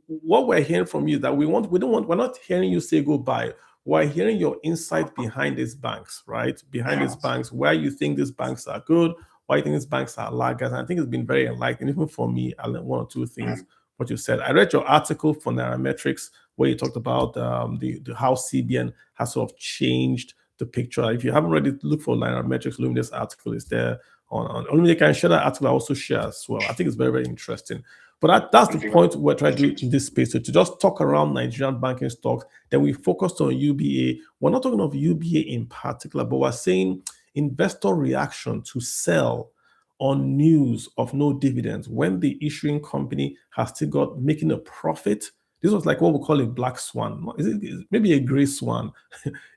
what we're hearing from you is that we're not hearing you say goodbye. We're hearing your insight behind these banks, right? Behind these banks, where you think these banks are good, why you think these banks are laggards. And I think it's been very enlightening. Even for me, I learned 1 or 2 things, what you said. I read your article for Nairametrics where you talked about the how CBN has sort of changed the picture. If you haven't read it, look for Nairametrics. Lumide's article is there on Lumide can share that article. I also share as well. I think it's very, very interesting. But that's the point we're trying to do in this space. So to just talk around Nigerian banking stocks, then we focused on UBA. We're not talking of UBA in particular, but we're saying investor reaction to sell on news of no dividends when the issuing company has still got making a profit. This was like what we call a black swan. Is it maybe a gray swan?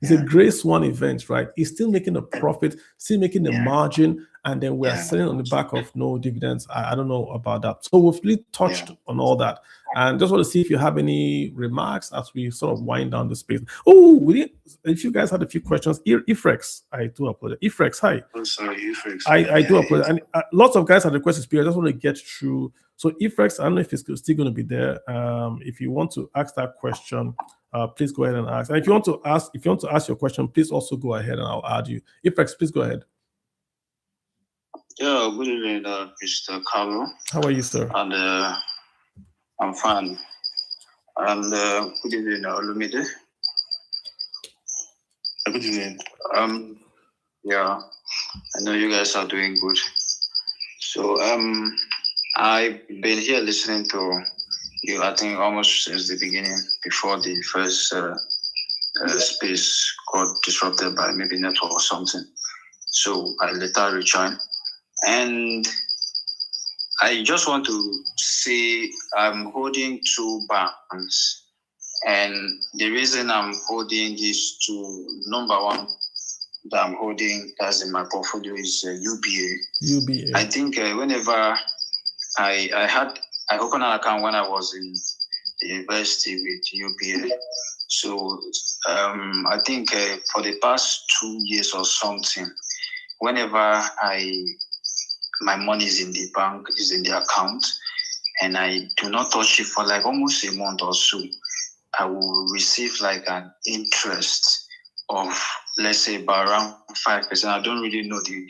It's a gray swan event, right? It's still making a profit, still making a margin, and then we're selling on the back of no dividends. I don't know about that. So we've really touched on all that. And just want to see if you have any remarks as we sort of wind down the space. Oh, if you guys had a few questions, Ifrex, I do apologize. Ifrex, hi. Oh, sorry, Ifrex. I do apologize. And lots of guys had requested speak. I just want to get through. So Ifrex, I don't know if it's still going to be there. If you want to ask that question, please go ahead and ask. And if you want to ask your question, please also go ahead and I'll add you. Ifrex, please go ahead. Yeah, good evening, Mr. Carlo. How are you, sir? And I'm fine. And good evening, Lumide. Good evening. Yeah, I know you guys are doing good. So I've been here listening to you, I think almost since the beginning, before the first space got disrupted by maybe network or something. So I later rejoined. And I just want to say I'm holding 2 banks. And the reason I'm holding these 2, number one, that I'm holding that's in my portfolio is UBA. I think whenever I opened an account when I was in the university with UBA. So I think for the past 2 years or something, whenever my money is in the bank, is in the account, and I do not touch it for like almost a month or so, I will receive like an interest of, let's say, about around 5%. I don't really know the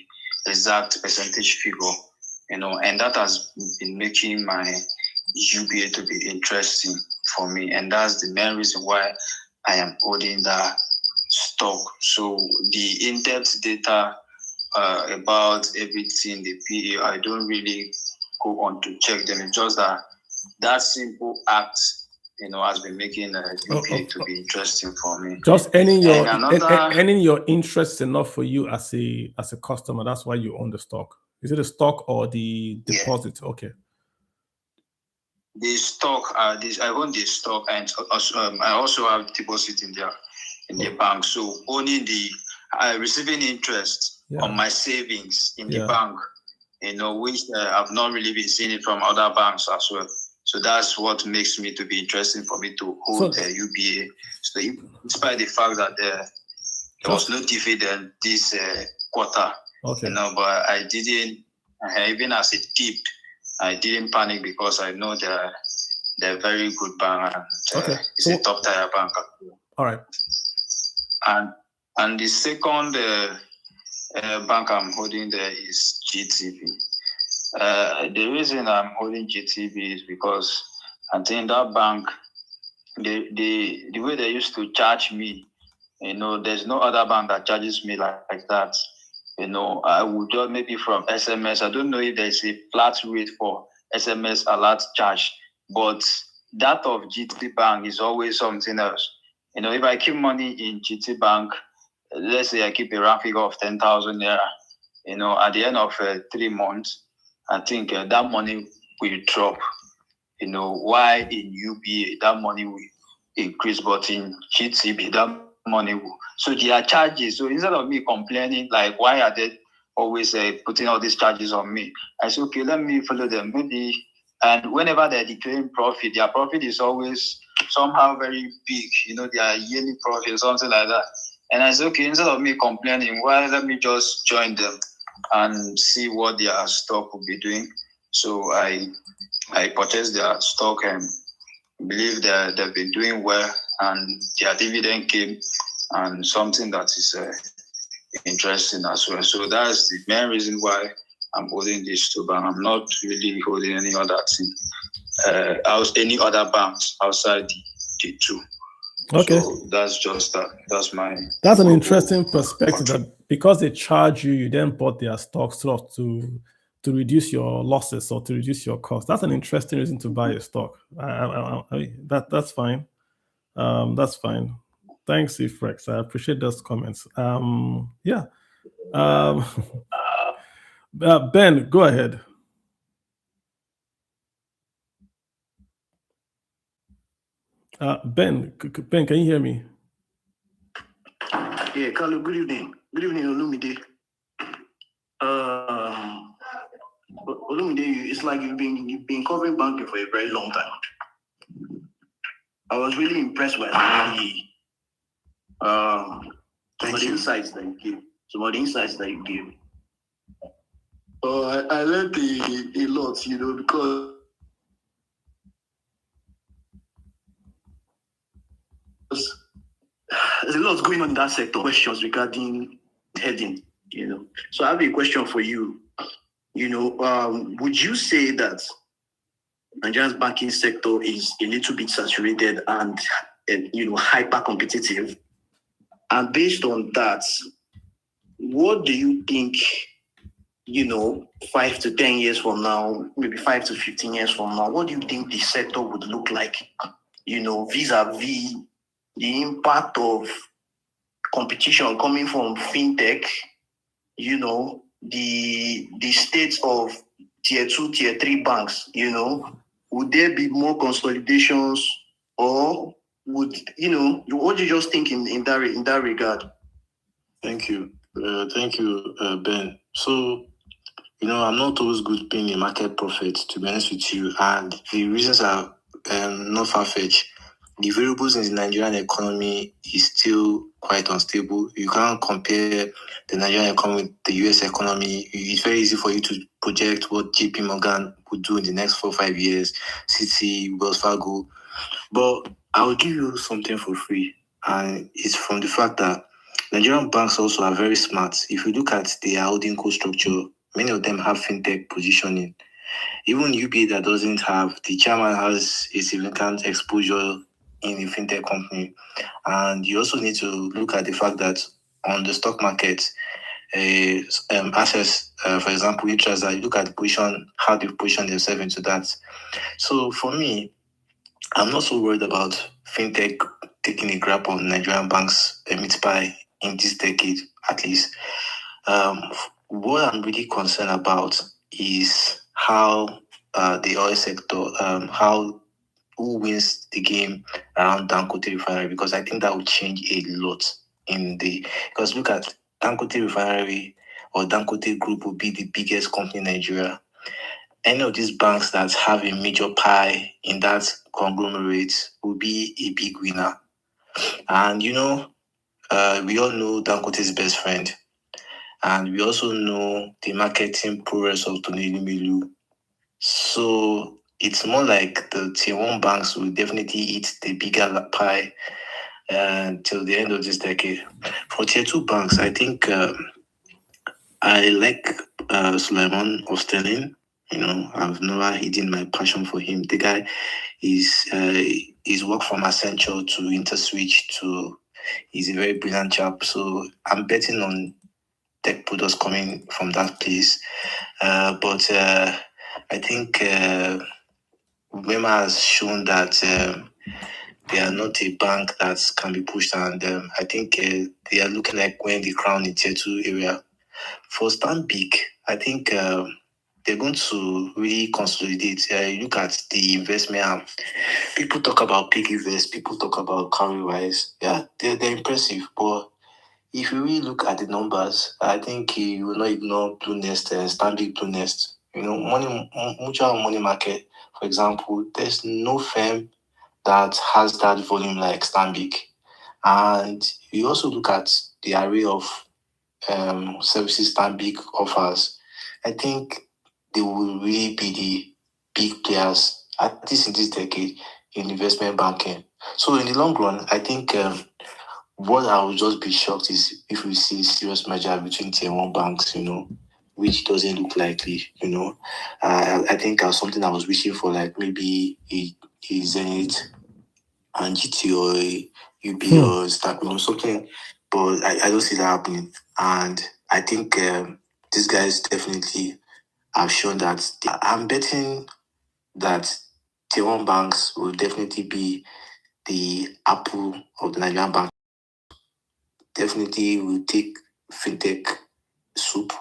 exact percentage figure, and that has been making my UBA to be interesting for me. And that's the main reason why I am holding that stock. So the in-depth data about everything, the PE, I don't really go on to check them. It's just that simple act, has been making UBA to be interesting for me. Just earning your interest enough for you as a customer. That's why you own the stock. Is it a stock or the Yeah. deposit? Okay. The stock, I own the stock, and I also have deposit in the bank. So owning receiving interest on my savings in the bank, which I've not really been seeing it from other banks as well. So that's what makes me to be interesting for me to hold the UBA. So despite the fact that there was no dividend this quarter, but I didn't, even as it dipped, I didn't panic because I know they're very good bank, and it's a top tier bank. All right. And the second bank I'm holding there is GTB. The reason I'm holding GTB is because I think that bank, the way they used to charge me, there's no other bank that charges me like that. I would just maybe from SMS. I don't know if there's a flat rate for SMS alert charge, but that of GT Bank is always something else. If I keep money in GT Bank, let's say I keep a round figure of 10,000 naira, at the end of 3 months, I think that money will drop. Why in UBA that money will increase, but in GTB that money will. So there are charges. So instead of me complaining, like, why are they always putting all these charges on me? I said, okay, let me follow them. Maybe, and whenever they're declaring profit, their profit is always somehow very big. Their yearly profit or something like that. And I said, okay, instead of me complaining, well, let me just join them and see what their stock will be doing. So I purchased their stock and believe that they've been doing well, and their dividend came, and something that is interesting as well. So that's the main reason why I'm holding this two banks. I'm not really holding any other thing, any other banks outside the two. Okay. So that's just that. That's an interesting perspective, that because they charge you, you then bought their stocks sort of to reduce your losses or to reduce your costs. That's an interesting reason to buy a stock. I mean, that's fine. That's fine. Thanks, Ifrex. I appreciate those comments. Ben, go ahead. Ben, can you hear me? Yeah, Carlo, good evening. Good evening, Olumide. Olumide, it's like you've been covering banking for a very long time. I was really impressed with some of the insights that you gave. I learned a lot, because there's a lot going on in that sector. Questions regarding heading, So I have a question for you. Would you say that Nigeria's banking sector is a little bit saturated and hyper competitive? And based on that, what do you think, 5 to 10 years from now, maybe 5 to 15 years from now, what do you think the sector would look like, vis-a-vis the impact of competition coming from fintech, the states of tier 2, tier 3 banks, would there be more consolidations, or what do you just think in that regard? Thank you, Ben. So, I'm not always good being a market prophet, to be honest with you, and the reasons are not far-fetched. The variables in the Nigerian economy is still quite unstable. You can't compare the Nigerian economy with the US economy. It's very easy for you to project what JP Morgan would do in the next 4 or 5 years, Citi, Wells Fargo. But I will give you something for free. And it's from the fact that Nigerian banks also are very smart. If you look at their holding co structure, many of them have fintech positioning. Even UBA that doesn't have, the chairman has a significant exposure in a fintech company. And you also need to look at the fact that on the stock market, assets, for example, interest, that you look at the position, how they position themselves into that. So for me, I'm not so worried about fintech taking a grab on Nigerian banks' meat pie in this decade, at least. what I'm really concerned about is how the oil sector, who wins the game around Dangote Refinery, because I think that will change a lot because look at Dangote Refinery or Dangote Group will be the biggest company in Nigeria. Any of these banks that have a major pie in that conglomerate will be a big winner. And we all know Dangote's best friend. And we also know the marketing prowess of Tonelu Milu. So it's more like the tier 1 banks will definitely eat the bigger pie till the end of this decade. For tier 2 banks, I think I like Suleiman of Sterling. I've never hidden my passion for him. The guy is work from Accenture to InterSwitch he's a very brilliant chap. So I'm betting on tech products coming from that place. But I think Wema has shown that they are not a bank that can be pushed, and I think they are looking like wearing the crown in tier 2 area. For Stanbic, I think they're going to really consolidate. Look at the investment arm. People talk about PiggyVest, people talk about Cowrywise. Yeah, they're impressive, but if you really look at the numbers, I think you will not ignore Blue Nest and Stanbic Blue Nest. Mutual money market, for example, there's no firm that has that volume like Stanbic. And you also look at the array of services Stanbic offers. I think they will really be the big players, at least in this decade, in investment banking. So in the long run, I think what I would just be shocked is if we see serious merger between tier 1 banks, which doesn't look likely, I think something I was wishing for, like maybe a Zenith and GT or a UB or something, but I don't see that happening. And I think these guys definitely have shown that. I'm betting that tier 1 banks will definitely be the Apple of the Nigerian bank. Definitely will take fintech soup.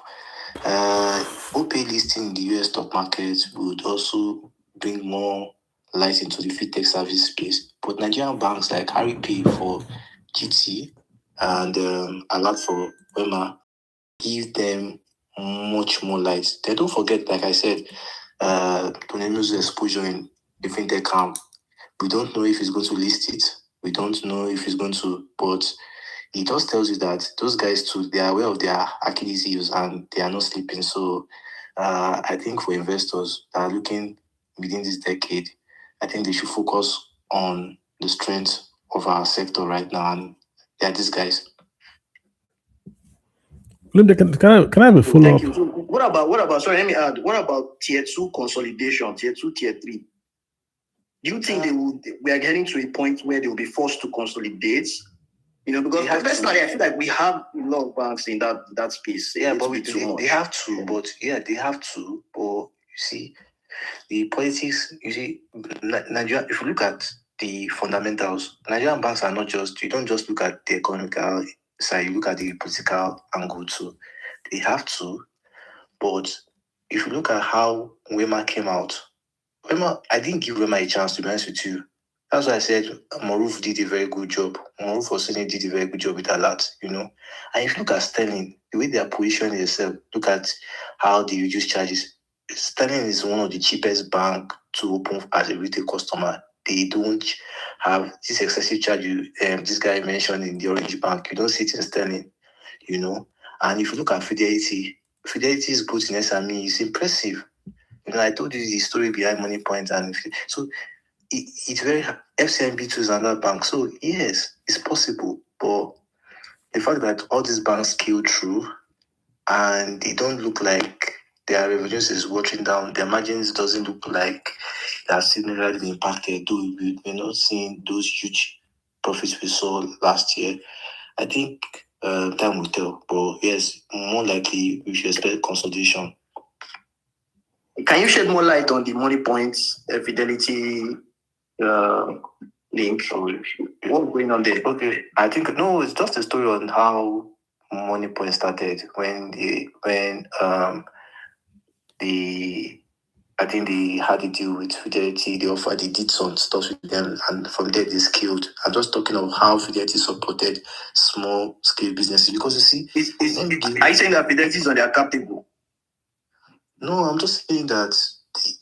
OPay listing in the US stock market would also bring more light into the fintech service space. But Nigerian banks like Haripay for GT and Alert for Wema give them much more light. Then don't forget, like I said, Tonemi's exposure in the fintech arm. We don't know if he's going to list it. We don't know if he's going to, but it just tells you that those guys too, they are aware of their Achilles heels and they are not sleeping. So I think for investors that are looking within this decade, I think they should focus on the strength of our sector right now. And yeah, these guys. Linda, can I have a follow-up? Thank you. So what about, sorry, let me add, what about tier 2 consolidation, tier 2, tier 3? Do you think we are getting to a point where they will be forced to consolidate? Because personally, I feel like we have a lot of banks in that space. Yeah, but they have to. But yeah, they have to. But you see, the politics. You see, Nigeria. If you look at the fundamentals, Nigerian banks are not just. You don't just look at the economical side. You look at the political angle too. They have to. But if you look at how Wema came out, I didn't give Wema a chance, to be honest with you. That's why I said Maruf did a very good job. Maruf Oseni did a very good job with Alert, And if you look at Sterling, the way they are positioning themselves, look at how they reduce charges. Sterling is one of the cheapest banks to open as a retail customer. They don't have this excessive charge this guy mentioned in the Orange Bank. You don't see it in Sterling, And if you look at Fidelity's growth in SME is impressive. I told you the story behind Money Point, and so it's very FCMB too is another bank. So yes, it's possible, but the fact that all these banks scale through and they don't look like their revenues is watering down, their margins doesn't look like they are significantly impacted. Though we're not seeing those huge profits we saw last year. I think time will tell, but yes, more likely we should expect consolidation. Can you shed more light on the Money Points Fidelity link? What's going on there? Okay, I think it's just a story on how Money Point started, I think they had a deal with Fidelity. They did some stuff with them, and from there they scaled. I'm just talking of how Fidelity supported small scale businesses, because you see, are you saying that Fidelity is on their cap table? No, I'm just saying that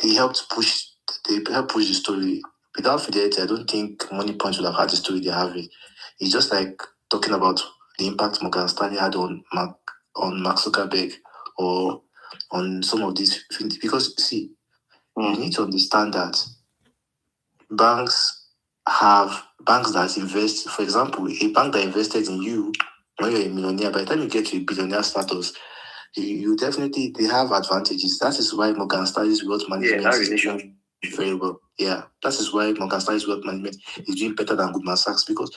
they helped push the story. Without Fidelity, I don't think Money Point would have had the story they're having. It's just like talking about the impact Morgan Stanley had on Mark Zuckerberg or on some of these things. Because see, you need to understand that banks that invest. For example, a bank that invested in you when you're a millionaire, by the time you get to a billionaire status, you definitely, they have advantages. That is why Morgan Stanley's wealth management is doing very well. Yeah, that is why Morgan Stanley's wealth management is doing better than Goldman Sachs, because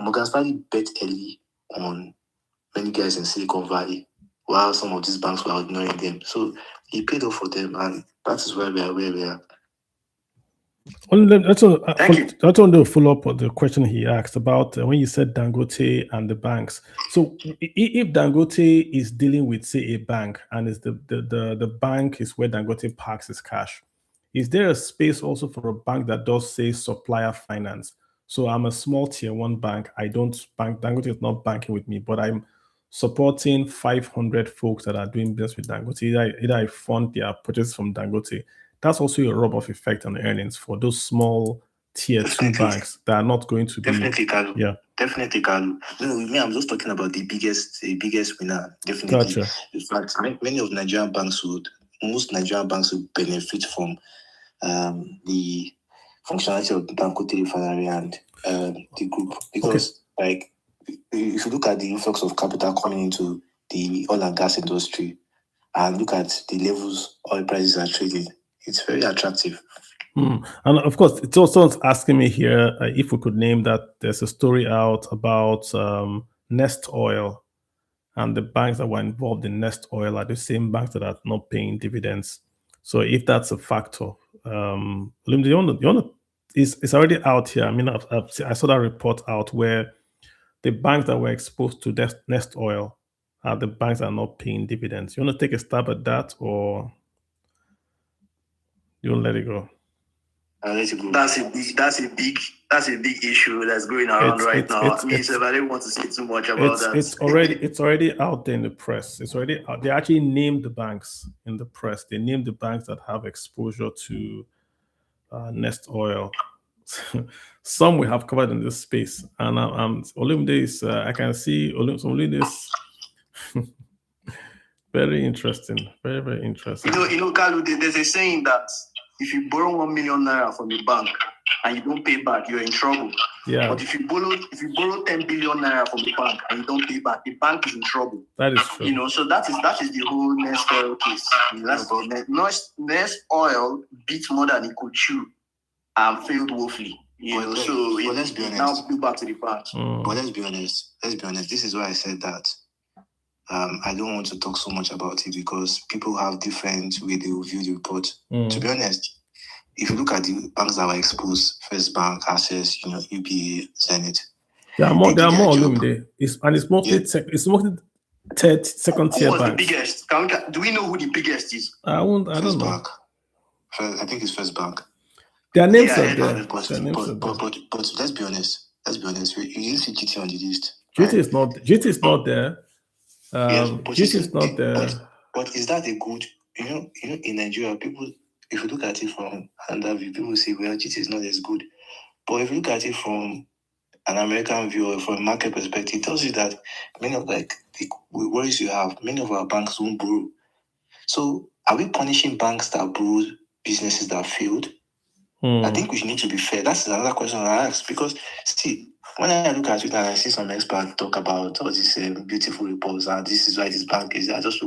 Morgan Stanley bet early on many guys in Silicon Valley, while some of these banks were ignoring them. So he paid off for them, and that is why we are where we are. That's on the follow up of the question he asked about when you said Dangote and the banks. So if Dangote is dealing with, say, a bank, and is the bank is where Dangote parks his cash, is there a space also for a bank that does, say, supplier finance? So I'm a small tier 1 bank. I don't bank. Dangote is not banking with me, but I'm supporting 500 folks that are doing business with Dangote. Either I fund their purchases from Dangote. That's also a rub-off effect on earnings for those small tier 2 banks that are not going to be. Definitely, Carlo. Yeah. Definitely, Carlo. No, I'm just talking about the biggest winner. Definitely. Gotcha. In fact, most Nigerian banks would benefit from the functionality of the Dangote refinery and the group, because like if you look at the influx of capital coming into the oil and gas industry and look at the levels oil prices are trading, it's very attractive. And of course, it's also asking me here if we could name that. There's a story out about Nest Oil, and the banks that were involved in Nest Oil are the same banks that are not paying dividends. So if that's a factor, it's already out here. I mean, I saw that report out where the banks that were exposed to Nest Oil are the banks that are not paying dividends. You want to take a stab at that, or you want to let it go? That's a big issue that's going around right now. I didn't want to say too much about that. It's already out there in the press. It's already out. They actually named the banks in the press. They named the banks that have exposure to Nest Oil. Some we have covered in this space, and Olumide is. I can see Olumide is very interesting. Very, very interesting. You know, Carlo, there's a saying that if you borrow 1 million naira from a bank and you don't pay back, you're in trouble. Yeah. But if you borrow 10 billion naira from the bank and you don't pay back, the bank is in trouble. That is true. You know, so that is the whole Nest Oil case. Nest Oil beat more than it could chew and failed woefully. But let's be honest. Now go back to the bank. But let's be honest. This is why I said that. I don't want to talk so much about it because people have different way they will view the report. To be honest, if you look at the banks that were exposed, First Bank, Access, UBA, Zenith. There are more Olumide. It's mostly second tier banks. Who was the biggest? Do we know who the biggest is? I don't know. Bank. I think it's First Bank. Their names are there. But let's be honest. You didn't see GT on the list. GT is not there. GT is not there. But is that a good? In Nigeria, people, if you look at it from another view, people say, well, GT is not as good. But if you look at it from an American view or from a market perspective, it tells you that many of the worries you have, many of our banks won't borrow. So are we punishing banks that borrow businesses that failed? I think we need to be fair. That's another question I ask, because see, when I look at it and I see some experts talk about all these beautiful reports and this is why this bank is, I just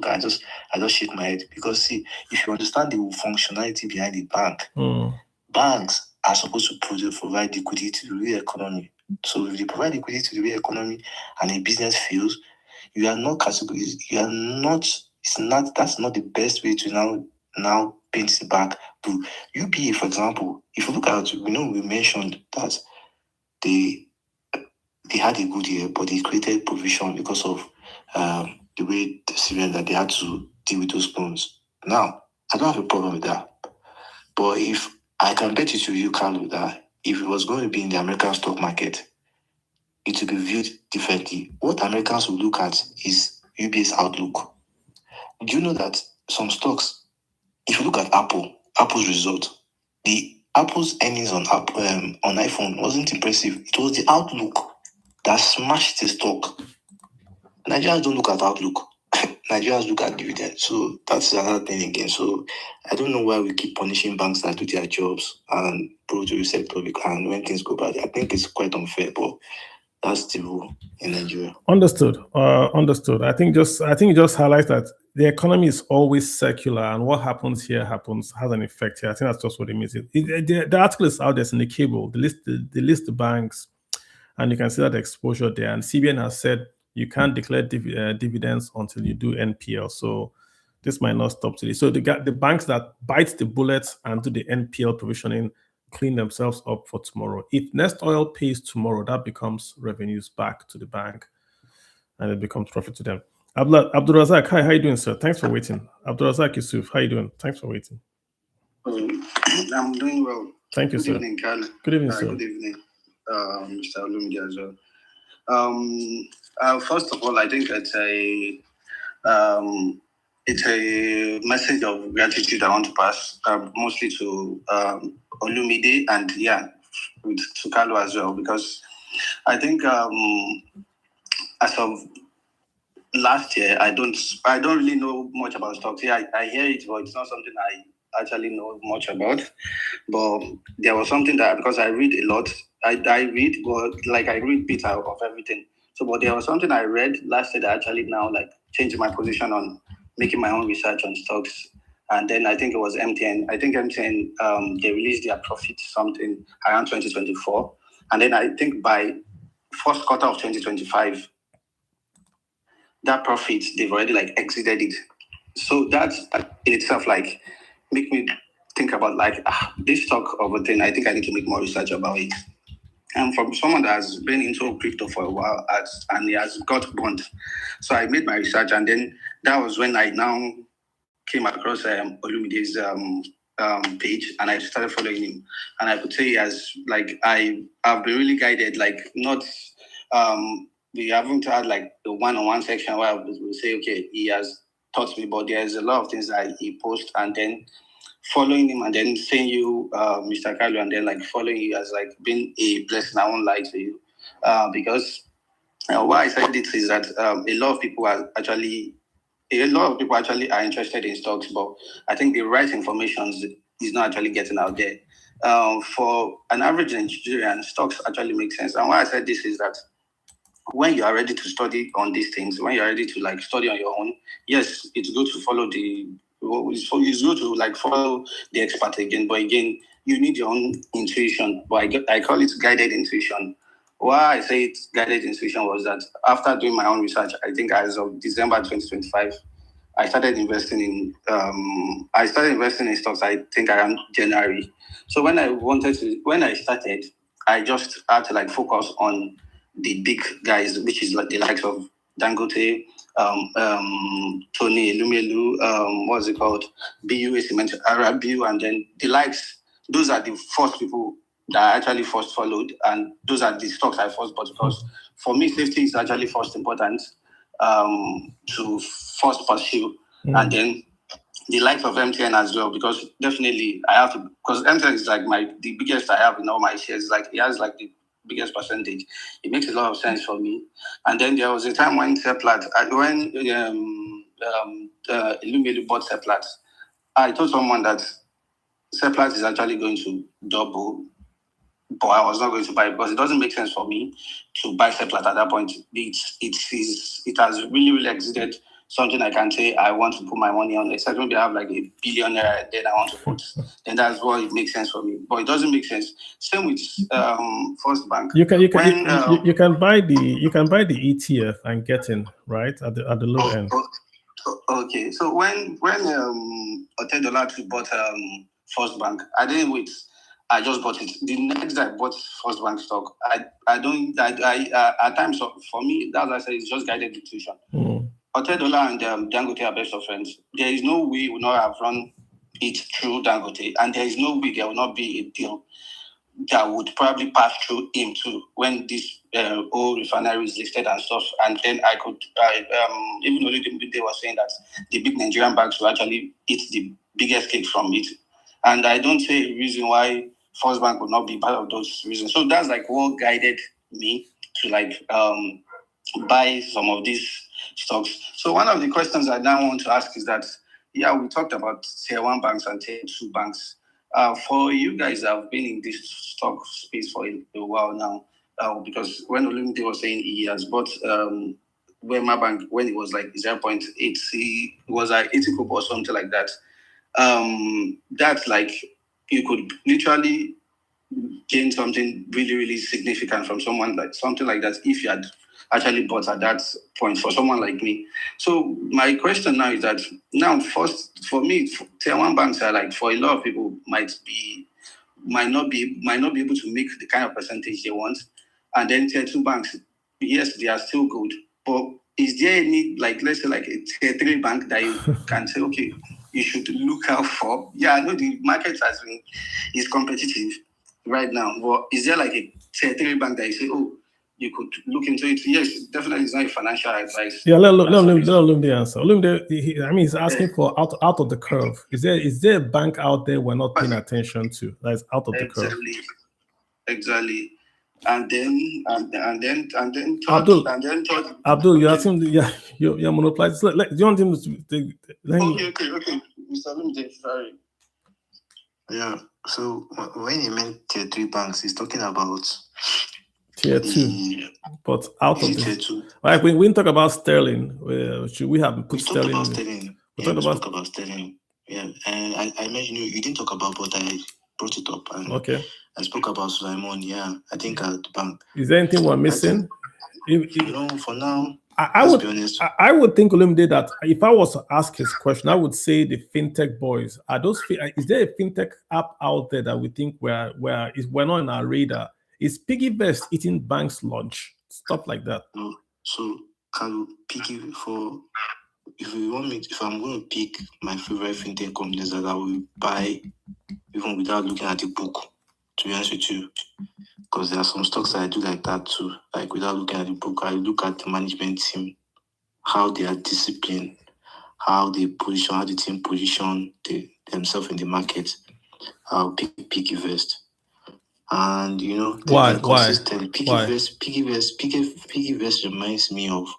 shake my head, because see, if you understand the functionality behind the bank, banks are supposed to provide liquidity to the real economy. So if they provide liquidity to the real economy and a business fails, that's not the best way to now paint the back to UBA, for example. If you look at, we mentioned that they had a good year, but they created provision because of the way the CBN that they had to deal with those loans. Now, I don't have a problem with that. But if I can bet it to you, Carlo, that if it was going to be in the American stock market, it will be viewed differently. What Americans will look at is UBS outlook. Do you know that some stocks, if you look at Apple's result, the Apple's earnings on iPhone wasn't impressive. It was the outlook that smashed the stock. Nigerians don't look at outlook. Nigerians look at dividends. So that's another thing again. So I don't know why we keep punishing banks that do their jobs and produce sector, and when things go bad. I think it's quite unfair, but that's the rule in Nigeria. Understood. Understood. I think it just highlights that the economy is always secular, and what happens here has an effect here. I think that's just what it means. The article is out there in the cable. They list the banks, and you can see that exposure there. And CBN has said you can't declare dividends until you do NPL. So this might not stop today. So the banks that bite the bullets and do the NPL provisioning clean themselves up for tomorrow. If Nest Oil pays tomorrow, that becomes revenues back to the bank, and it becomes profit to them. Abdul Razak, hi, how you doing, sir? Thanks for waiting. Abdul Razak Yusuf, how you doing? Thanks for waiting. I'm doing well. Thank you, sir. Good evening, Carl. Good evening, sir. Good evening, Mr. Olumide as well. First of all, I think it's a message of gratitude I want to pass, mostly to Olumide and to Carlo as well, because I think as of last year, I don't really know much about stocks. Yeah, I hear it, but it's not something I actually know much about. But there was something that, because I read a lot, I read, but like I read bits of everything. So, but there was something I read last year that actually now like changed my position on making my own research on stocks. And then I think it was MTN. I think MTN, they released their profit something around 2024. And then I think by first quarter of 2025, that profit, they've already like exited it. So that in itself like make me think about like this stock of a thing. I think I need to make more research about it. And from someone that has been into crypto for a while and he has got bond. So I made my research, and then that was when I now came across Olumide's page, and I started following him. And I could say he has like I've been really guided, like not we haven't had like the one-on-one section where we say, okay, he has taught me, but there's a lot of things that he posts, and then following him and then saying you, Mr. Carlo, and then like following you has like been a blessing. I won't lie to you, because why I said this is that a lot of people are actually are interested in stocks, but I think the right information is not actually getting out there. For an average Nigerian, stocks actually make sense. And why I said this is that when you are ready to study on these things, when you're ready to like study on your own, yes, it's good to follow it's good to like follow the expert again, but again, you need your own intuition. But I call it guided intuition. Why I say it's guided intuition was that after doing my own research, I think as of December 2025, I started investing in stocks, I think around January. So when I started, I just had to like focus on the big guys, which is like the likes of Dangote, Tony Elumelu, what's it called? BUA Cement, Arabu, and then the likes. Those are the first people that I actually first followed, and those are the stocks I first bought, because for me, safety is actually first important to first pursue, and then the likes of MTN as well, because definitely I have to, because MTN is like the biggest I have in all my shares. Like it has like the biggest percentage. It makes a lot of sense for me. And then there was a time when Illumelu bought Seplat, I told someone that Seplat is actually going to double, but I was not going to buy it because it doesn't make sense for me to buy Seplat at that point. It has really, really exceeded something I can say I want to put my money on. Except when they have like $1 billion then I want to put, then that's what it makes sense for me. But it doesn't make sense. Same with First Bank. You can buy the ETF and get in right at the low end. Okay, so when Otedola bought First Bank, I didn't wait. I just bought it. The next day I bought First Bank stock. I at times, for me, that's I say it's just guided decision. Otedola and Dangote are best of friends. There is no way we would not have run it through Dangote, and there is no way there will not be a deal that would probably pass through him too when this old refinery is listed and stuff. And then I could, even though they were saying that the big Nigerian banks will actually eat the biggest cake from it. And I don't see a reason why First Bank would not be part of those reasons. So that's like what guided me to like buy some of these stocks. So one of the questions I now want to ask is that, yeah, we talked about tier 1 banks and tier 2 banks. For you guys that have been in this stock space for a while now, because when Olumide was saying he has bought Wema Bank when it was like 0.80, it was like 80 kobo or something like that. That's like you could literally gain something really, really significant from someone like something like that if you had actually bought at that point for someone like me. So my question now is that now first for me, tier 1 banks are like for a lot of people might not be able to make the kind of percentage they want. And then tier 2 banks, yes, they are still good. But is there any like let's say like a tier 3 bank that you can say, okay, you should look out for? Yeah, I know the market is competitive right now, but is there like a tier 3 bank that you say, oh, you could look into it? Yes, definitely it's not financial advice. Yeah, let Olumide answer. Olumide, he's asking for out of the curve. Is there a bank out there we're not paying attention to that is out of the curve? Exactly. And then Abdul, you're asking, you're monopolized. Do you want him to? Okay. Mr. Olumide, sorry. Yeah. So when he meant tier 3 banks, he's talking about tier 2, but out of tier the 2. Like when we talk about sterling, should we have put sterling? We talked about sterling. Yeah, and I mentioned you didn't talk about, but I brought it up. And okay. I spoke about Sulaiman. Yeah, I think at the bank. Is there anything we're missing? For now, I would think Olumide that if I was to ask his question, I would say the fintech boys are those. Is there a fintech app out there that we think we're not on our radar? Is PiggyVest eating banks' lunch? Stuff like that. No. So can you pick it for? If I'm going to pick my favorite fintech companies that I will buy, even without looking at the book, to be honest with you, because there are some stocks that I do like that too. Like without looking at the book, I look at the management team, how they are disciplined, how the team position themselves in the market. I'll pick PiggyVest. And why? PiggyVest reminds me of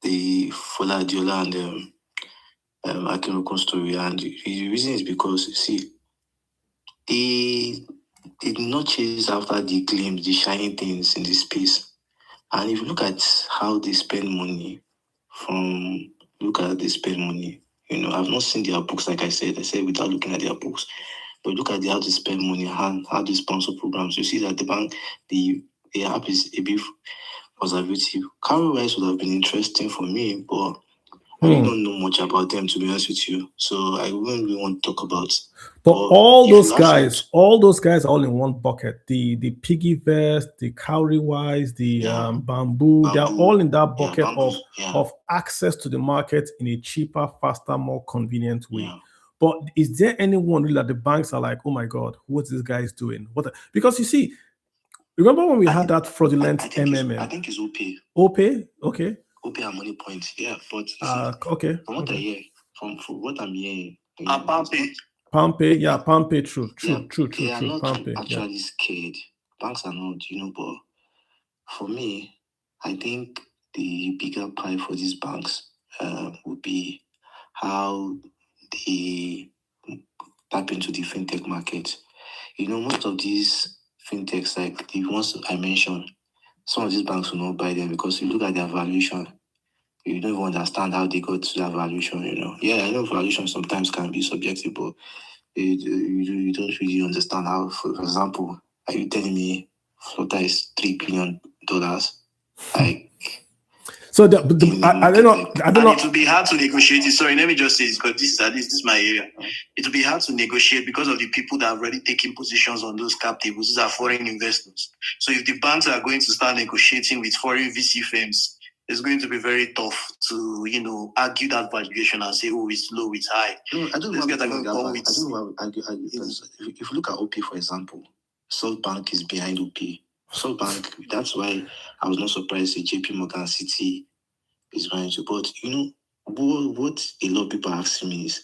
the Fola Adiola and Akinrokun story. And the reason is because you see, they did not chase after the claims, the shiny things in the space. And if you look at how they spend money, I've not seen their books, like I said without looking at their books. But look at how they spend money and how they sponsor programs. You see that the bank, the app is a bit conservative. Cowrie-wise would have been interesting for me, but I really don't know much about them, to be honest with you. So I wouldn't really want to talk about. But all those guys are all in one bucket. The PiggyVest, the Cowrie-wise, the Bamboo, they're all in that bucket of access to the market in a cheaper, faster, more convenient way. Yeah. But is there anyone really that the banks are like, oh my God, what's this guy doing? Because you see, remember when we had that fraudulent MMM? I think it's OPay. OPay? Okay. OPay and Money Point, yeah. But okay. From what I hear, from what I'm hearing, PalmPay, yeah, PalmPay, true. They are not actually scared. Banks are not, but for me, I think the bigger pie for these banks would be how they tap into the fintech market. Most of these fintechs, like the ones I mentioned, some of these banks will not buy them because you look at their valuation, you don't even understand how they got to that valuation, Yeah, I know valuation sometimes can be subjective, but you don't really understand how, for example, are you telling me Flota is $3 billion? So I don't know. I don't know. It will be hard to negotiate. Sorry, let me just say this because this is my area. It will be hard to negotiate because of the people that have already taken positions on those cap tables. These are foreign investors. So if the banks are going to start negotiating with foreign VC firms, it's going to be very tough to argue that valuation and say, oh, it's low, it's high. No, I don't know why I don't know why I argue because if you look at OP, for example, Salt Bank is behind OP. Salt Bank, that's why I was not surprised that JP Morgan City is behind you. But what a lot of people are asking me is,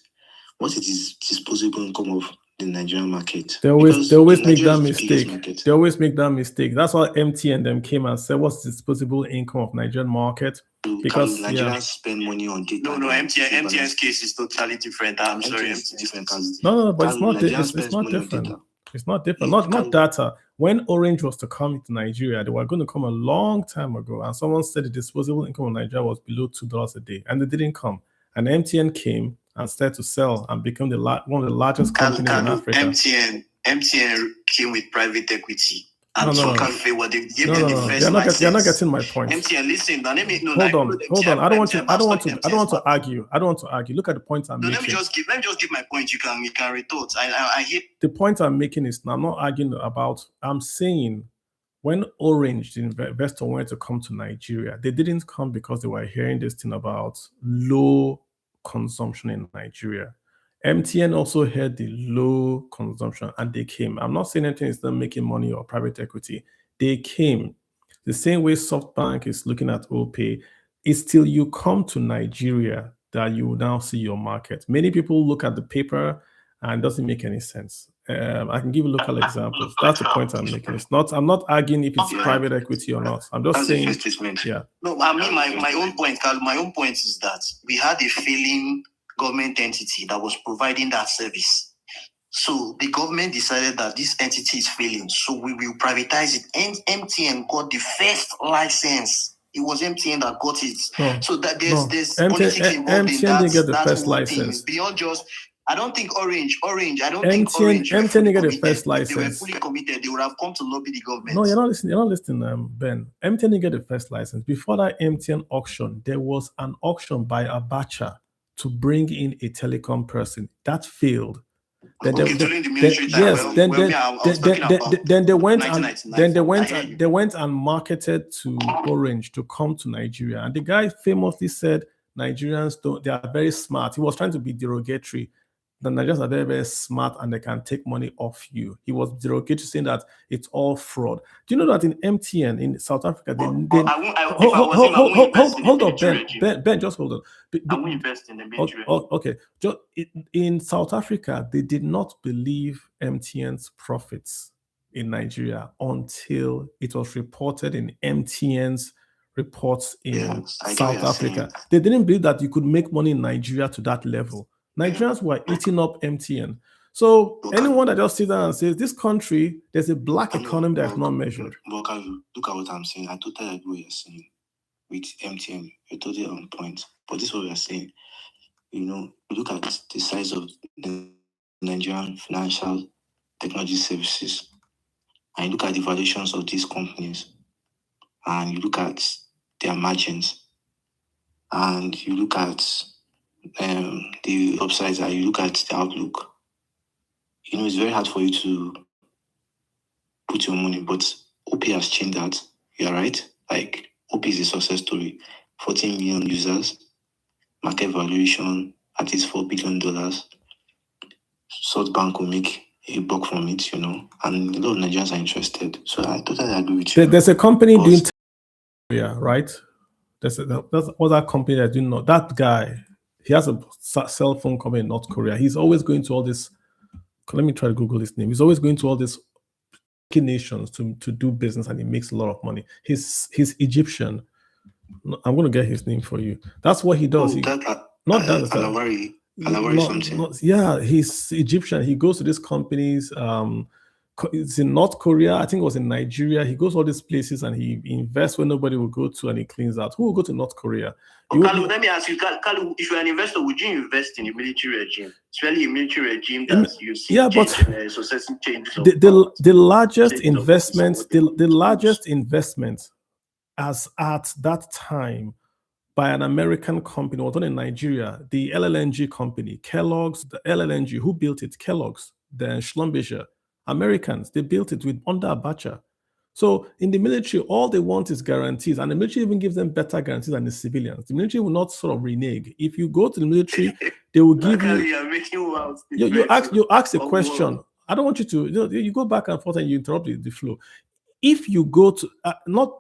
what is disposable income of the Nigerian market? They always make that mistake. They always make that mistake. That's why MTN them came and said, what's the disposable income of Nigerian market? Because Nigerians spend money on data. No, MTN's case is totally different. I'm sorry, it's different. No, but it's not different. It's not different. Not data. When Orange was to come to Nigeria, they were going to come a long time ago, and someone said the disposable income of Nigeria was below $2 a day, and they didn't come. And MTN came and started to sell and become one of the largest companies in Africa. MTN came with private equity. No. You're not getting my point. MTN, listen. Hold on. I don't want to argue. Look at the point I'm making. Let me just give my point. You can retort. I hear the point I'm making is I'm not arguing about. I'm saying when Orange, the investor, wanted to come to Nigeria, they didn't come because they were hearing this thing about low consumption in Nigeria. MTN also heard the low consumption and they came. I'm not saying anything is not making money or private equity. They came. The same way SoftBank is looking at OPay, it's till you come to Nigeria that you will now see your market. Many people look at the paper and it doesn't make any sense. I can give you local examples. That's the point I'm making. I'm not arguing if it's private equity or not. I'm just saying. Yeah. No, I mean my own point, Carl. My own point is that we had a failing government entity that was providing that service. So the government decided that this entity is failing, so we will privatize it. And MTN got the first license. It was MTN that got it. So that there's politics involved in that. MTN didn't get the first license. Beyond just, I don't think Orange. I don't think Orange. MTN didn't get the first license. They were fully committed. They would have come to lobby the government. No, you're not listening, Ben. MTN didn't get the first license. Before that MTN auction, there was an auction by Abacha to bring in a telecom person. That failed. Then they went and marketed to Orange to come to Nigeria. And the guy famously said Nigerians they are very smart. He was trying to be derogatory. The Nigerians are very, very smart and they can take money off you. He was derogatory, saying that it's all fraud. Do you know that in MTN in South Africa, hold on, Ben, just hold on. I won't invest in the military. Okay. In South Africa, they did not believe MTN's profits in Nigeria until it was reported in MTN's reports in South Africa. They didn't believe that you could make money in Nigeria to that level. Nigerians were eating up MTN. So anyone that just sits down and says, this country, there's a black economy that's not measured. Look at what I'm saying. I totally agree with what you're saying. With MTN, you're totally on point. But this is what we're saying. Look at the size of the Nigerian financial technology services. And you look at the valuations of these companies. And you look at their margins. And you look at the upsides, and you look at the outlook. It's very hard for you to put your money, but OP has changed that. You're right. Like, OP is a success story. 14 million users, market valuation at least $4 billion. Salt Bank will make a buck from it, and a lot of Nigerians are interested. So I totally agree with you. There's a company doing right? There's other company that do not. That guy, he has a cell phone company in North Korea. He's always going to all this. Let me try to Google his name. He's always going to all these nations to do business, and he makes a lot of money. He's Egyptian. I'm going to get his name for you. That's what he does. He's Egyptian. He goes to these companies. It's in North Korea. I think it was in Nigeria. He goes all these places and he invests where nobody will go to, and he cleans out. Who will go to North Korea? Kalu, let me ask you, Kalu, if you're an investor, would you invest in a military regime? Especially a military regime that you see successive changes. The largest investment, the largest investment as at that time by an American company, or done in Nigeria, the LLNG company, Kellogg's, the LLNG, who built it? Kellogg's, then Schlumberger, Americans, they built it with under Abacha. So in the military, all they want is guarantees, and the military even gives them better guarantees than the civilians. The military will not sort of renege. If you go to the military, they will give you. You ask a question. I don't want you to. You go back and forth and you interrupt the flow. If you go to not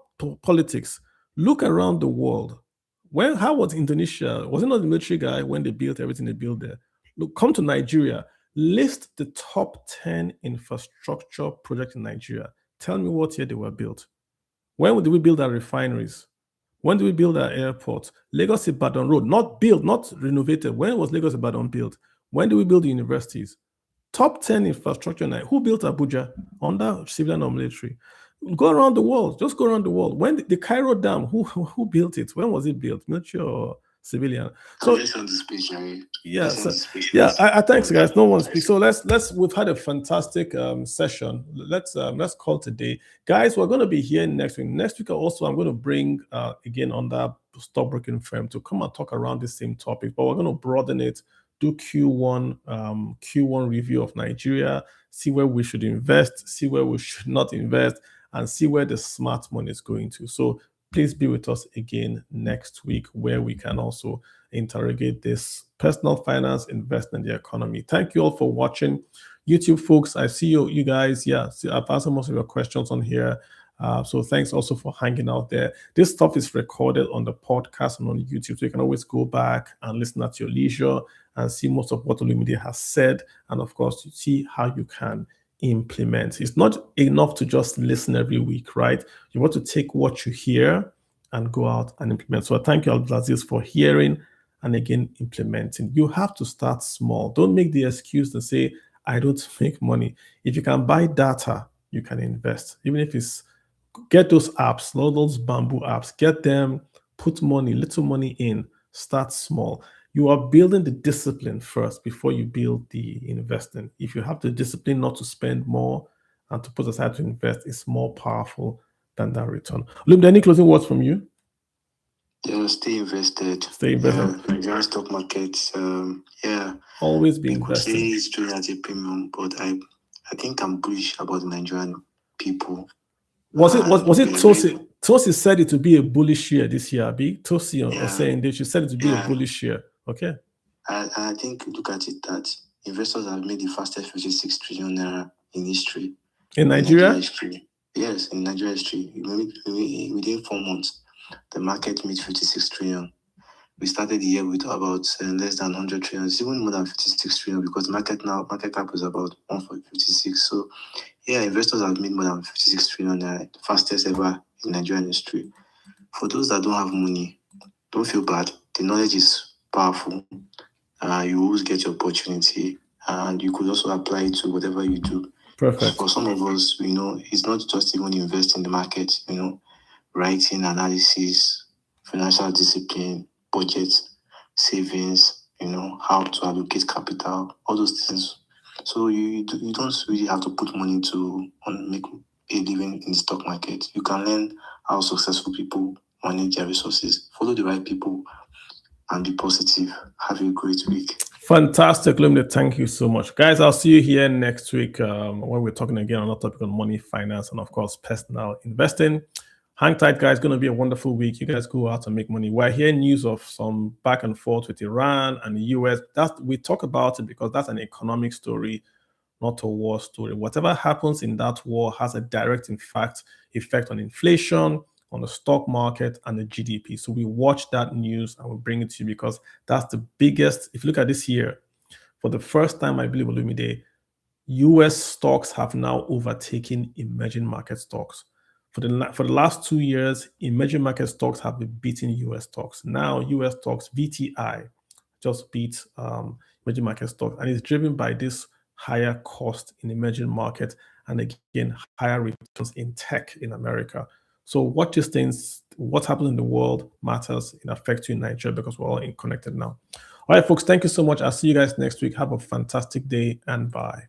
politics, look around the world. How was Indonesia? Was it not the military guy when they built everything they built there? Look, come to Nigeria. List the top 10 infrastructure projects in Nigeria. Tell me what year they were built. When did we build our refineries? When did we build our airports? Lagos Ibadan Road, not built, not renovated. When was Lagos Ibadan built? When did we build the universities? Top 10 infrastructure. Who built Abuja? Under civilian or military? Go around the world. Just go around the world. When the Cairo Dam, who built it? When was it built? Military or civilian? So thanks guys. No one speaks. So we've had a fantastic session. Let's call today, guys. We're going to be here next week. Next week also I'm going to bring again on that stockbroking firm to come and talk around the same topic, but we're going to broaden it, do Q1 review of Nigeria, see where we should invest, see where we should not invest, and see where the smart money is going to. So please be with us again next week, where we can also interrogate this personal finance, investment, the economy. Thank you all for watching. YouTube folks, I see you guys. Yeah, I've answered most of your questions on here. So thanks also for hanging out there. This stuff is recorded on the podcast and on YouTube, so you can always go back and listen at your leisure and see most of what Olumide has said, and of course, you see how you can implement. It's not enough to just listen every week, right? You want to take what you hear and go out and implement. So I thank you, Abdulaziz, for hearing and again implementing. You have to start small. Don't make the excuse to say, I don't make money. If you can buy data, you can invest. Even if it's get those apps, those bamboo apps, get them, put money, little money in, start small. You are building the discipline first before you build the investing. If you have the discipline not to spend more and to put aside to invest, it's more powerful than that return. Olumide, any closing words from you? Yeah, stay invested. Stay invested. Nigerian stock markets. Always be invested. It's trading at a premium, but I think I'm bullish about the Nigerian people. Was it Tosi? Tosi said it to be a bullish year this year, Abi. Tosi was saying they should said it to be a bullish year. Okay. I think look at it that investors have made the fastest 56 trillion naira in history. In Nigeria? Yes, in Nigeria history. Within 4 months, the market made 56 trillion. We started the year with about less than 100 trillion. It's even more than 56 trillion because market cap is about 156. So yeah, investors have made more than 56 trillion, the fastest ever in Nigerian history. For those that don't have money, don't feel bad. The knowledge is powerful. You always get your opportunity, and you could also apply it to whatever you do. Perfect. For some of us, it's not just even invest in the market, writing, analysis, financial discipline, budget, savings, how to allocate capital, all those things. So you don't really have to put money to make a living in the stock market. You can learn how successful people manage their resources. Follow the right people and be positive. Have a great week. Fantastic, Olumide. Thank you so much. Guys, I'll see you here next week when we're talking again on a topic on money, finance, and of course, personal investing. Hang tight, guys. It's going to be a wonderful week. You guys go out and make money. We're hearing news of some back and forth with Iran and the US. We talk about it because that's an economic story, not a war story. Whatever happens in that war has a direct effect on inflation, on the stock market, and the GDP. So we watch that news and we bring it to you because that's the biggest. If you look at this year, for the first time, I believe, Olumide, US stocks have now overtaken emerging market stocks. For the last 2 years, emerging market stocks have been beating US stocks. Now, US stocks, VTI, just beat emerging market stocks. And it's driven by this higher cost in emerging markets and, again, higher returns in tech in America. So watch these things. What happens in the world matters. It affects you in Nigeria because we're all connected now. All right, folks, thank you so much. I'll see you guys next week. Have a fantastic day and bye.